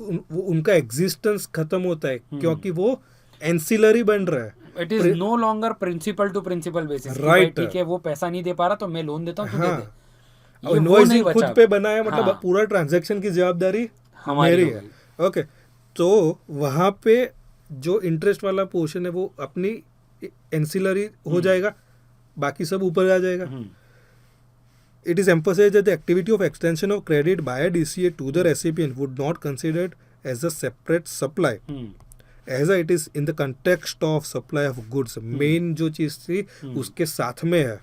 B: उनका एग्जिस्टेंस खत्म होता है क्योंकि वो एंसिलरी बन रहा है।
A: It is no longer principal to principal basis.
B: Right,
A: ठीक है, वो पैसा नहीं दे पा रहा तो मैं लोन देता हूँ, तू दे दे।
B: इनवॉइस खुद पे बना है, मतलब पूरा ट्रांजैक्शन की जवाबदारी हमारी है। ओके, तो वहां पे जो इंटरेस्ट वाला पोर्शन है वो अपनी एंसिलरी हो जाएगा, बाकी सब ऊपर आ जाएगा। It is emphasized that the activity of extension of credit by a DCA to the recipient would not considered as a separate supply, as it is in the context of supply of goods। main जो चीज थी उसके साथ में है।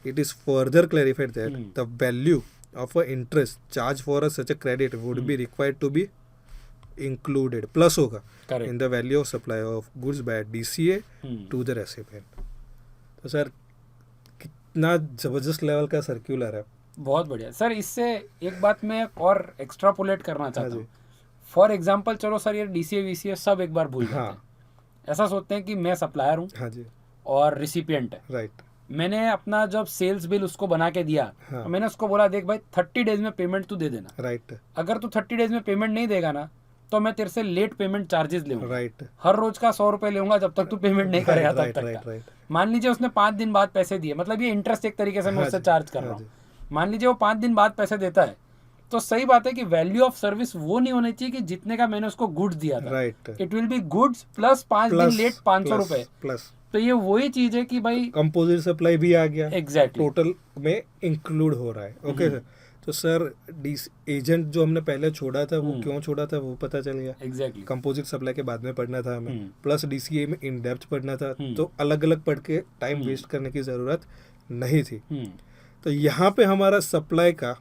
B: It is further clarified that the value of a interest charge for a such a credit would be required to be included, plus होगा in the value of supply of goods by DCA to the recipient। तो sir कितना जबरदस्त level का circular है,
A: बहुत बढ़िया sir. इससे एक बात मैं और एक्स्ट्रापोलेट करना चाहता हूँ। फॉर एग्जांपल चलो सर ये डीसीए वीसीए सब एक बार भूल जाते हैं, ऐसा सोचते हैं कि मैं सप्लायर हूँ और रिसिपिएंट है।
B: राइट।
A: मैंने अपना जब सेल्स बिल उसको बना के दिया, तो मैंने उसको बोला देख भाई 30 डेज में पेमेंट तू दे देना।
B: राइट।
A: अगर तू 30 डेज में पेमेंट नहीं देगा ना तो मैं तेरे से लेट पेमेंट चार्जेस लूंगा।
B: राइट।
A: हर रोज का 100 रुपए लूंगा जब तक तू पेमेंट नहीं करेगा तब तक का। मान लीजिए उसने 5 दिन बाद पैसे दिए, मतलब ये इंटरेस्ट एक तरीके से मैं उससे चार्ज कर रहा हूँ। मान लीजिए वो 5 दिन बाद पैसे देता है, तो सही बात है कि वैल्यू ऑफ सर्विस वो नहीं होनी चाहिए कि जितने का मैंने उसको गुड्स दिया था।
B: Right.
A: It will be goods plus 5 दिन लेट 500 रुपए, तो ये वही चीज है कि भाई
B: कंपोजिट सप्लाई भी आ गया,
A: एग्जैक्टली
B: टोटल में इंक्लूड हो रहा है। ओके सर, तो सर एजेंट जो हमने पहले छोड़ा था वो क्यों छोड़ा था वो पता चल गया।
A: एग्जैक्टली
B: कंपोजिट सप्लाई के बाद में पढ़ना था हमें, प्लस डीसीए में इन डेप्थ पढ़ना था,
A: हम्म।
B: तो अलग अलग पढ़ के टाइम वेस्ट करने की ज़रूरत नहीं थी। तो यहाँ पे हमारा सप्लाई का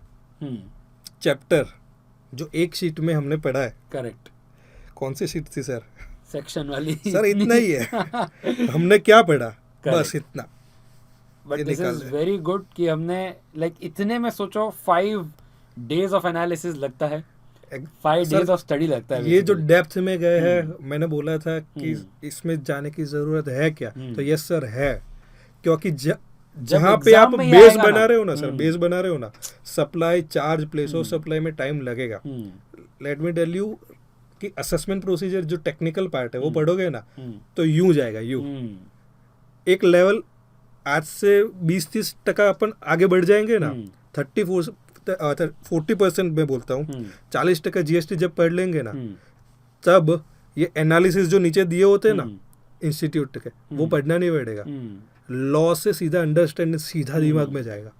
B: चैप्टर जो एक शीट में हमने पढ़ा है,
A: करेक्ट,
B: कौन सी शीट थी सर?
A: सेक्शन वाली
B: सर इतना ही है हमने क्या पढ़ा, बस इतना।
A: बट
B: ये
A: दिस
B: निकाल
A: इज
B: दे।
A: वेरी गुड कि हमने लाइक इतने में सोचो 5 days ऑफ एनालिसिस लगता है, 5
B: सर,
A: days ऑफ स्टडी लगता है
B: ये जो
A: basically।
B: डेप्थ में गए हैं, मैंने बोला था कि इसमें जाने की जरूरत है क्या, तो यस सर है, क्योंकि जहाँ पे
A: exam
B: आप
A: में ये
B: बेस
A: आएगा
B: बना
A: ना,
B: रहे हो ना सर, बेस बना रहे हो ना, supply charge place of supply में टाइम लगेगा। लेट मी टेल यू कि असेसमेंट प्रोसीजर जो टेक्निकल पार्ट है वो पढ़ोगे ना तो यूं जाएगा, यूं एक लेवल आज से 20-30% अपन आगे बढ़ जाएंगे ना, 40% में बोलता हूँ, 40% जीएसटी जब पढ़ लेंगे ना, तब ये एनालिसिस जो नीचे दिए होते हैं ना इंस्टीट्यूट के, वो पढ़ना नहीं पड़ेगा, लॉ से सीधा अंडरस्टैंडिंग सीधा दिमाग में जाएगा।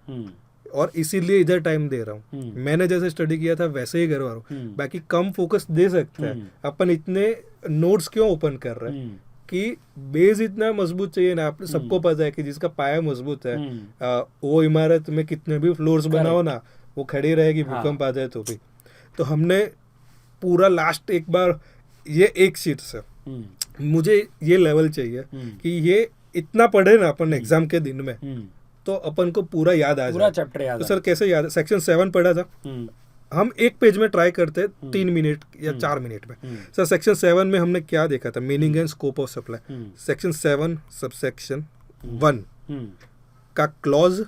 B: और इसीलिए इधर टाइम दे रहा हूँ, मैंने जैसे स्टडी किया था वैसे ही करवा रहा हूँ। बाकी कम फोकस दे सकते हैं अपन, इतने नोट्स क्यों ओपन कर रहे हैं कि बेस इतना मजबूत चाहिए ना। आप सबको पता है कि जिसका पाया मजबूत है वो इमारत में कितने भी फ्लोर्स बनाओ ना वो खड़ी रहेगी, भूकंप आ जाए तो भी। तो हमने पूरा लास्ट एक बार ये एक शीट से मुझे ये लेवल चाहिए कि ये इतना पढ़े ना अपन एग्जाम के दिन में तो अपन को पूरा याद आ जाए,
A: पूरा चैप्टर याद।
B: तो सर कैसे याद है? सेक्शन 7 पढ़ा था, हम एक पेज में ट्राई करते हैं 3 मिनट या 4 मिनट में। सर सेक्शन 7 में हमने क्या देखा था? Meaning and scope of supply. Section 7 subsection 1 का क्लॉज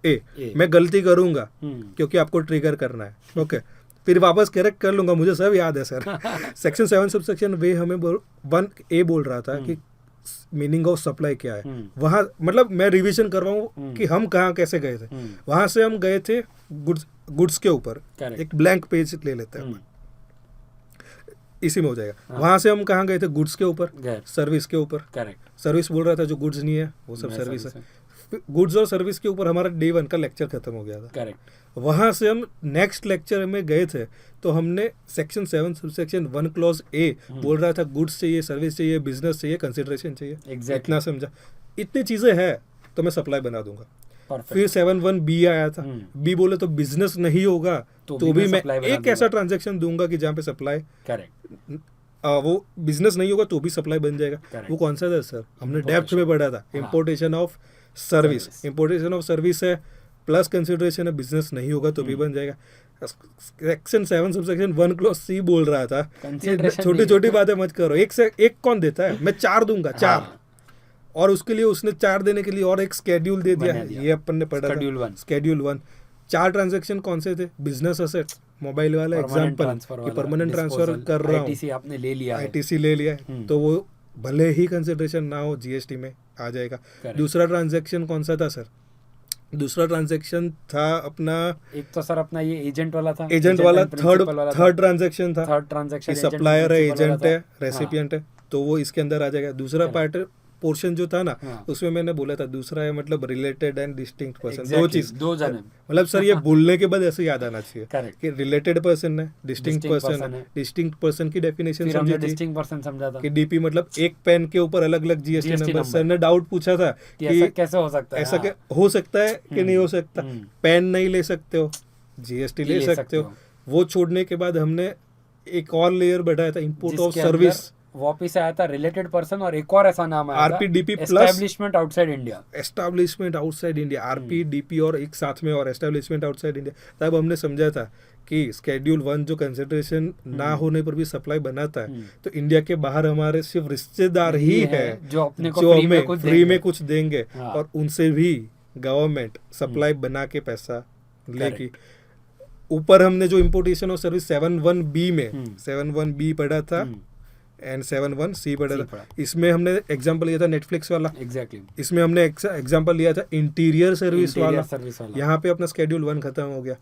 B: ए, मैं गलती करूंगा क्योंकि आपको ट्रिगर करना है, ओके फिर वापस करेक्ट कर लूंगा, मुझे सब याद है सर। सेक्शन 7 सबसेक्शन वे हमें 1A बोल रहा था कि मीनिंग ऑफ सप्लाई क्या है। वहाँ मतलब मैं रिवीजन कर रहा हूँ कि हम कहाँ कैसे गए थे। वहां से हम गए थे गुड्स के ऊपर, एक ब्लैंक पेज ले लेते हैं, इसी में हो जाएगा। वहां से हम कहाँ गए थे? गुड्स के ऊपर, सर्विस के ऊपर। सर्विस बोल रहा था जो गुड्स नहीं है वो सब सर्विस है। गुड्स और सर्विस के ऊपर हमारा डे 1 का लेक्चर खत्म हो गया था। वहां से हम नेक्स्ट लेक्चर में गए थे तो हमने सेक्शन 7 सबसेक्शन 1 क्लॉज ए बोल रहा था गुड्स चाहिए, सर्विस चाहिए, बिजनेस चाहिए, कंसिडरेशन चाहिए। इतना समझा, इतनी चीजें हैं तो मैं सप्लाई बना दूंगा। फिर 7(1)B आया था, बी बोले तो बिजनेस नहीं होगा तो भी मैं एक ऐसा ट्रांजेक्शन दूंगा कि जहाँ पे सप्लाई वो बिजनेस नहीं होगा तो भी सप्लाई बन जाएगा। वो कौन सा था सर? हमने डेप्थ में पढ़ा था, importation of service. Importation of service है प्लस कंसिडरेशन है, बिजनेस नहीं होगा तो भी बन जाएगा। सेक्शन 7 सबसेक्शन 1 क्लॉज सी बोल रहा था छोटी छोटी बातें मत करो, एक कौन देता है? मैं 4 दूंगा, 4 और उसके लिए उसने 4 देने के लिए और एक स्केड्यूल दे दिया। ये अपन ने पढ़ा था स्केड्यूल 1। 4 ट्रांजैक्शन कौन से थे? बिजनेस एसेट, मोबाइल वाला एग्जांपल कि परमानेंट ट्रांसफर कर रहा हूँ,
A: आईटीसी आपने ले लिया,
B: आईटीसी ले लिया है तो वो भले ही कंसिडरेशन ना हो जीएसटी में आ जाएगा। दूसरा ट्रांजैक्शन कौन सा था सर? दूसरा ट्रांजैक्शन था अपना,
A: एक तो सर अपना ये एजेंट वाला था,
B: एजेंट वाला थर्ड ट्रांजैक्शन था।
A: थर्ड ट्रांजैक्शन
B: सप्लायर है, एजेंट है, रेसिपिएंट है, तो वो इसके अंदर आ जाएगा। दूसरा पार्ट पोर्शन जो था ना उसमें मैंने बोला था दूसरा है मतलब रिलेटेड एंड डिस्टिंक्ट पर्सन, दो चीज,
A: दो जने
B: मतलब सर ये बोलने के बाद ऐसे याद आना चाहिए कि रिलेटेड पर्सन है, डिस्टिंक्ट पर्सन है। डिस्टिंक्ट पर्सन की डेफिनेशन समझी थी,
A: डिस्टिंक्ट पर्सन समझा था
B: कि डीपी मतलब एक पेन के ऊपर अलग अलग जीएसटी नंबर। सर ने डाउट पूछा था कि
A: ऐसा कैसे हो सकता है,
B: ऐसा हो सकता है कि नहीं हो सकता। पेन नहीं ले सकते हो, जीएसटी ले सकते हो। वो छोड़ने के बाद हमने एक और लेयर बढ़ाया था, इंपोर्ट ऑफ सर्विस,
A: वापिस आया था रिलेटेड पर्सन, और एक और ऐसा नाम आया
B: RPDP plus
A: establishment outside India.
B: Establishment outside India, RPDP और एक साथ में और एस्टैब्लिशमेंट आउटसाइड इंडिया। तब हमने समझा था कि स्केड्यूल 1 जो कंसिडरेशन ना होने पर भी सप्लाई बनाता है तो इंडिया के बाहर हमारे सिर्फ रिश्तेदार ही है जो
A: अपने को
B: हमें फ्री में कुछ देंगे और उनसे भी गवर्नमेंट सप्लाई बना के पैसा लेगी। ऊपर हमने जो इम्पोर्टेशन और सर्विस 7(1)B में 7(1)B पढ़ा था एंड 7(1)C पढ़ा था। इसमें हमने एग्जांपल लिया था नेटफ्लिक्स वाला, इसमें हमने एग्जांपल लिया था इंटीरियर सर्विस वाला। यहाँ पे अपना स्केड्यूल 1 खत्म हो गया,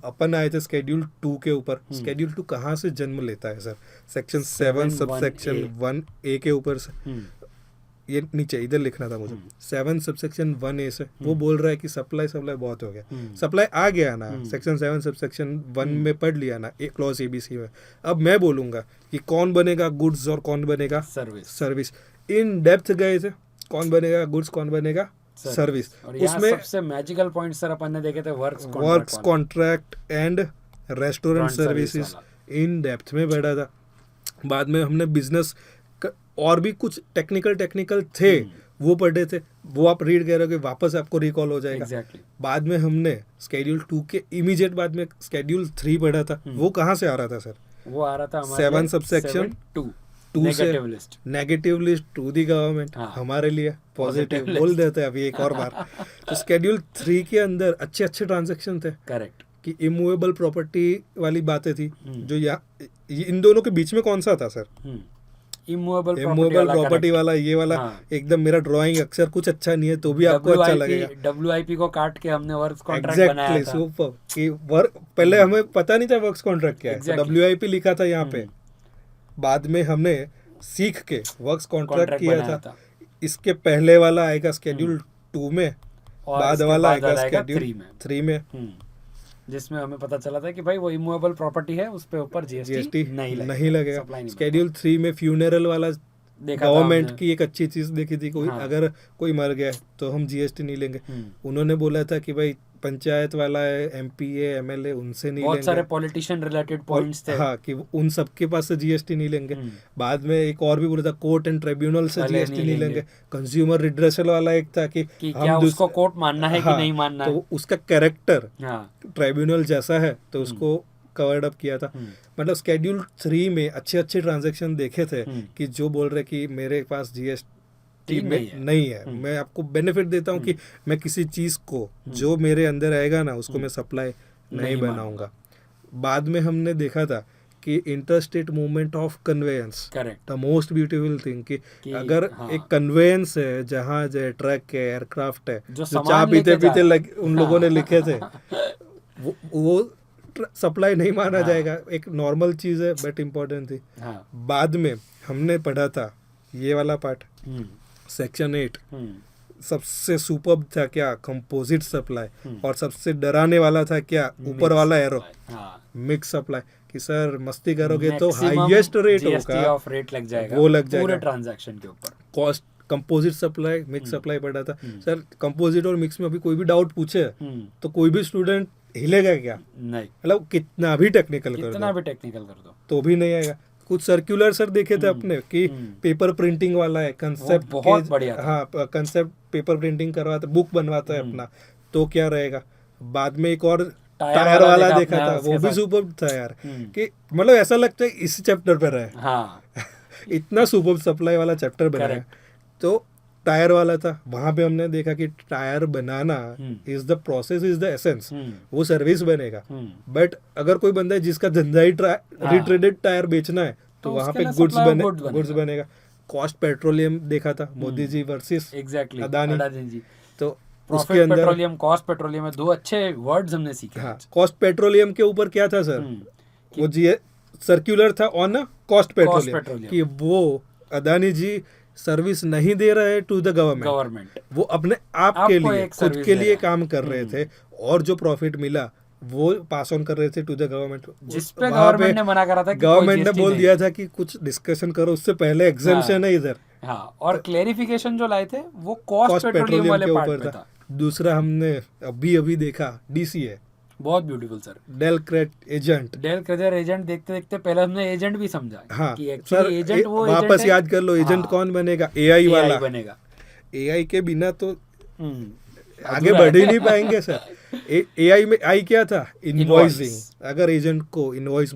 B: अपन आए थे स्केड्यूल 2 के ऊपर। स्केड्यूल 2 कहाँ से जन्म लेता है सर? सेक्शन 7 सबसेक्शन 1A के ऊपर से। ये नीचे इधर लिखना था मुझे 7 सबसेक्शन 1A से वो बोल रहा है कि सप्लाई बहुत हो गया, सप्लाई आ गया ना, सेक्शन 7 सबसेक्शन 1 में पढ़ लिया ना एक क्लॉज ABC में। अब मैं बोलूंगा कि कौन बनेगा गुड्स और कौन बनेगा सर्विस। इन डेप्थ गए थे, कौन बनेगा गुड्स कौन बनेगा सर्विस।
A: उसमें सबसे मैजिकल पॉइंट सर अपन ने देखे थे
B: works contract and restaurant services in depth में बढ़ा था। बाद में हमने बिजनेस और भी कुछ टेक्निकल थे वो पढ़े थे, वो आप रीड कर रहे हो कि वापस आपको रिकॉल हो जाएगा।
A: exactly.
B: बाद में हमने स्केड्यूल 2 के इमीडिएट बाद में स्केड्यूल 3 पढ़ा था। वो कहाँ से आ रहा था सर?
A: वो आ रहा था हमारे
B: 7 सबसेक्शन 2 से negative list to the government, हमारे लिए पॉजिटिव बोल देते हैं अभी एक और बार। तो स्केड्यूल 3 के अंदर अच्छे ट्रांजैक्शन थे, करेक्ट, कि इमूवेबल प्रॉपर्टी वाली बातें थी जो इन दोनों के बीच में कौन सा था सर? इमूवेबल प्रॉपर्टी वाला ये वाला। एकदम मेरा ड्राइंग अक्सर कुछ अच्छा नहीं है तो भी आपको अच्छा लगेगा।
A: WIP को काट के हमने वर्क्स कॉन्ट्रैक्ट बनाया था।
B: सुपर कि वर्क पहले हमें पता नहीं था वर्क्स कॉन्ट्रैक्ट क्या है, WIP लिखा था यहाँ पे। बाद में हमने सीख के वर्क्स कॉन्ट्रैक्ट किया था। इसके पहले वाला आएगा स्केड्यूल 2 में, बाद वाला आएगा स्केड्यूल 3 में,
A: जिसमें हमें पता चला था कि भाई वो इमूवेबल प्रॉपर्टी है, उस पे ऊपर GST
B: नहीं लगेगा। स्केड्यूल 3 में फ्यूनरल वाला गवर्नमेंट की एक अच्छी चीज देखी थी, कोई अगर कोई मर गया तो हम GST नहीं लेंगे। उन्होंने बोला था कि भाई पंचायत वाला है, MPA MLA उनसे नहीं लेंगे।
A: बहुत सारे पॉलिटिशियन रिलेटेड पॉइंट्स थे।
B: हाँ, कि उन सबके पास से GST नहीं लेंगे। बाद में एक और भी बोला था कोर्ट एंड ट्रिब्यूनल से GST नहीं लेंगे। कंज्यूमर रिड्रेसल वाला एक था कि
A: क्या उसको कोर्ट मानना है कि नहीं मानना है,
B: तो उसका कैरेक्टर ट्रिब्यूनल जैसा है तो उसको कवर्ड अप किया था। मतलब स्केड्यूल 3 में अच्छे ट्रांजैक्शन देखे थे कि जो बोल रहे कि मेरे पास GST नहीं है, मैं आपको बेनिफिट देता हूँ कि मैं किसी चीज को जो मेरे अंदर आएगा ना उसको मैं सप्लाई नहीं बनाऊंगा। बाद में हमने देखा था कि interstate movement of conveyance, the most beautiful thing कि अगर एक कन्वेयंस है, जहाज है, ट्रक है, एयरक्राफ्ट है, जो चाय पीते उन लोगों ने लिखे थे, वो सप्लाई नहीं माना जाएगा। एक नॉर्मल चीज है बट इम्पोर्टेंट थी। बाद में हमने पढ़ा था ये वाला पार्ट, सेक्शन 8 सबसे सुपर्ब था क्या? Composite supply. और सबसे डराने वाला था क्या? ऊपर वाला एरो, मिक्स सप्लाई। कि सर मस्ती करोगे तो हाईएस्ट रेट होगा,
A: रेट लग जाएगा,
B: वो लग जाएगा
A: पूरे ट्रांजैक्शन के ऊपर।
B: Cost composite supply mix supply पड़ा था सर। कंपोजिट और मिक्स में अभी कोई भी डाउट पूछे तो कोई भी स्टूडेंट हिलेगा क्या? नहीं, मतलब कितना भी टेक्निकल कर दो तो भी नहीं आएगा। कुछ सर्कुलर सर देखे थे अपने कि पेपर प्रिंटिंग वाला है, कंसेप्ट
A: बहुत बढ़िया था।
B: हाँ, कंसेप्ट पेपर प्रिंटिंग करवाता, बुक बनवाता है अपना, तो क्या रहेगा। बाद में एक और टायर वाला देखा था, वो भी सुपर था यार, कि मतलब ऐसा लगता है इस चैप्टर पे रहे। हाँ। इतना सुपर सप्लाई वाला चैप्टर बनाया। तो टायर वाला था, वहां पे हमने देखा कि tyre banana is the process, is the essence, वो सर्विस बनेगा। बट अगर कोई बंदा है जिसका धंधा ही रिट्रेडेड टायर बेचना है तो वहां पे गुड्स बनेगा। कॉस्ट पेट्रोलियम देखा था, मोदी जी वर्सेस अदानी जी। तो उसके अंदर
A: पेट्रोलियम, कॉस्ट पेट्रोलियम में 2 अच्छे वर्ड्स हमने सीखे।
B: हाँ, कॉस्ट पेट्रोलियम के ऊपर क्या था सर? वो जी सर्कुलर था ऑन कॉस्ट पेट्रोलियम, कि वो अदानी जी सर्विस नहीं दे रहे हैं टू द गवर्नमेंट, वो अपने आप के लिए खुद के लिए काम कर रहे थे, और जो प्रॉफिट मिला वो पास ऑन कर रहे थे टू द गवर्नमेंट।
A: जिस पे गवर्नमेंट ने मना करा था,
B: गवर्नमेंट ने बोल दिया था कि कुछ डिस्कशन करो, उससे पहले एग्जेम्पशन है इधर।
A: हाँ, और क्लेरिफिकेशन जो लाए थे वो कॉस्ट पेट्रोलियम वाले पार्ट पे था।
B: दूसरा हमने अभी देखा DCA,
A: बहुत ब्यूटीफुल सर।
B: डेल क्रेजर
A: एजेंट देखते देखते पहले हमने एजेंट भी समझा।
B: हाँ, कि सर एजेंट वो वापस याद कर लो, एजेंट कौन बनेगा? AI वाला बनेगा। AI के बिना तो आगे बढ़ ही नहीं पाएंगे सर। AI में आई क्या था? इनवॉइसिंग। अगर एजेंट को इनवॉइस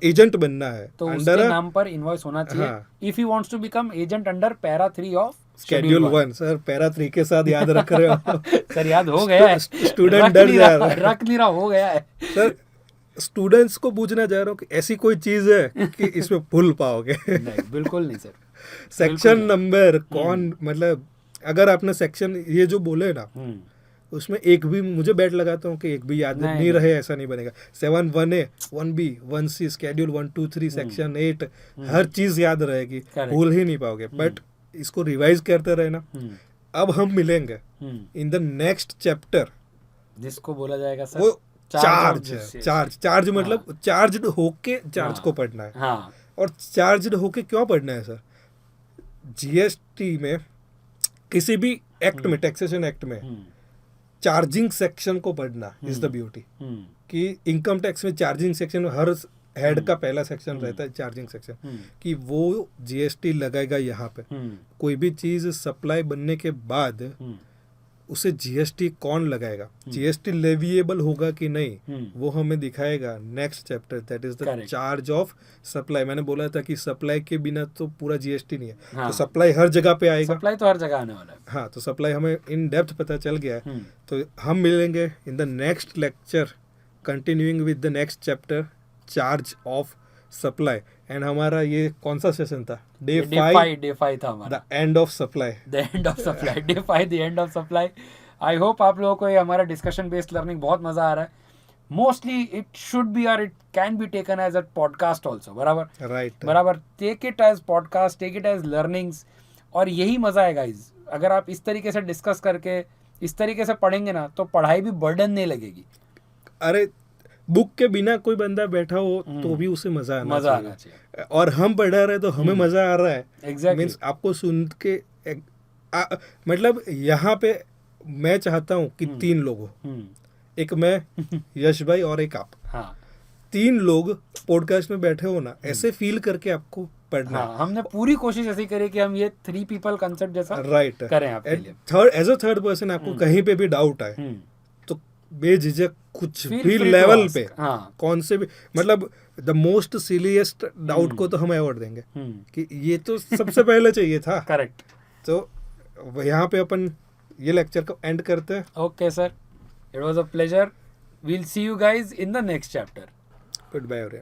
B: एजेंट बनना है
A: तो उसके नाम पर इनवॉइस होना चाहिए। If he wants to become agent under para 3 of
B: schedule 1। Sir para 3 के साथ याद रख रहे हो?
A: सर याद हो गया है,
B: स्टूडेंट डर जा रहा है,
A: रख नहीं रहा, हो गया है
B: सर। स्टूडेंट्स को पूछना चाह रहा हूँ कि ऐसी कोई चीज है कि इसमें भूल पाओगे?
A: नहीं, बिल्कुल नहीं सर।
B: सेक्शन नंबर कौन, मतलब अगर आपने सेक्शन ये जो बोले ना उसमें एक भी, मुझे बैट लगाता हूँ कि एक भी याद नहीं रहे, ऐसा नहीं बनेगा। 7 1A 1B 1C schedule 1 2 3 section 8 हर चीज याद रहेगी, भूल ही नहीं पाओगे। बट इसको रिवाइज करते रहे ना। अब हम मिलेंगे
A: हम्म।
B: इन द नेक्स्ट चैप्टर,
A: जिसको बोला जाएगा सर
B: वो
A: चार्ज
B: चार्ज मतलब चार्ज्ड होके चार्ज
A: हाँ।
B: को पढ़ना है।
A: हाँ
B: और चार्ज्ड होके क्यों पढ़ना है सर? जीएसटी में किसी भी एक्ट में, टैक्सेशन एक्ट में चार्जिंग सेक्शन को पढ़ना इज द ब्यूटी। कि इनकम टैक्स में चार्जिंग सेक्शन, हर हेड का पहला सेक्शन रहता है चार्जिंग सेक्शन, कि वो जीएसटी लगाएगा यहाँ पे। कोई भी चीज सप्लाई बनने के बाद उसे जीएसटी कौन लगाएगा, जीएसटी लेविएबल होगा कि नहीं, वो हमें दिखाएगा next chapter, that is the
A: Correct.
B: Charge of supply. मैंने बोला था कि सप्लाई के बिना तो पूरा जीएसटी नहीं है।
A: हाँ।
B: तो सप्लाई हर जगह पे आएगा।
A: सप्लाई तो हर जगह आने वाला है।
B: हाँ, तो सप्लाई हमें इन डेप्थ पता चल गया है। तो हम मिलेंगे इन the next lecture, continuing with the next chapter, charge of supply. And हमारा ये कौन सा सेशन था? डे 5
A: था हमारा,
B: the end of supply.
A: The end of supply, day 5 the end of supply. I hope आप लोगों को ये हमारा डिस्कशन बेस्ड लर्निंग बहुत मजा आ रहा है। मोस्टली इट शुड बी और it can be taken as a podcast also, बराबर
B: राइट,
A: बराबर। Take it as podcast, take it as learnings. और यही मजा है गाइज, अगर आप इस तरीके से डिस्कस करके इस तरीके से पढ़ेंगे ना, तो पढ़ाई भी बर्डन नहीं लगेगी।
B: अरे बुक के बिना कोई बंदा बैठा हो तो भी उसे मजा आना चाहिए। और हम पढ़ा रहे तो हमें मजा आ रहा है।
A: एग्जैक्टली।
B: मीन्स आपको सुन के मतलब यहाँ पे मैं चाहता हूँ कि 3 लोग हो, एक मैं, यश भाई और एक आप।
A: हाँ
B: 3 लोग पॉडकास्ट में बैठे हो ना, ऐसे फील करके आपको पढ़ना।
A: हाँ, हमने पूरी कोशिश ऐसी करी कि हम ये 3 पीपल कंसेप्ट जैसा
B: राइट
A: करें आपके लिए।
B: एज अ थर्ड पर्सन आपको कहीं पे भी डाउट आए तो बेझिझक कुछ
A: Feel
B: भी
A: free to
B: लेवल
A: ask.
B: पे,
A: हाँ।
B: कौन से भी, मतलब द मोस्ट सिलिएस्ट डाउट को तो हम अवॉइड देंगे कि ये तो सबसे पहले चाहिए था।
A: करेक्ट।
B: तो यहाँ पे अपन ये लेक्चर को एंड करते हैं।
A: Okay sir, it was a pleasure. We'll see you guys in the next chapter.
B: Good bye.